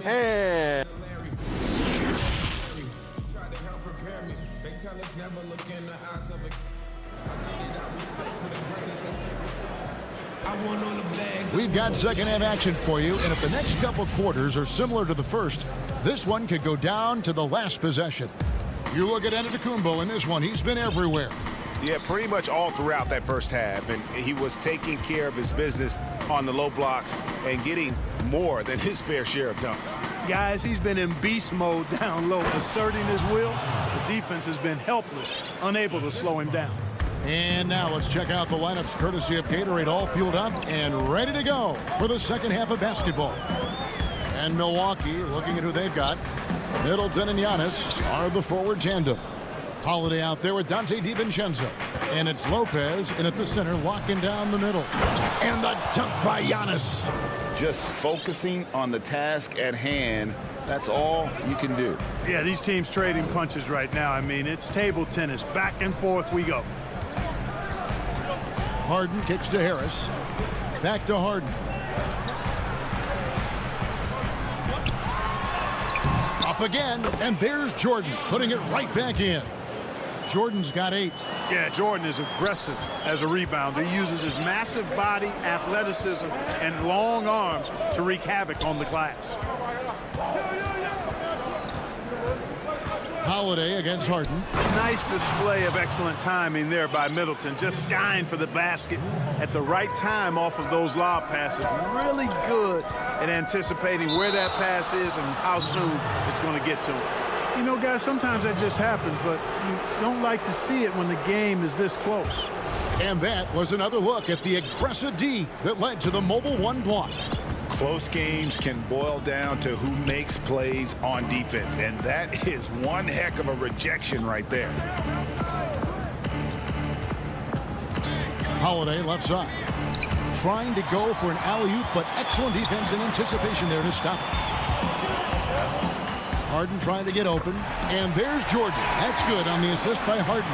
And we've got second half action for you, and if the next couple quarters are similar to the first, this one could go down to the last possession. You look at Antetokounmpo in this one, he's been everywhere. Yeah, pretty much all throughout that first half, and he was taking care of his business on the low blocks and getting more than his fair share of dunks. Guys, he's been in beast mode down low, asserting his will. The defense has been helpless, unable to slow him down. And now let's check out the lineups courtesy of Gatorade, all fueled up and ready to go for the second half of basketball. And Milwaukee, looking at who they've got, Middleton and Giannis are the forward tandem. Holiday out there with Dante DiVincenzo. And it's Lopez in at the center, locking down the middle. And the dunk by Giannis. Just focusing on the task at hand. That's all you can do. Yeah, these teams trading punches right now. I mean, it's table tennis. Back and forth we go. Harden kicks to Harris. Back to Harden. Up again, and there's Jordan putting it right back in. Jordan's got 8. Yeah, Jordan is aggressive as a rebounder. He uses his massive body, athleticism, and long arms to wreak havoc on the glass. Holiday against Harden. Nice display of excellent timing there by Middleton. Just skying for the basket at the right time off of those lob passes. Really good at anticipating where that pass is and how soon it's going to get to him. You know, guys, sometimes that just happens, but you don't like to see it when the game is this close. And that was another look at the aggressive D that led to the Mobile One block. Close games can boil down to who makes plays on defense, and that is one heck of a rejection right there. Holiday left side. Trying to go for an alley-oop, but excellent defense and anticipation there to stop it. Harden trying to get open, and there's Jordan. That's good on the assist by Harden.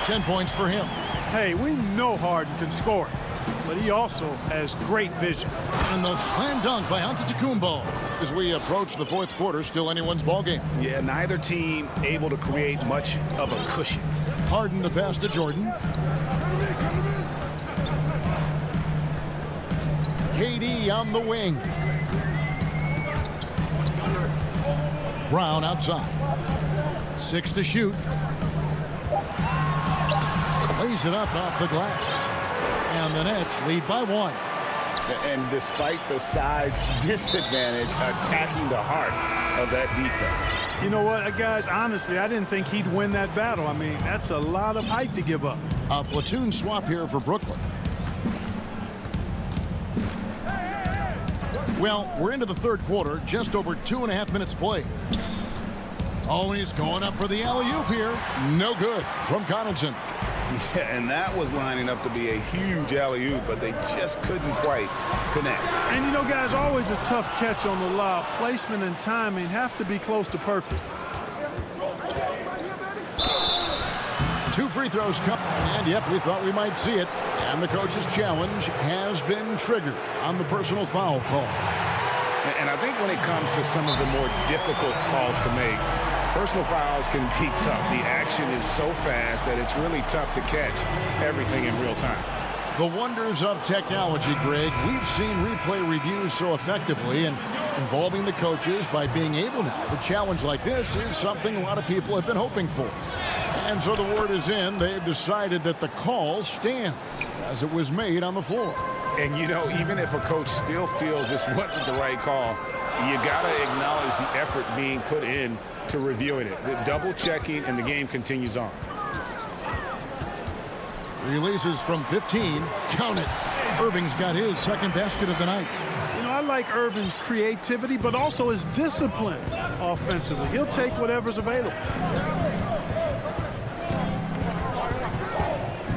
10 points for him. Hey, we know Harden can score, but he also has great vision. And the slam dunk by Antetokounmpo as we approach the fourth quarter. Still anyone's ball game. Yeah, neither team able to create much of a cushion. Harden the pass to Jordan. KD on the wing. Brown outside. 6 to shoot. Lays it up off the glass. And the Nets lead by 1. And despite the size disadvantage, attacking the heart of that defense. You know what, guys, honestly, I didn't think he'd win that battle. I mean, that's a lot of height to give up. A platoon swap here for Brooklyn. Well, we're into the third quarter, just over 2.5 minutes played. Oh, he's going up for the alley-oop here. No good from Connaughton. Yeah, and that was lining up to be a huge alley-oop, but they just couldn't quite connect. And, you know, guys, always a tough catch on the lob. Placement and timing have to be close to perfect. 2 free throws come, and yep, we thought we might see it. And the coach's challenge has been triggered on the personal foul call. And I think when it comes to some of the more difficult calls to make, personal fouls can be tough. The action is so fast that it's really tough to catch everything in real time. The wonders of technology, Greg. We've seen replay reviews so effectively, and involving the coaches by being able now to challenge like this is something a lot of people have been hoping for. And so the word is in. They've decided that the call stands as it was made on the floor. And, you know, even if a coach still feels this wasn't the right call, you got to acknowledge the effort being put in to reviewing it. The double checking, and the game continues on. Releases from 15. Count it. Irving's got his second basket of the night. You know, I like Irving's creativity, but also his discipline offensively. He'll take whatever's available.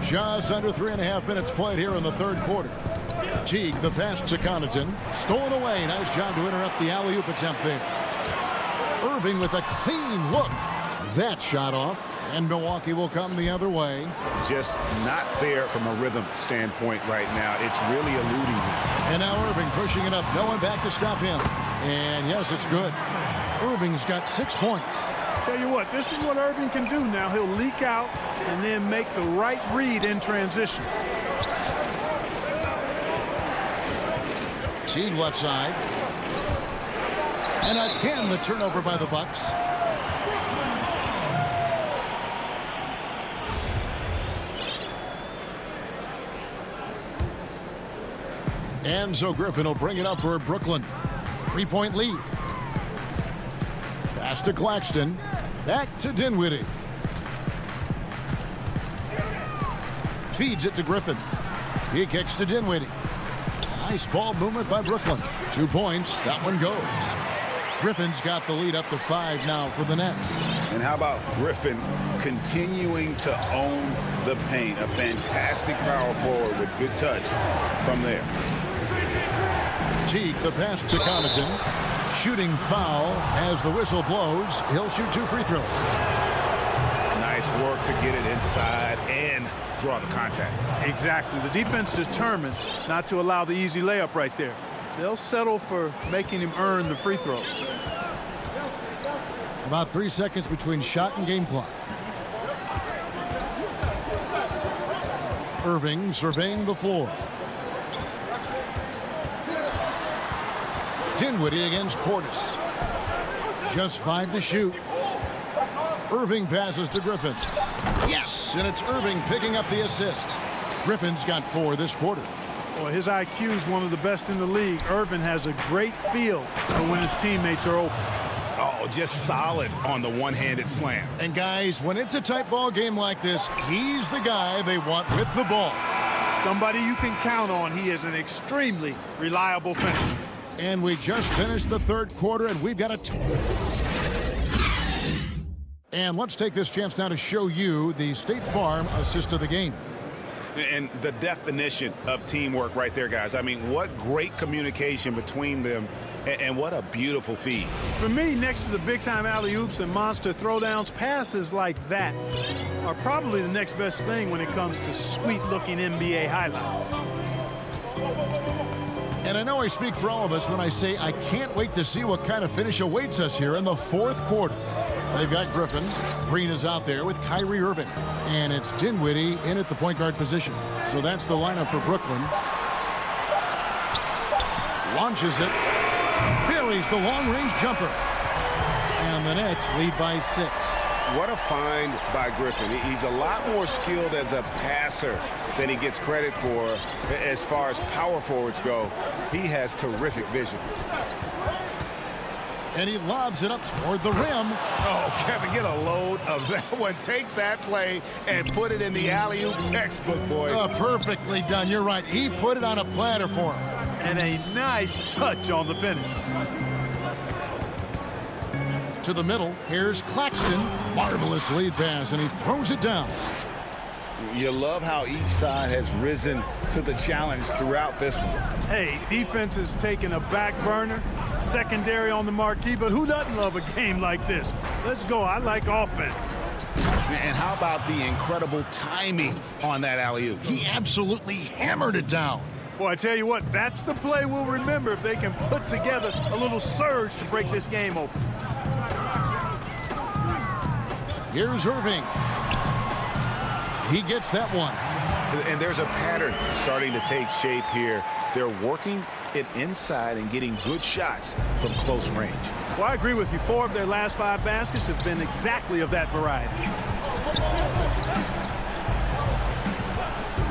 Just under 3.5 minutes played here in the third quarter. Teague, the pass to Connaughton. Stolen away. Nice job to interrupt the alley-oop attempt there. Irving with a clean look. That shot off. And Milwaukee will come the other way. Just not there from a rhythm standpoint right now. It's really eluding him. And now Irving pushing it up. No one back to stop him. And yes, it's good. Irving's got 6 points. Tell you what, this is what Irving can do now. He'll leak out and then make the right read in transition. Teague left side. And again, the turnover by the Bucks. And so Griffin will bring it up for Brooklyn. 3-point lead. Pass to Claxton. Back to Dinwiddie. Feeds it to Griffin. He kicks to Dinwiddie. Nice ball movement by Brooklyn. 2 points. That one goes. Griffin's got the lead up to 5 now for the Nets. And how about Griffin continuing to own the paint? A fantastic power forward with good touch from there. Teague, the pass to Connaughton. Shooting foul as the whistle blows. He'll shoot 2 free throws. Nice work to get it inside and draw the contact. Exactly. The defense determined not to allow the easy layup right there. They'll settle for making him earn the free throws. About 3 seconds between shot and game clock. Irving surveying the floor. Dinwiddie against Portis. Just 5 to shoot. Irving passes to Griffin. Yes, and it's Irving picking up the assist. Griffin's got 4 this quarter. Well, his IQ is one of the best in the league. Irvin has a great feel for when his teammates are open. Oh, just solid on the one-handed slam. And guys, when it's a tight ball game like this, he's the guy they want with the ball. Somebody you can count on. He is an extremely reliable finisher. And we just finished the third quarter, and we've got a... And let's take this chance now to show you the State Farm assist of the game. And the definition of teamwork right there, guys. I mean, what great communication between them, and what a beautiful feed. For me, next to the big-time alley-oops and monster throwdowns, passes like that are probably the next best thing when it comes to sweet-looking NBA highlights. And I know I speak for all of us when I say I can't wait to see what kind of finish awaits us here in the fourth quarter. They've got Griffin. Green is out there with Kyrie Irving. And it's Dinwiddie in at the point guard position. So that's the lineup for Brooklyn. Launches it. Buries the long-range jumper. And the Nets lead by 6. What a find by Griffin. He's a lot more skilled as a passer than he gets credit for as far as power forwards go. He has terrific vision. And he lobs it up toward the rim. Oh, Kevin, get a load of that one. Take that play and put it in the alley-oop textbook, boys. Perfectly done. You're right. He put it on a platter for him. And a nice touch on the finish. To the middle, here's Claxton. Marvelous lead pass, and he throws it down. You love how each side has risen to the challenge throughout this one. Hey, defense is taking a back burner, secondary on the marquee, but who doesn't love a game like this? Let's go. I like offense. And how about the incredible timing on that alley-oop? He absolutely hammered it down. Boy, I tell you what, that's the play we'll remember if they can put together a little surge to break this game open. Here's Irving. He gets that one. And there's a pattern starting to take shape here. They're working it inside and getting good shots from close range. Well, I agree with you. 4 of their last 5 baskets have been exactly of that variety.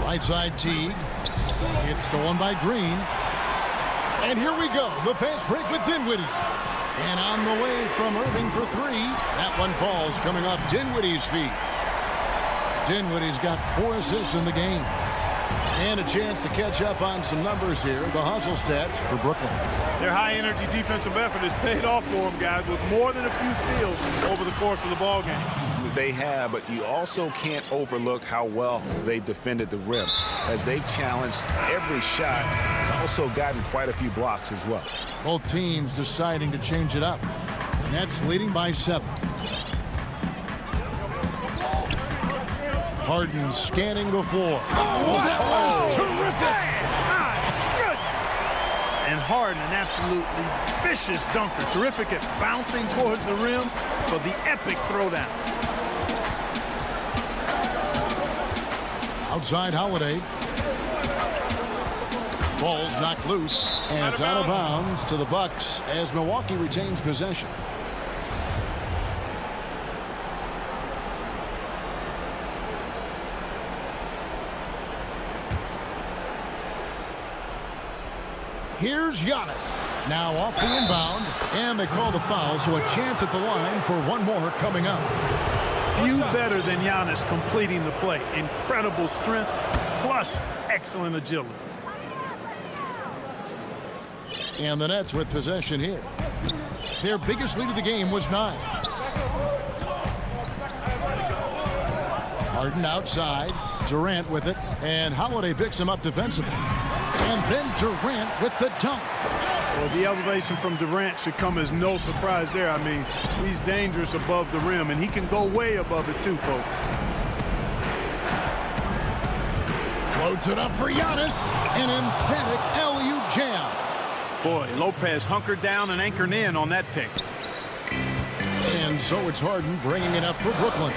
Right side Teague. It's stolen by Green. And here we go. The fast break with Dinwiddie. And on the way from Irving for 3. That one falls coming off Dinwiddie's feet. Dinwiddie's got 4 assists in the game. And a chance to catch up on some numbers here. The hustle stats for Brooklyn. Their high-energy defensive effort has paid off for them, guys, with more than a few steals over the course of the ball game. They have, but you also can't overlook how well they've defended the rim. As they've challenged every shot, also gotten quite a few blocks as well. Both teams deciding to change it up. Nets leading by 7. Harden scanning the floor. Oh, that was terrific! Good. And Harden, an absolutely vicious dunker. Terrific at bouncing towards the rim for the epic throwdown. Outside Holiday. Ball's knocked loose, and it's out of bounds to the Bucks as Milwaukee retains possession. Here's Giannis. Now off the inbound, and they call the foul, so a chance at the line for one more coming up. Few better than Giannis completing the play. Incredible strength, plus excellent agility. And the Nets with possession here. Their biggest lead of the game was 9. Harden outside. Durant with it. And Holiday picks him up defensively. And then Durant with the dunk. Well, the elevation from Durant should come as no surprise there. I mean, he's dangerous above the rim, and he can go way above it too, folks. Floats it up for Giannis. An emphatic LU jam. Boy, Lopez hunkered down and anchored in on that pick. And so it's Harden bringing it up for Brooklyn.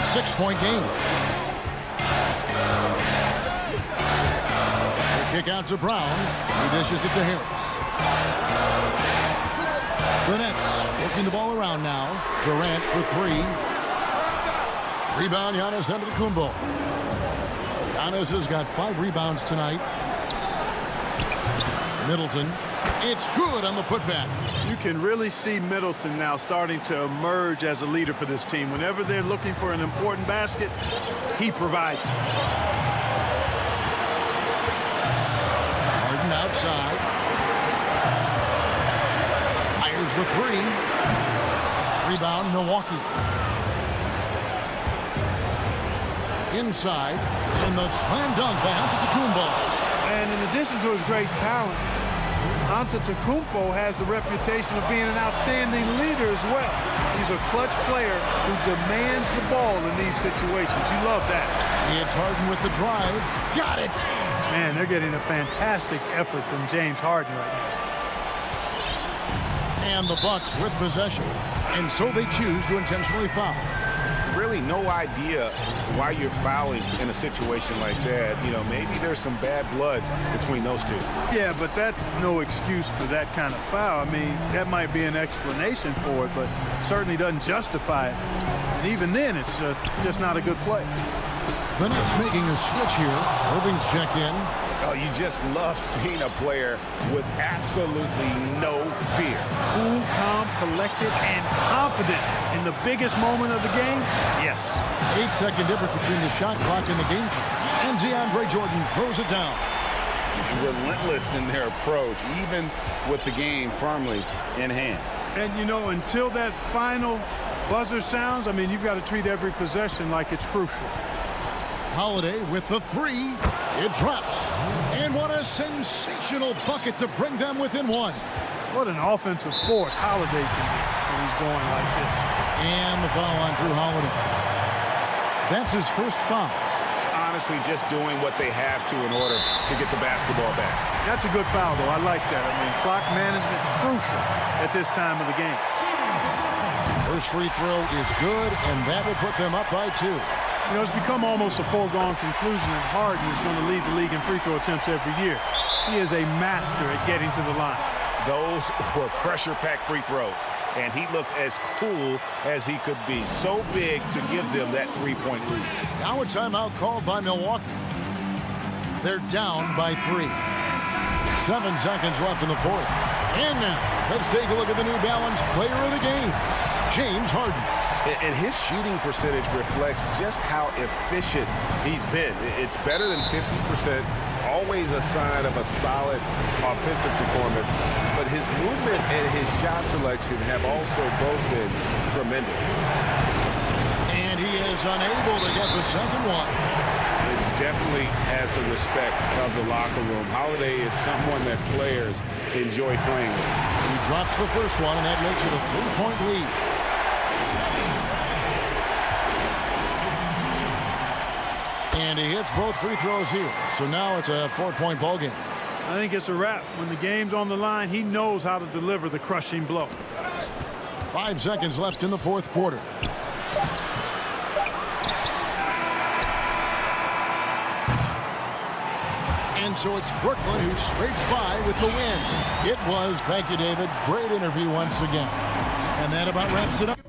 6-point game. Kick out to Brown. He dishes it to Harris. The Nets working the ball around now. Durant for three. Rebound, Giannis Antetokounmpo. Giannis has got 5 rebounds tonight. Middleton. It's good on the putback. You can really see Middleton now starting to emerge as a leader for this team. Whenever they're looking for an important basket, he provides. Harden outside. Fires the three. Rebound, Milwaukee. Inside, and the slam dunk by Antetokounmpo. And in addition to his great talent, Antetokounmpo has the reputation of being an outstanding leader as well. He's a clutch player who demands the ball in these situations. You love that. It's Harden with the drive. Got it. Man, they're getting a fantastic effort from James Harden right now. And the Bucks with possession. And so they choose to intentionally foul. Really no idea why you're fouling in a situation like that. You know, maybe there's some bad blood between those two. Yeah, but that's no excuse for that kind of foul. I mean, that might be an explanation for it, but certainly doesn't justify it. And even then, it's just not a good play. The Nets making a switch here. Irving's checked in. Oh, you just love seeing a player with absolutely no fear. Cool, calm, collected, and confident in the biggest moment of the game. Yes. 8-second difference between the shot clock and the game clock. And DeAndre Jordan throws it down. Relentless in their approach, even with the game firmly in hand. And, you know, until that final buzzer sounds, I mean, you've got to treat every possession like it's crucial. Holiday with the three. It drops. And what a sensational bucket to bring them within one. What an offensive force Holiday can be when he's going like this. And the foul on Drew Holiday. That's his first foul. Honestly, just doing what they have to in order to get the basketball back. That's a good foul, though. I like that. I mean, clock management crucial at this time of the game. First free throw is good, and that will put them up by 2. You know, it's become almost a foregone conclusion that Harden is going to lead the league in free throw attempts every year. He is a master at getting to the line. Those were pressure-packed free throws, and he looked as cool as he could be. So big to give them that three-point lead. Now a timeout called by Milwaukee. They're down by 3. 7 seconds left in the fourth. And now, let's take a look at the New Balance player of the game, James Harden. And his shooting percentage reflects just how efficient he's been. It's better than 50%, always a sign of a solid offensive performance. But his movement and his shot selection have also both been tremendous. And he is unable to get the second one. He definitely has the respect of the locker room. Holiday is someone that players enjoy playing with. He drops the first one, and that makes it a 3-point lead. And he hits both free throws here. So now it's a 4-point ball game. I think it's a wrap. When the game's on the line, he knows how to deliver the crushing blow. 5 seconds left in the fourth quarter. And so it's Brooklyn who scrapes by with the win. It was, thank you, David. Great interview once again. And that about wraps it up.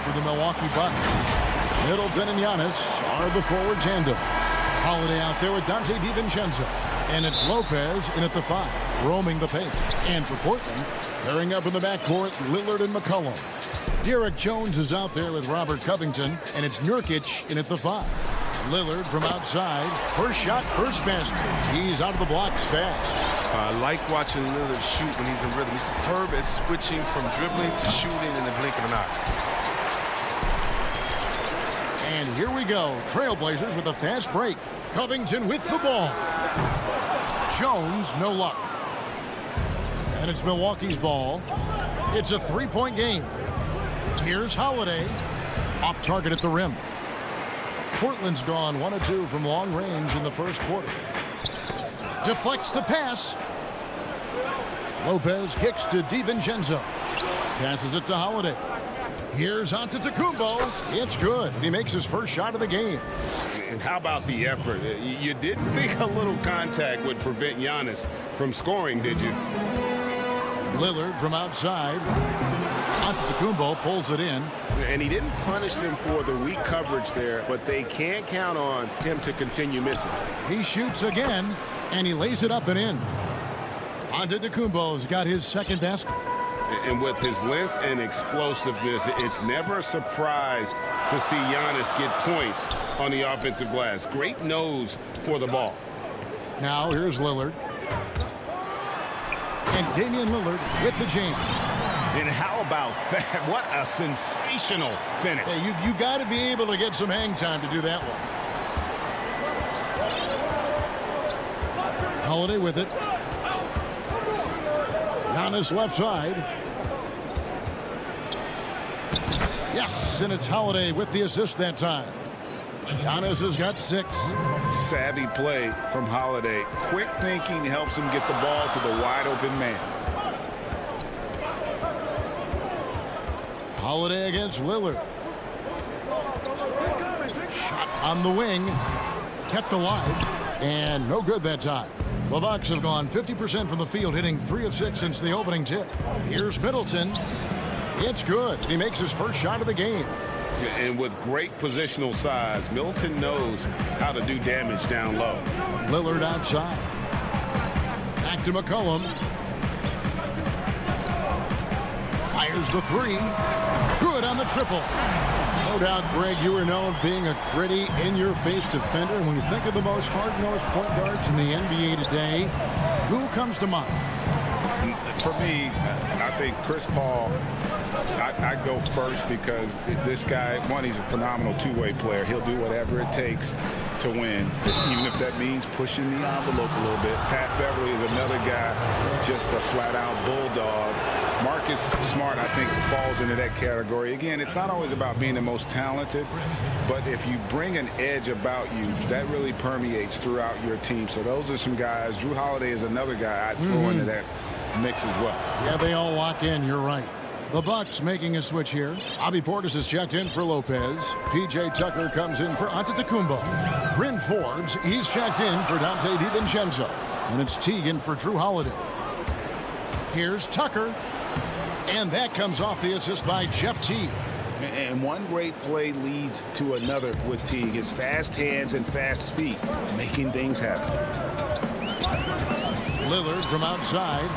for the Milwaukee Bucks. Middleton and Giannis are the forward tandem. Holiday out there with Dante DiVincenzo. And it's Lopez in at the 5, roaming the paint. And for Portland, pairing up in the backcourt, Lillard and McCollum. Derek Jones is out there with Robert Covington, and it's Nurkic in at the 5. Lillard from outside. First shot, first basket. He's out of the blocks fast. I like watching Lillard shoot when he's in rhythm. He's superb at switching from dribbling to shooting in the blink of an eye. And here we go. Trailblazers with a fast break. Covington with the ball. Jones, no luck. And it's Milwaukee's ball. It's a three-point game. Here's Holiday. Off target at the rim. Portland's gone 1 of 2 from long range in the first quarter. Deflects the pass. Lopez kicks to DiVincenzo. Passes it to Holiday. Here's Antetokounmpo. It's good. He makes his first shot of the game. And how about the effort? You didn't think a little contact would prevent Giannis from scoring, did you? Lillard from outside. Antetokounmpo pulls it in. And he didn't punish them for the weak coverage there, but they can't count on him to continue missing. He shoots again, and he lays it up and in. Antetokounmpo's got his second basket. And with his length and explosiveness, it's never a surprise to see Giannis get points on the offensive glass. Great nose for the ball. Now here's Lillard. And Damian Lillard with the jam. And how about that? What a sensational finish. Hey, you got to be able to get some hang time to do that one. Holiday with it. Giannis left side. Yes, and it's Holiday with the assist that time. Giannis has got 6. Savvy play from Holiday. Quick thinking helps him get the ball to the wide open man. Holiday against Lillard. Shot on the wing. Kept alive. And no good that time. The Bucks have gone 50% from the field, hitting 3 of 6 since the opening tip. Here's Middleton. It's good. He makes his first shot of the game. And with great positional size, Middleton knows how to do damage down low. Lillard outside. Back to McCollum. Fires the 3. Good on the triple. No doubt, Greg, you are known being a gritty, in-your-face defender. And when you think of the most hard-nosed point guards in the NBA today, who comes to mind? For me, I think Chris Paul, I go first because this guy, one, he's a phenomenal two-way player. He'll do whatever it takes to win, even if that means pushing the envelope a little bit. Pat Beverly is another guy, just a flat-out bulldog. Marcus Smart, I think, falls into that category. Again, it's not always about being the most talented, but if you bring an edge about you, that really permeates throughout your team. So those are some guys. Drew Holiday is another guy I'd throw into that mix as well. Yeah, they all lock in. You're right. The Bucks making a switch here. Bobby Portis is checked in for Lopez. P.J. Tucker comes in for Antetokounmpo. Bryn Forbes, he's checked in for Dante DiVincenzo. And it's Teagan for Drew Holiday. Here's Tucker. And that comes off the assist by Jeff Teague. And one great play leads to another with Teague. His fast hands and fast feet, making things happen. Lillard from outside.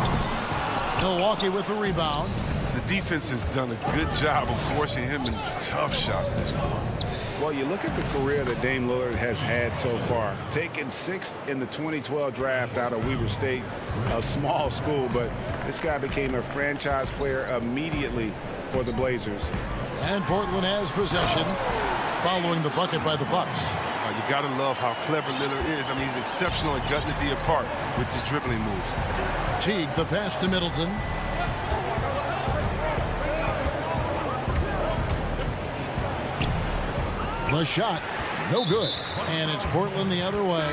Milwaukee with the rebound. The defense has done a good job of forcing him in tough shots this quarter. Well, you look at the career that Dame Lillard has had so far. Taken 6th in the 2012 draft out of Weber State, a small school, but this guy became a franchise player immediately for the Blazers. And Portland has possession, following the bucket by the Bucks. You got to love how clever Lillard is. I mean, he's exceptional at gutting the D apart with his dribbling moves. Teague, the pass to Middleton. The shot, no good. And it's Portland the other way.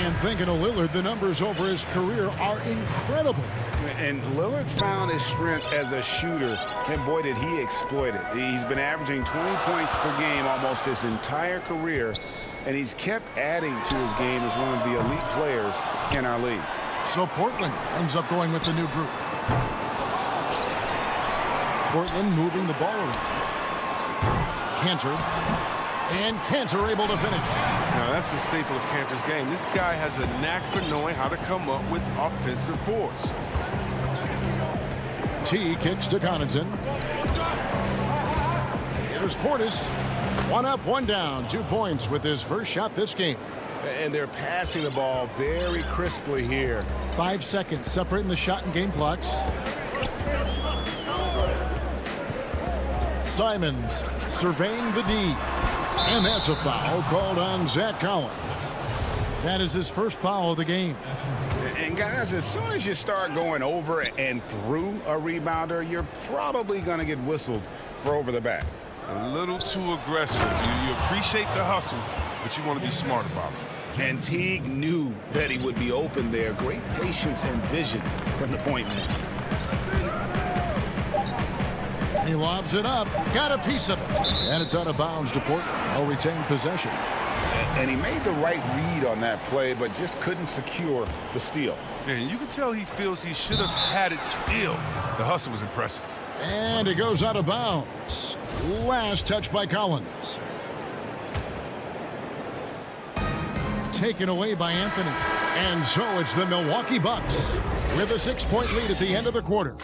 And thinking of Lillard, the numbers over his career are incredible. And Lillard found his strength as a shooter, and boy, did he exploit it. He's been averaging 20 points per game almost his entire career, and he's kept adding to his game as one of the elite players in our league. So Portland ends up going with the new group. Portland moving the ball around. Cantor. And Cantor able to finish. Now, that's the staple of Cantor's game. This guy has a knack for knowing how to come up with offensive boards. T kicks to Connaughton. Here's Portis. 1 up, 1 down. 2 points with his first shot this game. And they're passing the ball very crisply here. 5 seconds separating the shot and game clocks. Simons surveying the D. And that's a foul called on Zach Collins. That is his first foul of the game. And guys, as soon as you start going over and through a rebounder, you're probably going to get whistled for over the back. A little too aggressive. You appreciate the hustle, but you want to be smart about it. And Teague knew that he would be open there. Great patience and vision from the point man. He lobs it up. Got a piece of it. And it's out of bounds to Portland. They'll retain possession. And he made the right read on that play, but just couldn't secure the steal. And you can tell he feels he should have had it still. The hustle was impressive. And it goes out of bounds. Last touch by Collins. Taken away by Anthony. And so it's the Milwaukee Bucks with a 6-point lead at the end of the quarter.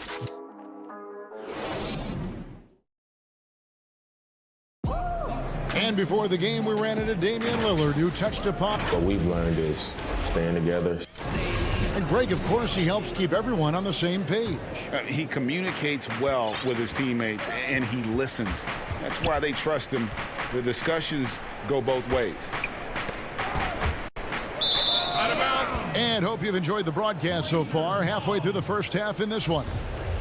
And before the game, we ran into Damian Lillard, who touched upon. What we've learned is staying together. And Greg, of course, he helps keep everyone on the same page. He communicates well with his teammates, and he listens. That's why they trust him. The discussions go both ways. And hope you've enjoyed the broadcast so far. Halfway through the first half in this one.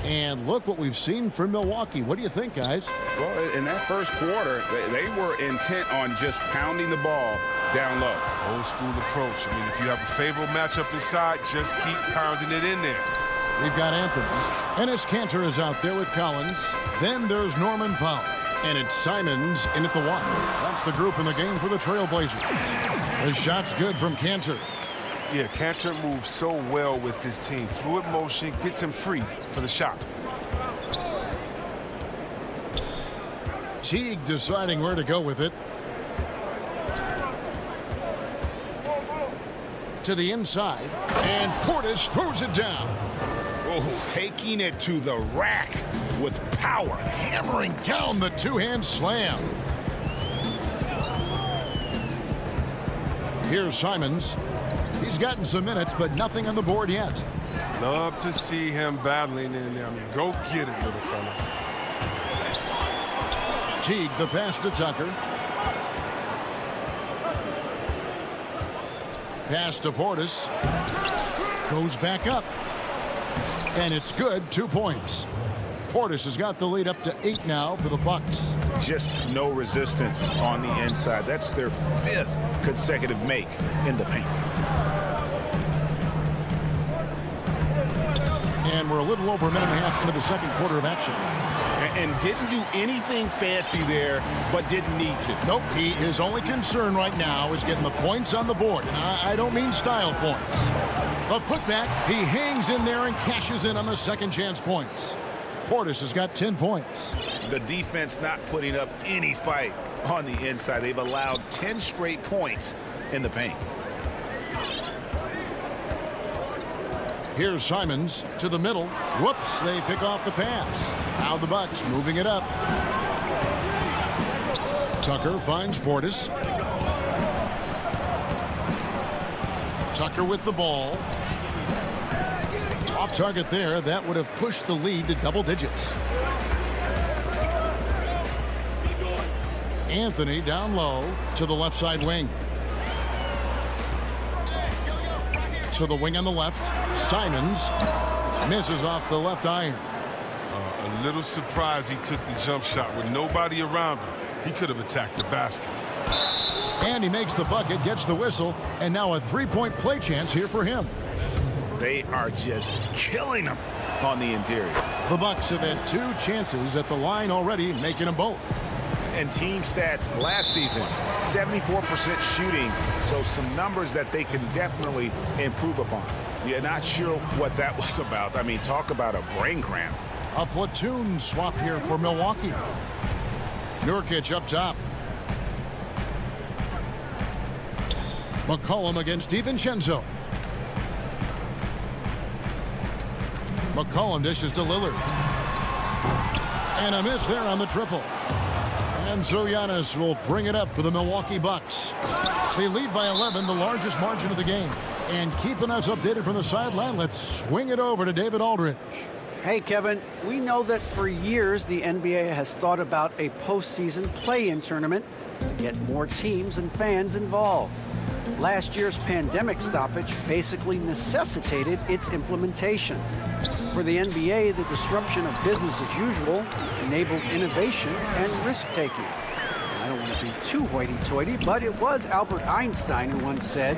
And look what we've seen from Milwaukee. What do you think, guys? Well, in that first quarter, they were intent on just pounding the ball down low. Old school approach. I mean, if you have a favorable matchup inside, just keep pounding it in there. We've got Anthony. Enes Kanter is out there with Collins. Then there's Norman Powell. And it's Simons in at the 1. That's the group in the game for the Trailblazers. The shot's good from Kanter. Yeah, Kanter moves so well with his team. Fluid motion gets him free for the shot. Teague deciding where to go with it. To the inside. And Portis throws it down. Oh, taking it to the rack with power. Hammering down the two-hand slam. Here's Simons. He's gotten some minutes, but nothing on the board yet. Love to see him battling in there. I mean, go get it, little fella. Teague, the pass to Tucker. Pass to Portis. Goes back up. And it's good. 2 points. Portis has got the lead up to 8 now for the Bucks. Just no resistance on the inside. That's their 5th consecutive make in the paint. And we're a little over a minute and a half into the second quarter of action. And didn't do anything fancy there, but didn't need to. Nope, his only concern right now is getting the points on the board. And I don't mean style points. A putback, he hangs in there and cashes in on the second chance points. Portis has got 10 points. The defense not putting up any fight on the inside. They've allowed 10 straight points in the paint. Here's Simons to the middle. Whoops, they pick off the pass. Now the Bucks moving it up. Tucker finds Portis. Tucker with the ball. Off target there. That would have pushed the lead to double digits. Anthony down low to the left side wing. To the wing on the left. Simons misses off the left iron. A little surprised he took the jump shot with nobody around him. He could have attacked the basket. And he makes the bucket, gets the whistle, and now a three-point play chance here for him. They are just killing them on the interior. The Bucks have had 2 chances at the line already, making them both. And team stats last season, 74% shooting, so some numbers that they can definitely improve upon. You're not sure what that was about. I mean, talk about a brain cramp. A platoon swap here for Milwaukee. Nurkic up top. McCollum against DiVincenzo. McCollum dishes to Lillard. And a miss there on the triple. And so Giannis will bring it up for the Milwaukee Bucks. They lead by 11, the largest margin of the game. And keeping us updated from the sideline, let's swing it over to David Aldridge. Hey, Kevin, we know that for years the NBA has thought about a postseason play-in tournament to get more teams and fans involved. Last year's pandemic stoppage basically necessitated its implementation. For the NBA, the disruption of business as usual enabled innovation and risk-taking. I don't want to be too hoity-toity, but it was Albert Einstein who once said,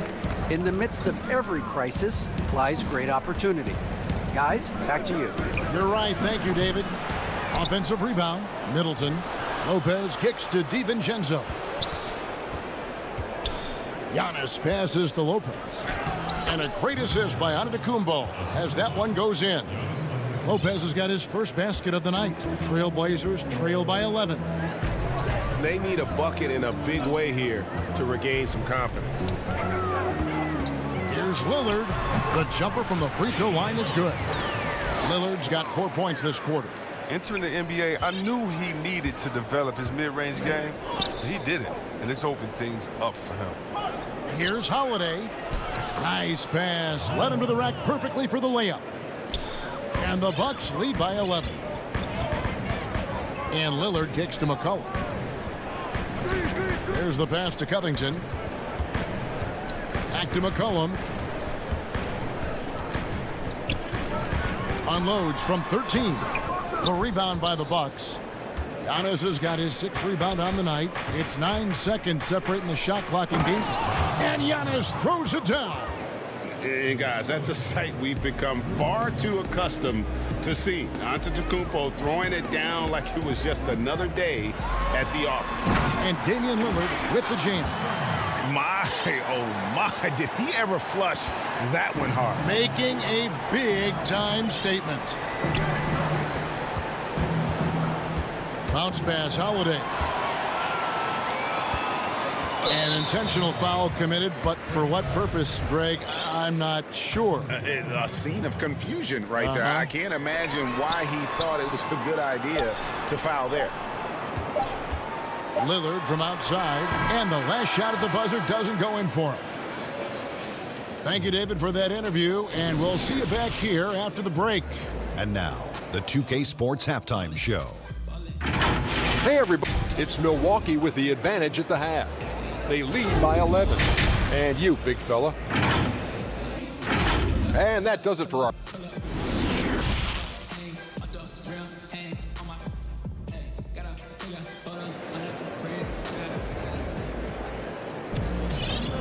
"In the midst of every crisis lies great opportunity." Guys, back to you. You're right. Thank you, David. Offensive rebound. Middleton. Lopez kicks to DiVincenzo. Giannis passes to Lopez. And a great assist by Antetokounmpo as that one goes in. Lopez has got his first basket of the night. Trailblazers trail by 11. They need a bucket in a big way here to regain some confidence. Here's Lillard. The jumper from the free throw line is good. Lillard's got 4 points this quarter. Entering the NBA, I knew he needed to develop his mid-range game. He did it, and it's opened things up for him. Here's Holiday. Nice pass. Led him to the rack perfectly for the layup. And the Bucks lead by 11. And Lillard kicks to McCollum. There's the pass to Covington. Back to McCollum. Unloads from 13. The rebound by the Bucks. Giannis has got his 6th rebound on the night. It's 9 seconds separating the shot clock and game. And Giannis throws it down. And guys, that's a sight we've become far too accustomed to seeing. Antetokounmpo throwing it down like it was just another day at the office. And Damian Lillard with the jam. My, oh my, did he ever flush that one hard? Making a big-time statement. Bounce pass, Holiday. An intentional foul committed, but for what purpose, Greg, I'm not sure. A scene of confusion right there. I can't imagine why he thought it was a good idea to foul there. Lillard from outside, and the last shot at the buzzer doesn't go in for him. Thank you, David, for that interview, and we'll see you back here after the break. And now, the 2K Sports Halftime Show. Hey, everybody. It's Milwaukee with the advantage at the half. They lead by 11. And you, big fella. And that does it for our...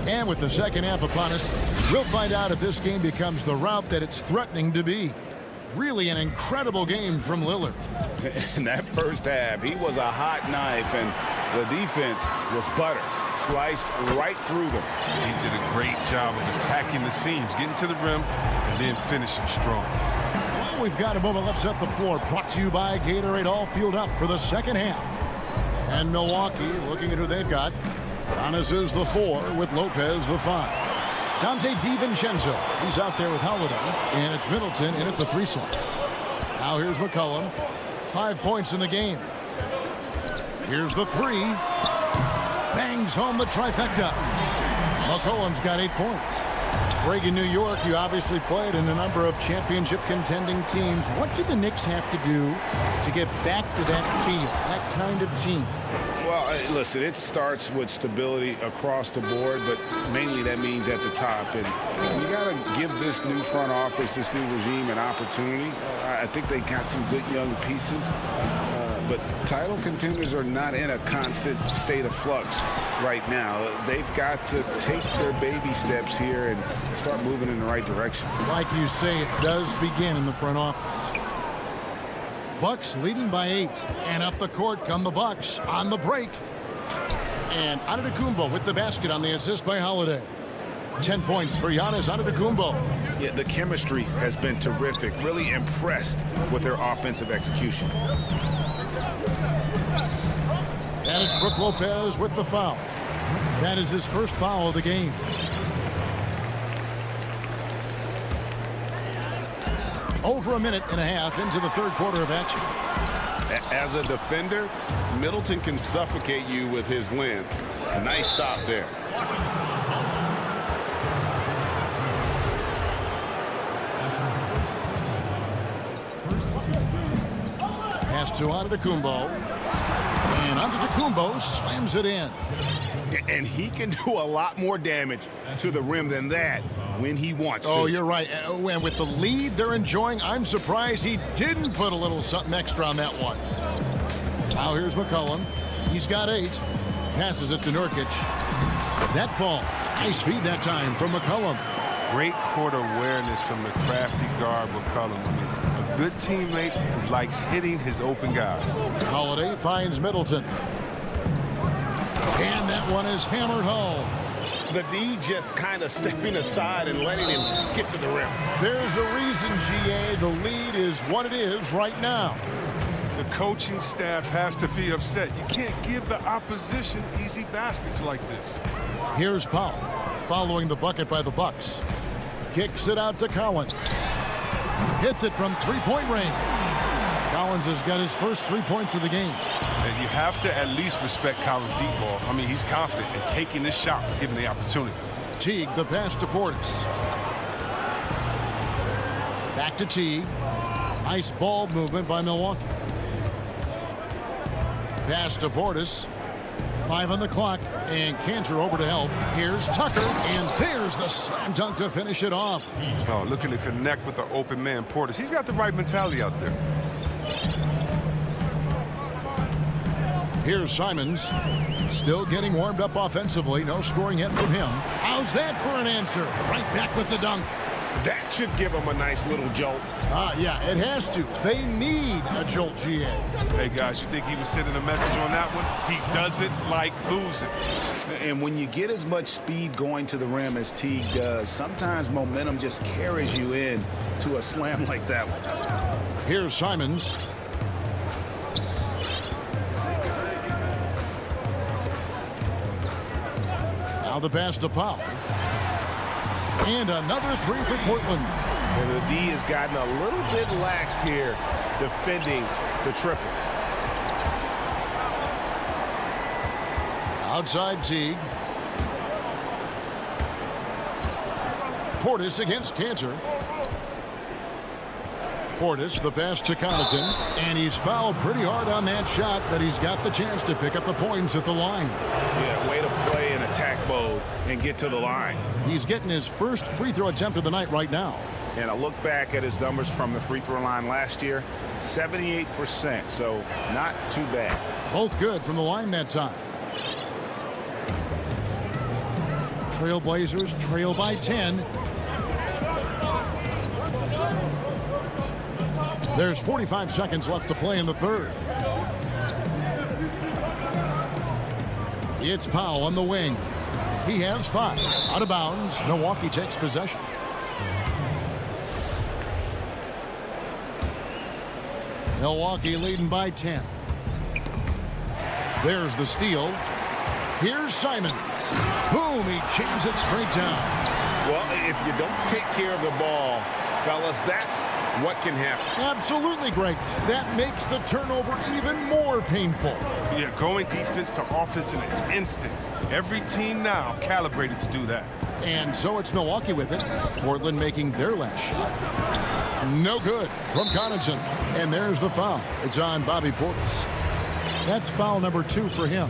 And with the second half upon us, we'll find out if this game becomes the route that it's threatening to be. Really an incredible game from Lillard. In that first half, he was a hot knife, and the defense was butter. Sliced right through them. He did a great job of attacking the seams, getting to the rim, and then finishing strong. Well, we've got a moment left set the floor. Brought to you by Gatorade, all fueled up for the second half. And Milwaukee looking at who they've got. Giannis is the 4 with Lopez the 5. Dante DiVincenzo, he's out there with Holiday, and it's Middleton in at the 3 slot. Now here's McCollum. 5 points in the game. Here's the 3. Bangs home the trifecta. McCollum's got 8 points. Greg, in New York, you obviously played in a number of championship contending teams. What do the Knicks have to do to get back to that feel, that kind of team? Well, listen, it starts with stability across the board, but mainly that means at the top. And you got to give this new front office, this new regime, an opportunity. I think they got some good young pieces. But title contenders are not in a constant state of flux right now. They've got to take their baby steps here and start moving in the right direction. Like you say, it does begin in the front office. Bucks leading by 8. And up the court come the Bucks on the break. And Antetokounmpo with the basket on the assist by Holiday. 10 points for Giannis Antetokounmpo. Yeah, the chemistry has been terrific. Really impressed with their offensive execution. And it's Brook Lopez with the foul. That is his first foul of the game. Over a minute and a half into the third quarter of action. As a defender, Middleton can suffocate you with his length. Nice stop there. Pass to Antetokounmpo. And Antetokounmpo slams it in. And he can do a lot more damage to the rim than that when he wants to. Oh, you're right. And with the lead they're enjoying, I'm surprised he didn't put a little something extra on that one. Now here's McCollum. He's got 8. Passes it to Nurkic. That falls. Nice feed that time from McCollum. Great court awareness from the crafty guard McCollum. I mean, a good teammate who likes hitting his open guys. Holiday finds Middleton. And that one is hammered home. The D just kind of stepping aside and letting him get to the rim. There's a reason, GA. The lead is what it is right now. The coaching staff has to be upset. You can't give the opposition easy baskets like this. Here's Powell following the bucket by the Bucks. Kicks it out to Collins. Hits it from three-point range. Collins has got his first 3 points of the game. And you have to at least respect Collins' deep ball. I mean, he's confident in taking this shot given the opportunity. Teague, the pass to Portis. Back to Teague. Nice ball movement by Milwaukee. Pass to Portis. 5 on the clock, and Cantor over to help. Here's Tucker, and there's the slam dunk to finish it off. Oh, looking to connect with the open man, Portis. He's got the right mentality out there. Here's Simons. Still getting warmed up offensively. No scoring yet from him. How's that for an answer? Right back with the dunk. That should give him a nice little jolt. Yeah, it has to. They need a jolt, GA. Hey, guys, you think he was sending a message on that one? He doesn't like losing. And when you get as much speed going to the rim as Teague does, sometimes momentum just carries you in to a slam like that one. Here's Simons. Now the pass to Powell. And another 3 for Portland. And the D has gotten a little bit laxed here defending the triple. Outside Teague. Portis against Cantor. Portis, the pass to Connaughton. And he's fouled pretty hard on that shot, but he's got the chance to pick up the points at the line. Yeah, way to play in attack mode and get to the line. He's getting his first free throw attempt of the night right now. And I look back at his numbers from the free throw line last year, 78%, so not too bad. Both good from the line that time. Trailblazers trail by 10. There's 45 seconds left to play in the third. It's Powell on the wing. He has 5. Out of bounds. Milwaukee takes possession. Milwaukee leading by 10. There's the steal. Here's Simons. Boom, he jams it straight down. Well, if you don't take care of the ball, fellas, that's what can happen. Absolutely, Greg. That makes the turnover even more painful. Yeah, going defense to offense in an instant. Every team now calibrated to do that. And so it's Milwaukee with it. Portland making their last shot. No good from Connaughton. And there's the foul. It's on Bobby Portis. That's foul number 2 for him.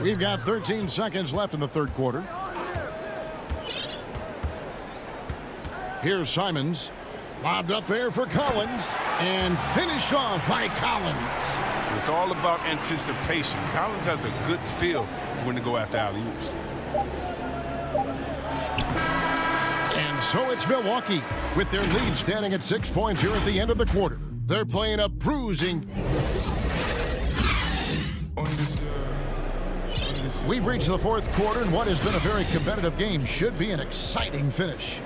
We've got 13 seconds left in the third quarter. Here's Simons. Lobbed up there for Collins. And finished off by Collins. It's all about anticipation. Collins has a good feel for when to go after alley-oops. And so it's Milwaukee with their lead standing at 6 points here at the end of the quarter. They're playing a bruising. We've reached the fourth quarter, and what has been a very competitive game should be an exciting finish.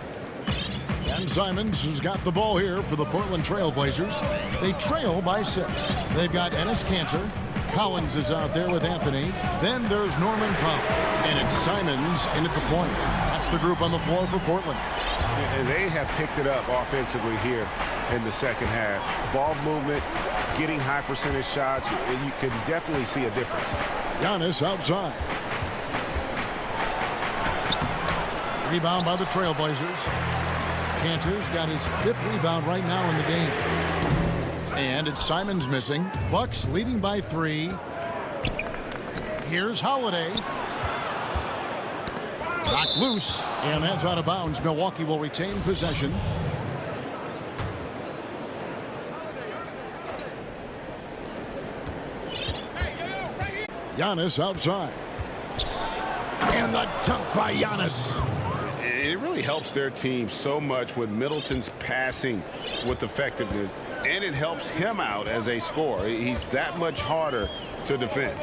And Simons has got the ball here for the Portland Trail Blazers. They trail by 6. They've got Enes Kanter, Collins is out there with Anthony. Then there's Norman Powell. And it's Simons in at the point. That's the group on the floor for Portland. And they have picked it up offensively here in the second half. Ball movement, getting high percentage shots, and you can definitely see a difference. Giannis outside. Rebound by the Trailblazers. Cantor's got his 5th rebound right now in the game. And it's Simons missing. Bucks leading by 3. Here's Holiday. Knocked loose, and that's out of bounds. Milwaukee will retain possession. Giannis outside. And the dunk by Giannis. It really helps their team so much with Middleton's passing with effectiveness, and it helps him out as a scorer. He's that much harder to defend.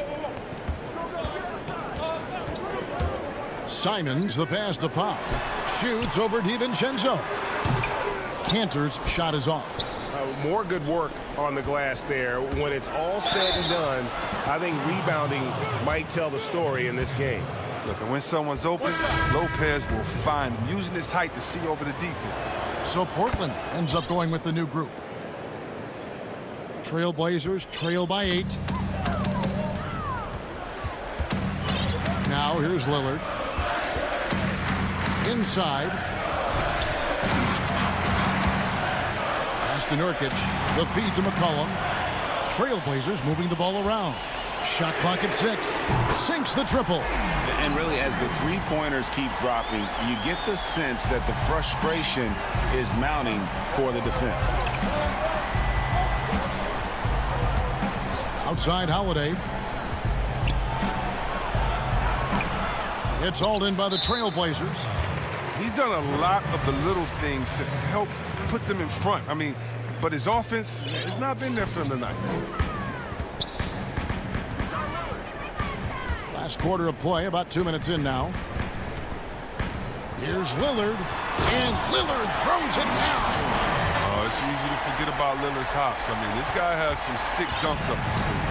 Simons, the pass to Pop. Shoots over DiVincenzo. Cantor's shot is off. More good work on the glass there. When it's all said and done, I think rebounding might tell the story in this game. Look, and when someone's open, Lopez will find him, using his height to see over the defense. So Portland ends up going with the new group. Trailblazers trail by 8. Now here's Lillard. Inside. Pass to Nurkic. The feed to McCollum. Trailblazers moving the ball around. Shot clock at 6. Sinks the triple. And really, as the three-pointers keep dropping, you get the sense that the frustration is mounting for the defense. Outside Holiday. It's hauled in by the Trailblazers. He's done a lot of the little things to help put them in front. I mean, but his offense has not been there for him tonight. Last quarter of play, about 2 minutes in now. Here's Lillard, and Lillard throws it down. Oh, it's easy to forget about Lillard's hops. I mean, this guy has some sick dunks up his sleeve.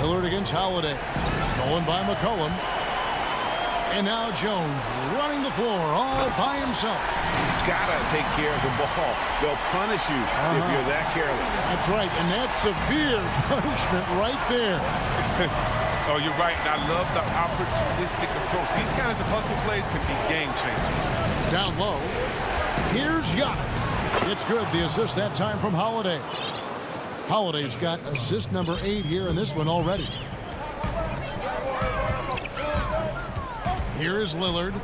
Lillard against Holiday. Stolen by McCollum. And now Jones running the floor all by himself. Gotta take care of the ball. They'll punish you if you're that careless. That's right, and that's severe punishment right there. Oh, you're right, and I love the opportunistic approach. These kinds of hustle plays can be game changers. Down low. Here's Giannis. It's good, the assist that time from Holiday. Holiday's got assist number 8 here in this one already. Here is Lillard.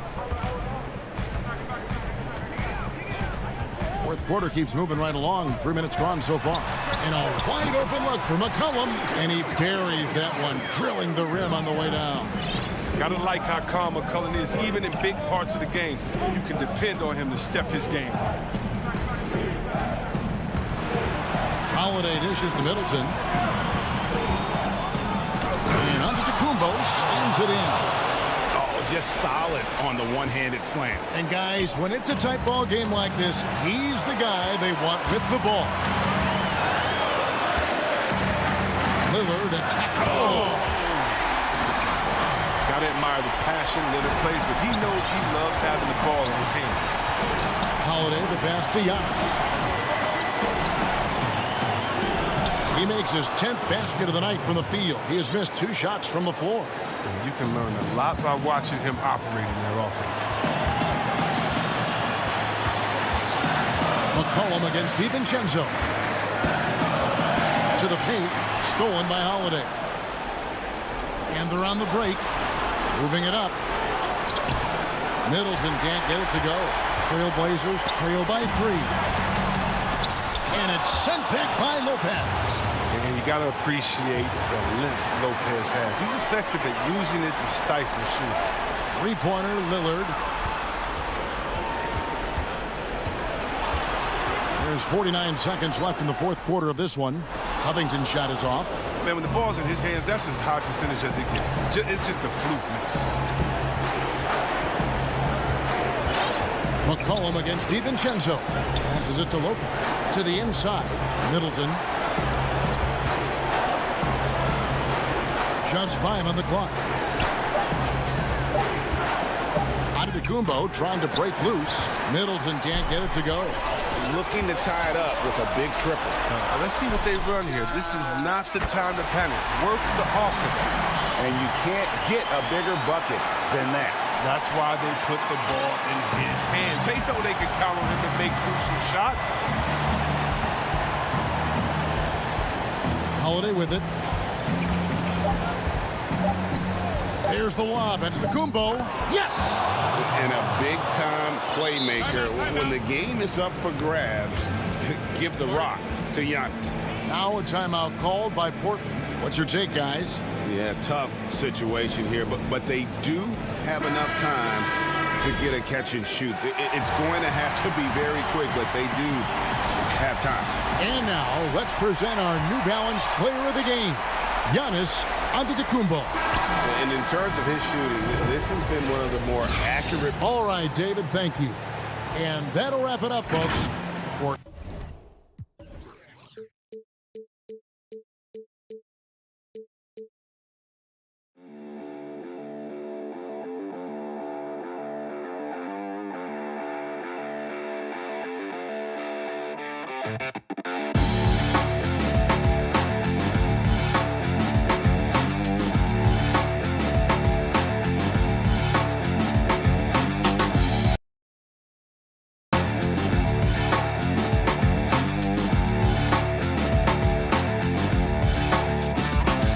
Fourth quarter keeps moving right along. 3 minutes gone so far. And a wide open look for McCollum. And he buries that one, drilling the rim on the way down. Gotta like how calm McCollum is. Even in big parts of the game, you can depend on him to step his game. Holiday dishes to Middleton. And Antetokounmpo slams it in. Just solid on the one-handed slam. And guys, when it's a tight ball game like this, he's the guy they want with the ball. Lillard attack. Oh! Gotta admire the passion Lillard plays, but he knows he loves having the ball in his hands. Holiday, the pass to Giannis. He makes his 10th basket of the night from the field. He has missed 2 shots from the floor. And you can learn a lot by watching him operate in their offense. McCollum against DiVincenzo. To the paint, stolen by Holiday. And they're on the break. Moving it up. Middleton can't get it to go. Trailblazers trail by 3. And it's sent back by Lopez. And you got to appreciate the length Lopez has. He's effective at using it to stifle shoot. 3-pointer, Lillard. There's 49 seconds left in the fourth quarter of this one. Covington's shot is off. Man, when the ball's in his hands, that's as high percentage as it gets. It's just a fluke miss. McCollum against DiVincenzo. Passes it to Lopez. To the inside. Middleton. Just 5 on the clock. Antetokounmpo trying to break loose. Middleton can't get it to go. Looking to tie it up with a big triple. Let's see what they run here. This is not the time to panic. Work the offense. And you can't get a bigger bucket than that. That's why they put the ball in his hands. They know they can count on him to make crucial shots. Holiday with it. Here's the lob. Antetokounmpo. Yes! And a big-time playmaker. When the game is up for grabs, give the rock to Giannis. Now a timeout called by Portland. What's your take, guys? Yeah, tough situation here, but they do have enough time to get a catch and shoot. It's going to have to be very quick, but they do have time. And now let's present our New Balance player of the game, Giannis Antetokounmpo. And in terms of his shooting, this has been one of the more accurate. All right, David, thank you. And that'll wrap it up, folks. For you